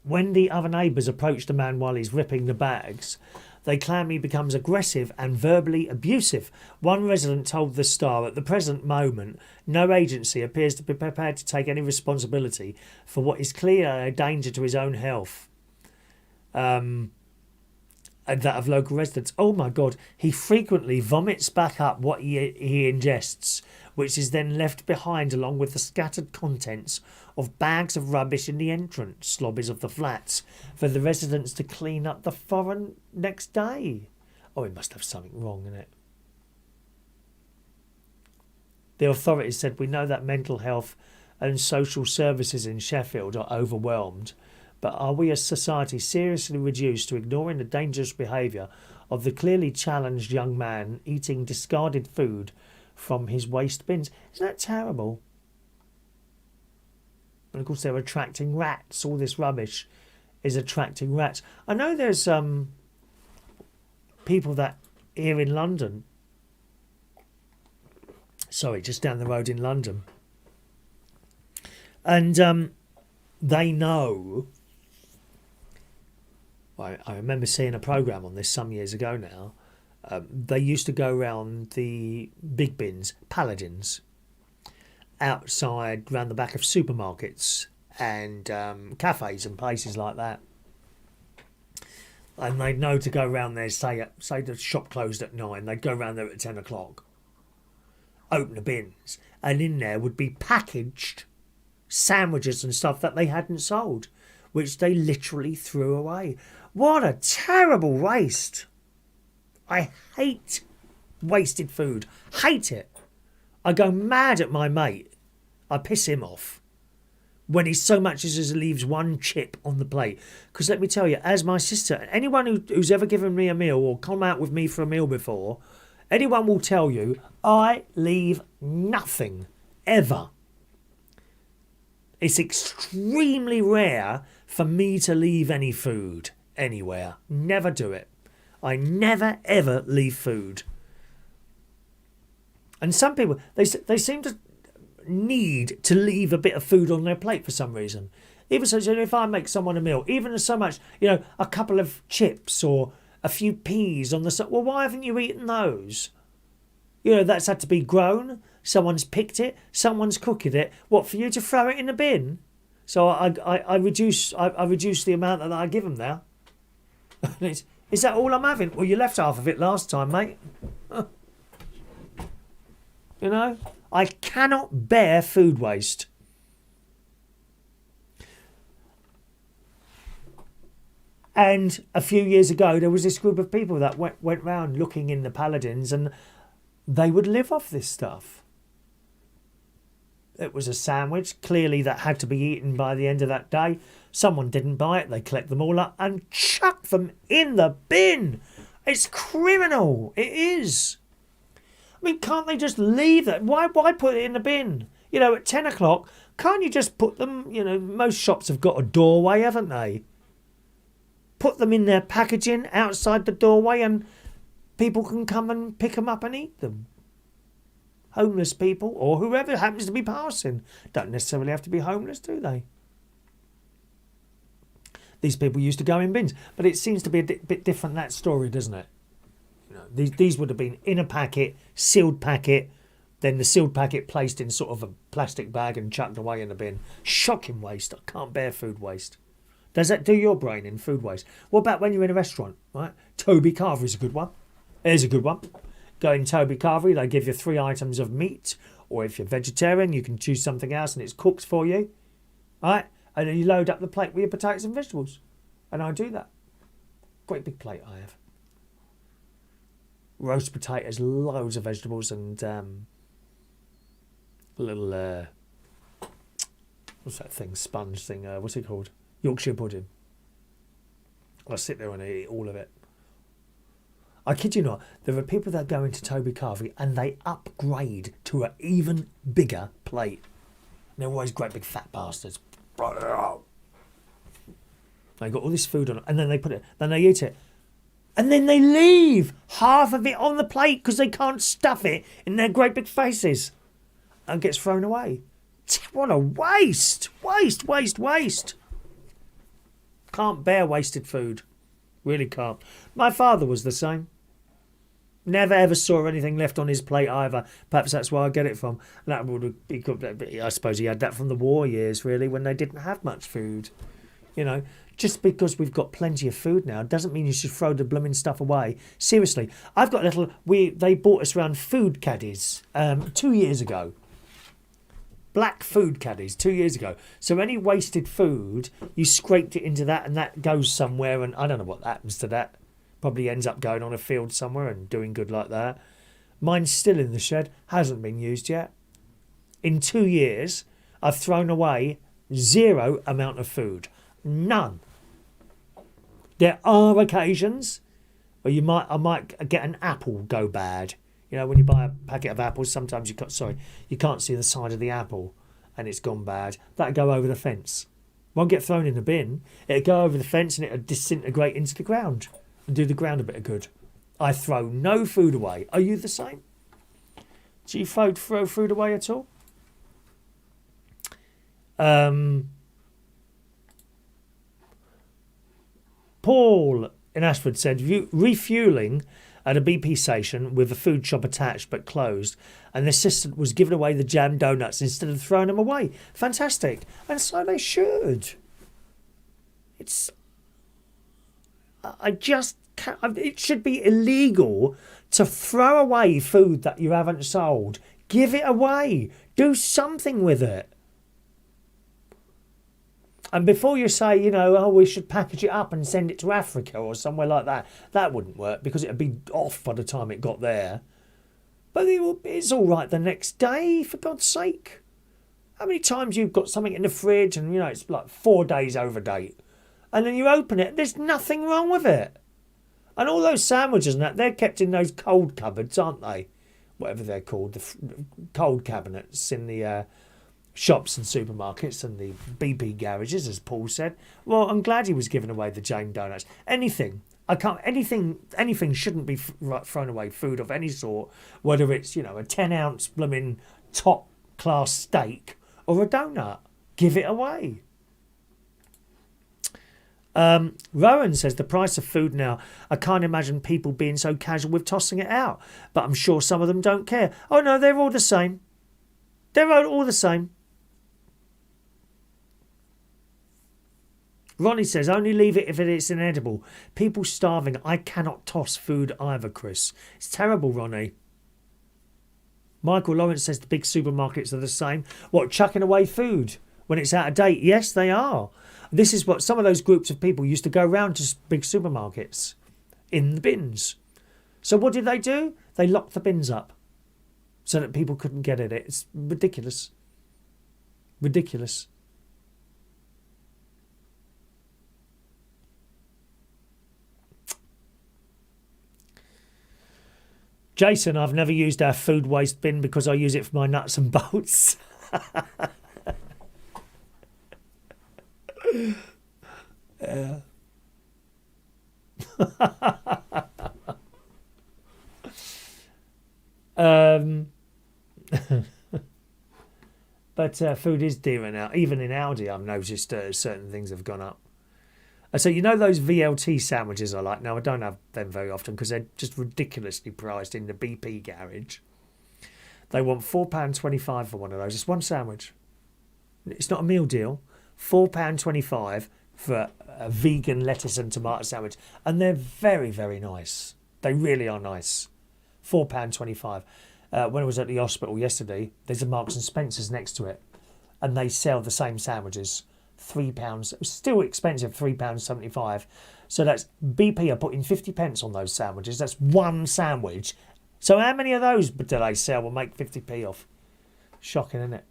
When the other neighbours approach the man while he's ripping the bags, they claim he becomes aggressive and verbally abusive. One resident told The Star, at the present moment, no agency appears to be prepared to take any responsibility for what is clearly a danger to his own health. And that of local residents. Oh my God, he frequently vomits back up what he ingests, which is then left behind along with the scattered contents of bags of rubbish in the entrance lobbies of the flats for the residents to clean up the foreign next day. Oh, he must have something wrong in it. The authorities said, we know that mental health and social services in Sheffield are overwhelmed, but are we as society seriously reduced to ignoring the dangerous behaviour of the clearly challenged young man eating discarded food from his waste bins? Isn't that terrible? And of course they're attracting rats. All this rubbish is attracting rats. I know there's people that here in London, just down the road in London, and they know. I remember seeing a programme on this some years ago now. They used to go around the big bins, paladins, outside round the back of supermarkets and cafes and places like that. And they'd know to go round there, say the shop closed at 9, they'd go round there at 10 o'clock, open the bins, and in there would be packaged sandwiches and stuff that they hadn't sold, which they literally threw away. What a terrible waste. I hate wasted food. Hate it. I go mad at my mate. I piss him off when he so much as leaves one chip on the plate. Because let me tell you, as my sister, anyone who's ever given me a meal or come out with me for a meal before, anyone will tell you, I leave nothing, ever. It's extremely rare for me to leave any food anywhere. Never do it. I never ever leave food. And some people, they seem to need to leave a bit of food on their plate for some reason. Even so, if I make someone a meal, even so much, a couple of chips or a few peas on the side, well, why haven't you eaten those? That's had to be grown. Someone's picked it. Someone's cooked it. What, for you to throw it in the bin? So I reduce the amount that I give them now. Is that all I'm having? Well, you left half of it last time, mate. I cannot bear food waste. And a few years ago, there was this group of people that went round looking in the paladins, and they would live off this stuff. It was a sandwich, clearly, that had to be eaten by the end of that day. Someone didn't buy it. They collect them all up and chuck them in the bin. It's criminal. It is. I mean, can't they just leave that? Why put it in the bin? At 10 o'clock, can't you just put them, most shops have got a doorway, haven't they? Put them in their packaging outside the doorway and people can come and pick them up and eat them. Homeless people or whoever happens to be passing don't necessarily have to be homeless, do they? These people used to go in bins, but it seems to be a bit different, that story, doesn't it? These would have been in a packet, sealed packet, then the sealed packet placed in sort of a plastic bag and chucked away in the bin. Shocking waste. I can't bear food waste. Does that do your brain in, food waste? What about when you're in a restaurant, right? Toby Carvery's a good one. There's a good one. Go in Toby Carvery, they give you 3 items of meat, or if you're vegetarian, you can choose something else and it's cooked for you, right? And then you load up the plate with your potatoes and vegetables. And I do that. Great big plate I have. Roast potatoes, loads of vegetables, and little what's that thing? Sponge thing? What's it called? Yorkshire pudding. I sit there and eat all of it. I kid you not. There are people that go into Toby Carvery and they upgrade to an even bigger plate. And they're always great big fat bastards. They got all this food on it, and then they put it, then they eat it. And then they leave half of it on the plate because they can't stuff it in their great big faces. And gets thrown away. What a waste! Waste, waste, waste. can't bear wasted food. Really can't. My father was the same. Never ever saw anything left on his plate either. Perhaps that's where I get it from. That would be good. I suppose he had that from the war years, really, when they didn't have much food. You know, just because we've got plenty of food now doesn't mean you should throw the blooming stuff away. Seriously, I've got they bought us around food caddies 2 years ago. Black food caddies 2 years ago. So any wasted food, you scraped it into that and that goes somewhere, and I don't know what happens to that. Probably ends up going on a field somewhere and doing good like that. Mine's still in the shed, hasn't been used yet. In 2 years, I've thrown away 0 amount of food. None. There are occasions where I might get an apple go bad. You know, when you buy a packet of apples, sometimes you can't see the side of the apple and it's gone bad. That'll go over the fence. Won't get thrown in the bin. It'll go over the fence and it'll disintegrate into the ground and do the ground a bit of good. I throw no food away. Are you the same? Do you throw food away at all? Paul in Ashford said, refuelling at a BP station with a food shop attached but closed, and the assistant was giving away the jam donuts instead of throwing them away. Fantastic. And so they should. It should be illegal to throw away food that you haven't sold. Give it away. Do something with it. And before you say, we should package it up and send it to Africa or somewhere like that, that wouldn't work because it'd be off by the time it got there. But it's all right the next day, for God's sake. How many times you've got something in the fridge and, it's like 4 days over date, and then you open it, there's nothing wrong with it. And all those sandwiches and that, they're kept in those cold cupboards, aren't they? Whatever they're called, the cold cabinets in the shops and supermarkets and the BP garages, as Paul said. Well, I'm glad he was giving away the Jane donuts. Anything shouldn't be thrown away. Food of any sort, whether it's a 10-ounce blooming top class steak or a donut, give it away. Rowan says the price of food now, I can't imagine people being so casual with tossing it out, but I'm sure some of them don't care. Oh no, they're all the same. They're all the same. Ronnie says, only leave it if it's inedible. People starving. I cannot toss food either, Chris. It's terrible, Ronnie. Michael Lawrence says the big supermarkets are the same. What, chucking away food when it's out of date? Yes, they are. This is what some of those groups of people used to go around to big supermarkets in the bins. So what did they do? They locked the bins up so that people couldn't get at it. It's ridiculous. Ridiculous. Jason, I've never used our food waste bin because I use it for my nuts and bolts. Yeah. But food is dearer now. Even in Aldi, I've noticed certain things have gone up. So those VLT sandwiches I like? Now, I don't have them very often because they're just ridiculously priced in the BP garage. They want £4.25 for one of those. It's one sandwich. It's not a meal deal. £4.25 for a vegan lettuce and tomato sandwich. And they're very, very nice. They really are nice. £4.25. When I was at the hospital yesterday, there's a Marks and Spencer's next to it. And they sell the same sandwiches. £3. Still expensive, £3.75. So that's BP are putting 50p on those sandwiches. That's one sandwich. So how many of those do they sell will make 50p off? Shocking, isn't it?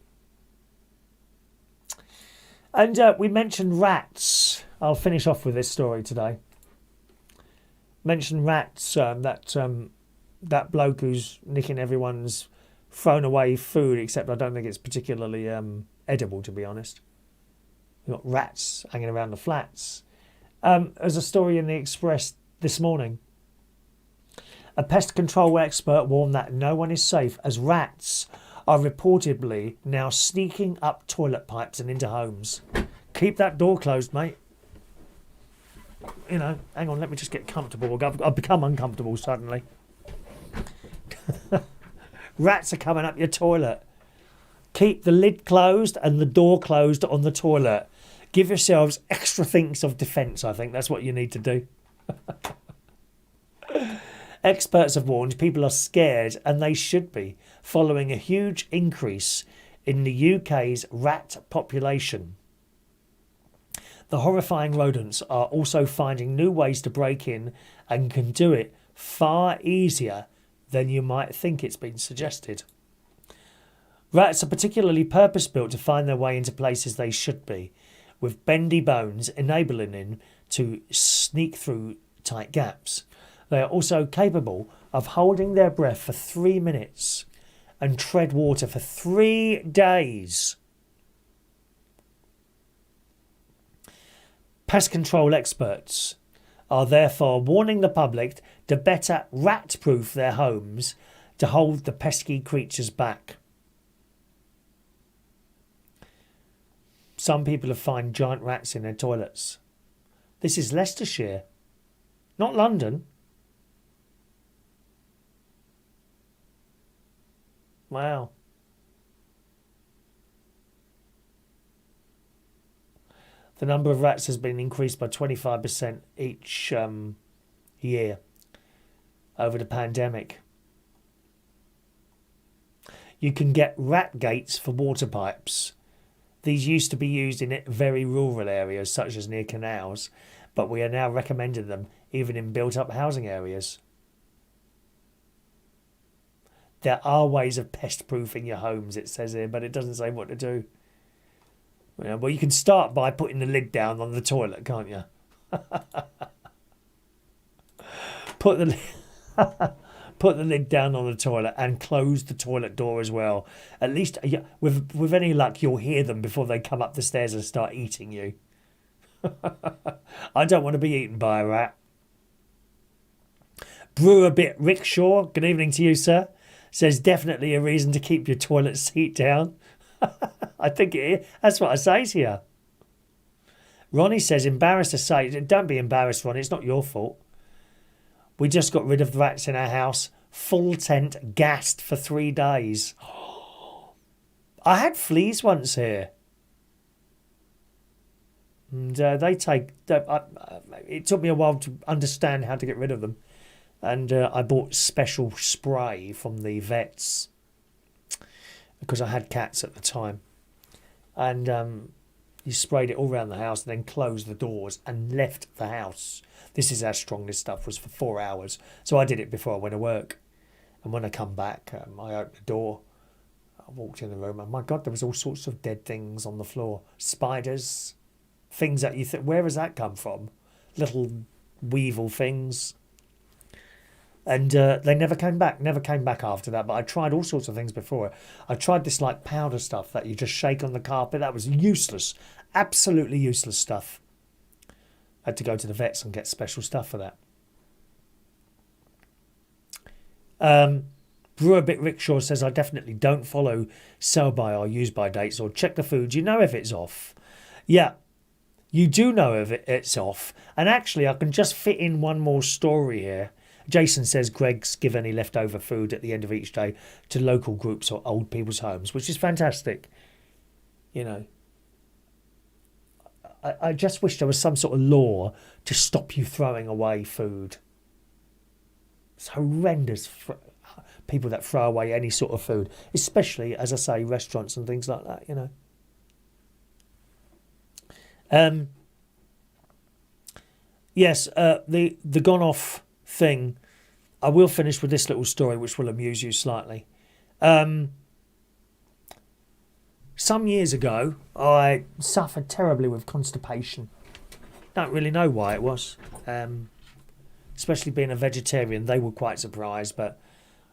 And we mentioned rats. I'll finish off with this story today. Mentioned rats. That bloke who's nicking everyone's thrown away food, except I don't think it's particularly edible, to be honest. You've got rats hanging around the flats. There's a story in the Express this morning. A pest control expert warned that no one is safe as rats are reportedly now sneaking up toilet pipes and into homes. Keep that door closed, mate. You know, hang on, let me just get comfortable. I've become uncomfortable suddenly. Rats are coming up your toilet. Keep the lid closed and the door closed on the toilet. Give yourselves extra thinks of defence, I think. That's what you need to do. Experts have warned people are scared, and they should be, following a huge increase in the UK's rat population. The horrifying rodents are also finding new ways to break in and can do it far easier than you might think it's been suggested. Rats are particularly purpose-built to find their way into places they should be, with bendy bones enabling them to sneak through tight gaps. They are also capable of holding their breath for 3 minutes and tread water for 3 days. Pest control experts are therefore warning the public to better rat-proof their homes to hold the pesky creatures back. Some people have found giant rats in their toilets. This is Leicestershire, not London. Wow. The number of rats has been increased by 25% each year over the pandemic. You can get rat gates for water pipes. These used to be used in very rural areas, such as near canals, but we are now recommending them even in built-up housing areas. There are ways of pest-proofing your homes, it says here, but it doesn't say what to do. Well, you can start by putting the lid down on the toilet, can't you? Put the lid down on the toilet and close the toilet door as well. At least, with any luck, you'll hear them before they come up the stairs and start eating you. I don't want to be eaten by a rat. Brew a bit Rickshaw, good evening to you, sir. Says definitely a reason to keep your toilet seat down. I think it is. That's what I say to you. Ronnie says, embarrassed to say, don't be embarrassed, Ronnie, it's not your fault. We just got rid of the rats in our house. Full tent, gassed for 3 days. I had fleas once here. And it took me a while to understand how to get rid of them. And I bought special spray from the vets because I had cats at the time. And you sprayed it all around the house and then closed the doors and left the house. This is how strong this stuff was, for 4 hours. So I did it before I went to work. And when I come back, I opened the door. I walked in the room and my God, there was all sorts of dead things on the floor. Spiders, things that you think, where has that come from? Little weevil things. And they never came back after that. But I tried all sorts of things before. I tried this like powder stuff that you just shake on the carpet. That was useless. Absolutely useless stuff. I had to go to the vets and get special stuff for that. Brew a bit Rickshaw says, I definitely don't follow sell by or use by dates or check the food. You know if it's off. Yeah, you do know if it's off. And actually, I can just fit in one more story here. Jason says Greg's give any leftover food at the end of each day to local groups or old people's homes, which is fantastic. You know, I just wish there was some sort of law to stop you throwing away food. It's horrendous for people that throw away any sort of food, especially, as I say, restaurants and things like that, you know. Yes, the gone off thing. I will finish with this little story which will amuse you slightly. Some years ago I suffered terribly with constipation. Don't really know why it was. Especially being a vegetarian, they were quite surprised, but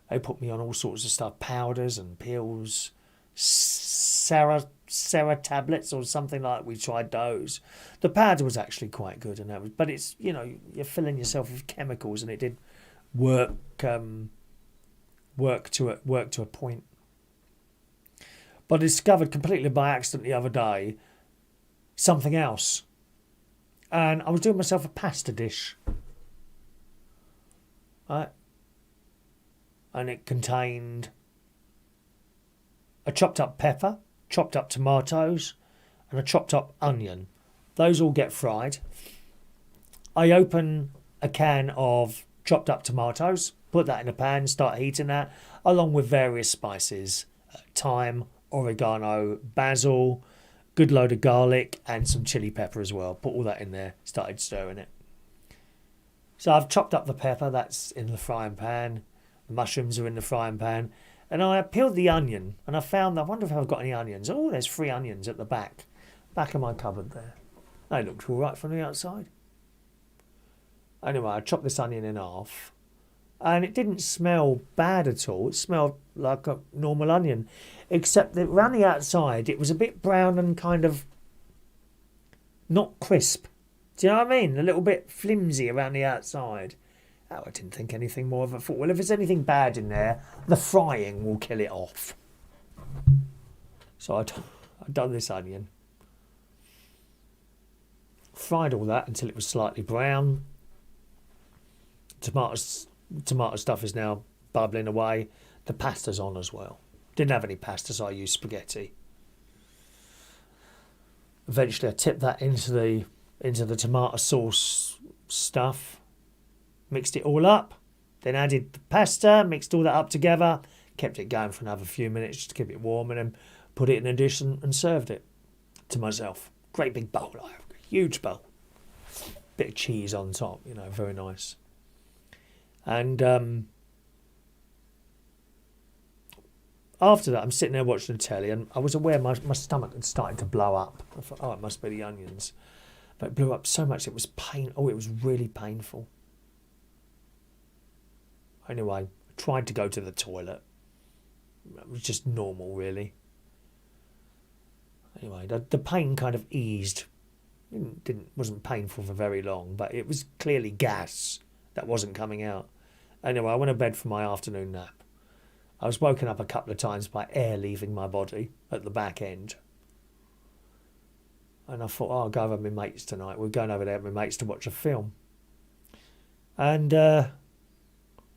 they put me on all sorts of stuff, powders and pills, Sarah tablets or something like that. We tried those. The powder was actually quite good, and that was, but it's, you know, you're filling yourself with chemicals, and it did work to a point. But I discovered completely by accident the other day something else, and I was doing myself a pasta dish. Right? And it contained a chopped up pepper, chopped up tomatoes, and a chopped up onion. Those all get fried. I open a can of chopped up tomatoes, put that in a pan, start heating that, along with various spices, thyme, oregano, basil, good load of garlic, and some chili pepper as well. Put all that in there, started stirring it. So I've chopped up the pepper, that's in the frying pan. The mushrooms are in the frying pan. And I peeled the onion, and I found, I wonder if I've got any onions. Oh, there's 3 onions at the back of my cupboard there. They looked all right from the outside. Anyway, I chopped this onion in half, and it didn't smell bad at all. It smelled like a normal onion, except that around the outside, it was a bit brown and kind of not crisp. Do you know what I mean? A little bit flimsy around the outside. Oh, I didn't think anything more of it. I thought, well, if there's anything bad in there, the frying will kill it off. So I'd done this onion. Fried all that until it was slightly brown. Tomato stuff is now bubbling away. The pasta's on as well. Didn't have any pasta, so I used spaghetti. Eventually I tipped that into the tomato sauce stuff. Mixed it all up, then added the pasta, mixed all that up together, kept it going for another few minutes just to keep it warm, and then put it in a dish and served it to myself. Great big bowl, like a huge bowl. Bit of cheese on top, you know, very nice. And after that, I'm sitting there watching the telly, and I was aware my stomach had started to blow up. I thought, oh, it must be the onions. But it blew up so much, it was it was really painful. Anyway, I tried to go to the toilet. It was just normal, really. Anyway, the pain kind of eased. Wasn't painful for very long, but it was clearly gas that wasn't coming out. Anyway, I went to bed for my afternoon nap. I was woken up a couple of times by air leaving my body at the back end. And I thought, oh, I'll go over with my mates tonight. We're going over there with my mates to watch a film. And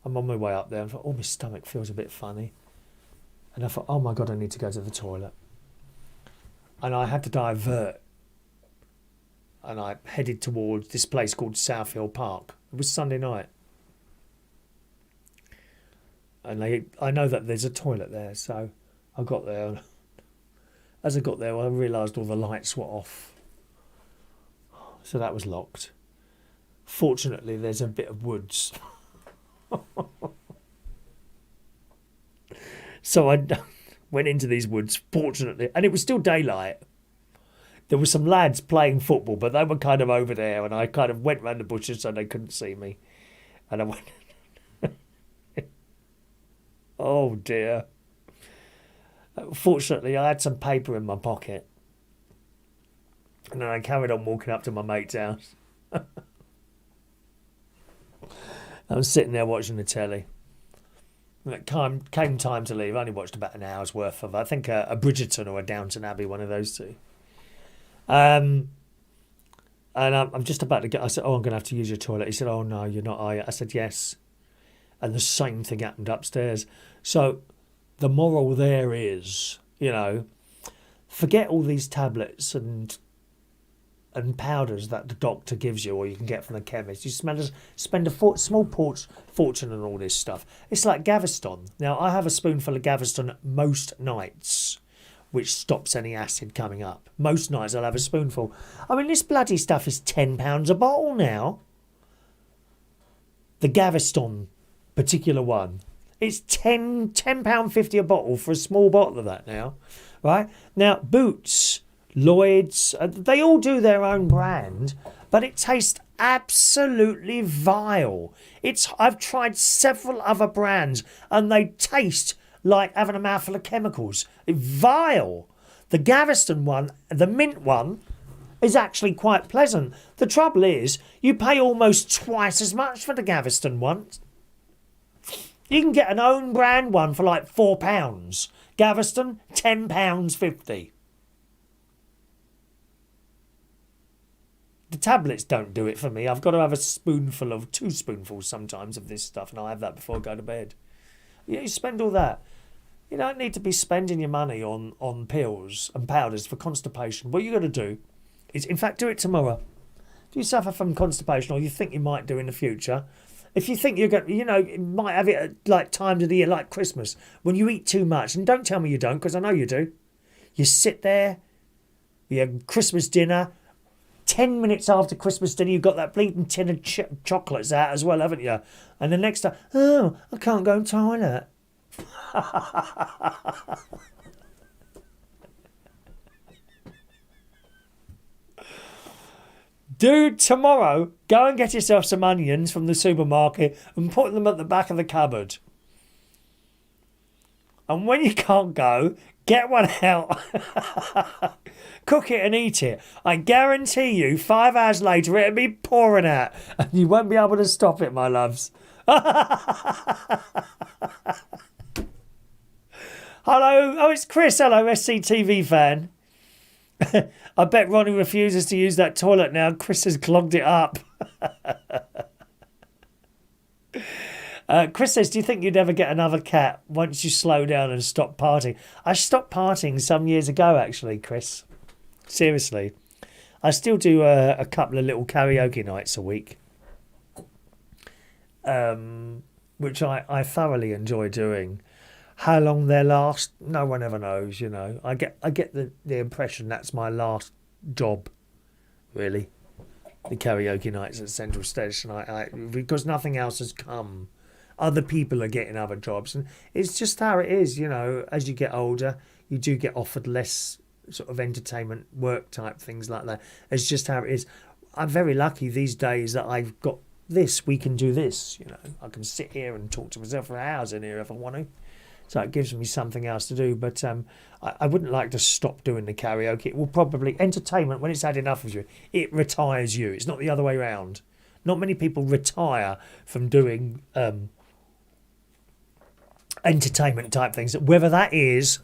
I'm on my way up there and I thought, oh, my stomach feels a bit funny. And I thought, oh my God, I need to go to the toilet. And I had to divert. And I headed towards this place called South Hill Park. It was Sunday night. And I know that there's a toilet there, so I got there. As I got there, I realised all the lights were off. So that was locked. Fortunately, there's a bit of woods. So I went into these woods, fortunately, and it was still daylight. There were some lads playing football, but they were kind of over there, and I kind of went round the bushes so they couldn't see me. And I went, oh dear. Fortunately, I had some paper in my pocket. And then I carried on walking up to my mate's house. I was sitting there watching the telly. When it came time to leave, I only watched about an hour's worth of, I think, a Bridgerton or a Downton Abbey, one of those two. And I'm just about to get, I said, oh, I'm going to have to use your toilet. He said, oh, no, you're not, are you? I said, yes. And the same thing happened upstairs. So the moral there is, you know, forget all these tablets and powders that the doctor gives you or you can get from the chemist. You spend a small fortune on all this stuff. It's like Gaviscon. Now, I have a spoonful of Gaviscon most nights, which stops any acid coming up. Most nights I'll have a spoonful. I mean, this bloody stuff is £10 a bottle now. The Gaviscon particular one. It's £10.50 a bottle for a small bottle of that now. Right? Now, Boots, Lloyd's, they all do their own brand, but it tastes absolutely vile. I've tried several other brands and they taste like having a mouthful of chemicals. Vile. The Gaviscon one, the mint one, is actually quite pleasant. The trouble is, you pay almost twice as much for the Gaviscon one. You can get an own brand one for like £4. Gaviscon, £10.50. the tablets don't do it for me. I've got to have two spoonfuls sometimes of this stuff, and I have that before I go to bed. You spend all that. You don't need to be spending your money on pills and powders for constipation. What you got to do is, in fact, do it tomorrow. If you suffer from constipation, or you think you might do in the future, if you think you're going, you might have it at like times of the year, like Christmas, when you eat too much, and don't tell me you don't, because I know you do. You sit there, your Christmas dinner, 10 minutes after Christmas dinner, you've got that bleeding tin of chocolates out as well, haven't you? And the next time, oh, I can't go to the toilet. Dude, tomorrow, go and get yourself some onions from the supermarket and put them at the back of the cupboard. And when you can't go, get one out. Cook it and eat it. I guarantee you, 5 hours later, it'll be pouring out. And you won't be able to stop it, my loves. Hello. Oh, it's Chris. Hello, SCTV fan. I bet Ronnie refuses to use that toilet now. Chris has clogged it up. Chris says, do you think you'd ever get another cat once you slow down and stop partying? I stopped partying some years ago, actually, Chris. Seriously. I still do a couple of little karaoke nights a week, which I thoroughly enjoy doing. How long they last, no one ever knows, I get the impression that's my last job, really. The karaoke nights at Central Station, because nothing else has come. Other people are getting other jobs, and it's just how it is, as you get older, you do get offered less sort of entertainment work type things like that. It's just how it is. I'm very lucky these days that I've got this, we can do this, I can sit here and talk to myself for hours in here if I want to. So it gives me something else to do. But I wouldn't like to stop doing the karaoke. It will probably, entertainment, when it's had enough of you, it retires you. It's not the other way around. Not many people retire from doing entertainment type things. Whether that is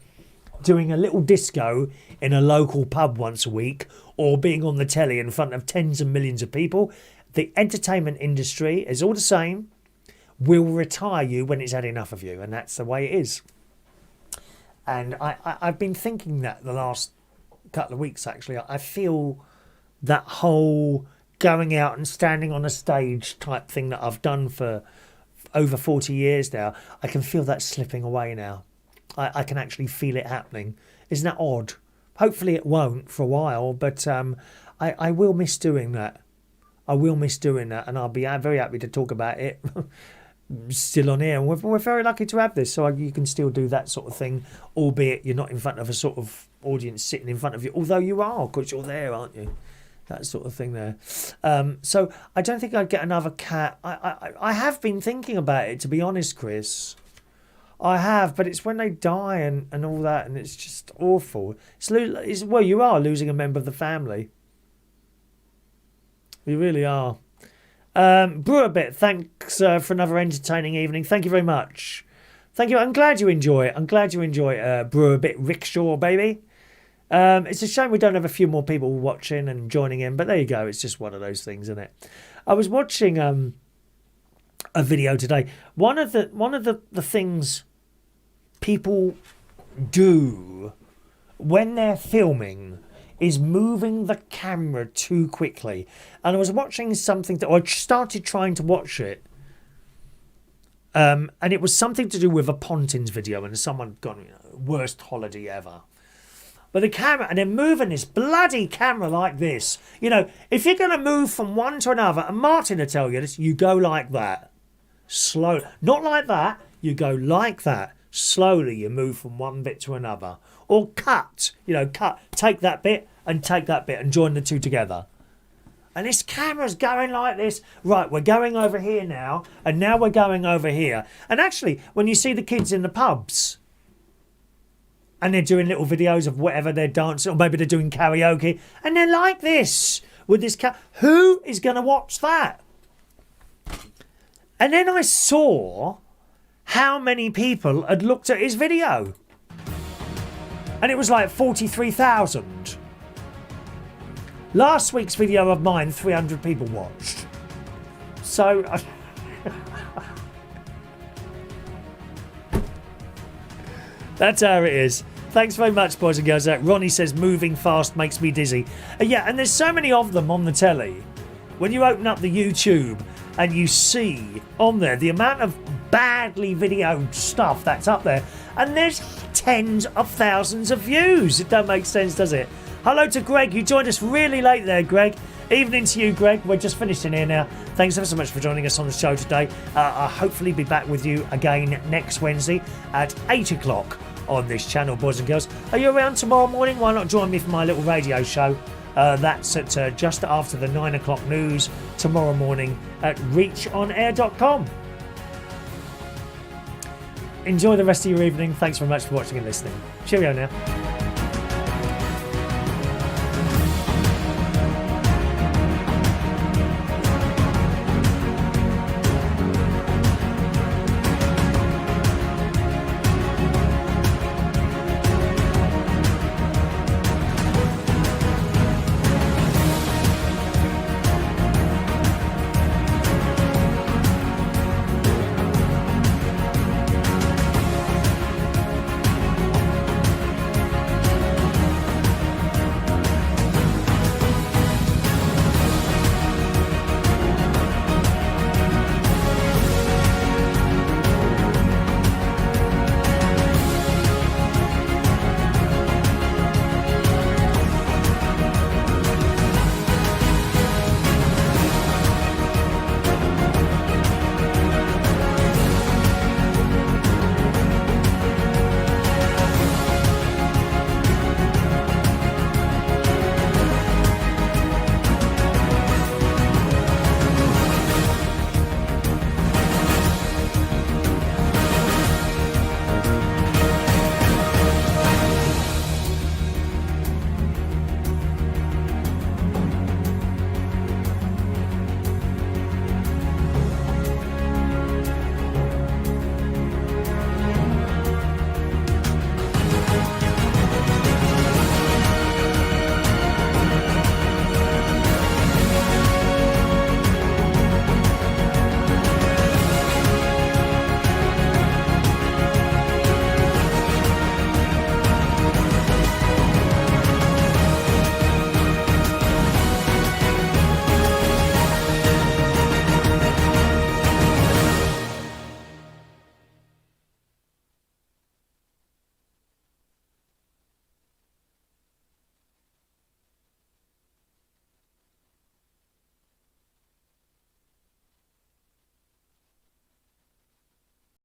doing a little disco in a local pub once a week or being on the telly in front of tens of millions of people, the entertainment industry is all the same. Will retire you when it's had enough of you, and that's the way it is. And I've been thinking that the last couple of weeks, actually. I feel that whole going out and standing on a stage type thing that I've done for over 40 years now, I can feel that slipping away now. I can actually feel it happening. Isn't that odd? Hopefully it won't for a while, but I will miss doing that. I will miss doing that, and I'll be very happy to talk about it. Still on here, and we're very lucky to have this, so you can still do that sort of thing, albeit you're not in front of a sort of audience sitting in front of you, although you are, because you're there, aren't you? That sort of thing there. So I don't think I'd get another cat. I have been thinking about it, to be honest, Chris. I have, but it's when they die and all that, and it's just awful. Well, you are losing a member of the family. You really are. Brew a bit. Thanks for another entertaining evening. Thank you very much. Thank you. I'm glad you enjoy it. Brew a bit rickshaw, baby. It's a shame we don't have a few more people watching and joining in, but there you go. It's just one of those things, isn't it? I was watching a video today. One of the things people do when they're filming is moving the camera too quickly. And I was watching something that I started trying to watch it. And it was something to do with a Pontins video, and someone gone, worst holiday ever. But the camera, and they're moving this bloody camera like this. If you're going to move from one to another, and Martin will tell you this, you go like that. Slow. Not like that. You go like that. Slowly you move from one bit to another. Or cut. Cut. Take that bit and take that bit and join the two together. And this camera's going like this. Right, we're going over here now, and now we're going over here. And actually, when you see the kids in the pubs, and they're doing little videos of whatever they're dancing, or maybe they're doing karaoke, and they're like this, with this who is going to watch that? And then I saw how many people had looked at his video. And it was like 43,000. Last week's video of mine, 300 people watched. So... that's how it is. Thanks very much, boys and girls. Ronnie says moving fast makes me dizzy. Yeah, and there's so many of them on the telly. When you open up the YouTube and you see on there the amount of badly videoed stuff that's up there, and there's tens of thousands of views. It don't make sense, does it? Hello to Greg, you joined us really late there, Greg. Evening to you, Greg. We're just finishing here now. Thanks ever so much for joining us on the show today. I'll hopefully be back with you again next Wednesday at 8 o'clock on this channel, boys and girls. Are you around tomorrow morning? Why not join me for my little radio show? That's at just after the 9 o'clock news tomorrow morning at reachonair.com. Enjoy the rest of your evening. Thanks very much for watching and listening. Cheerio now.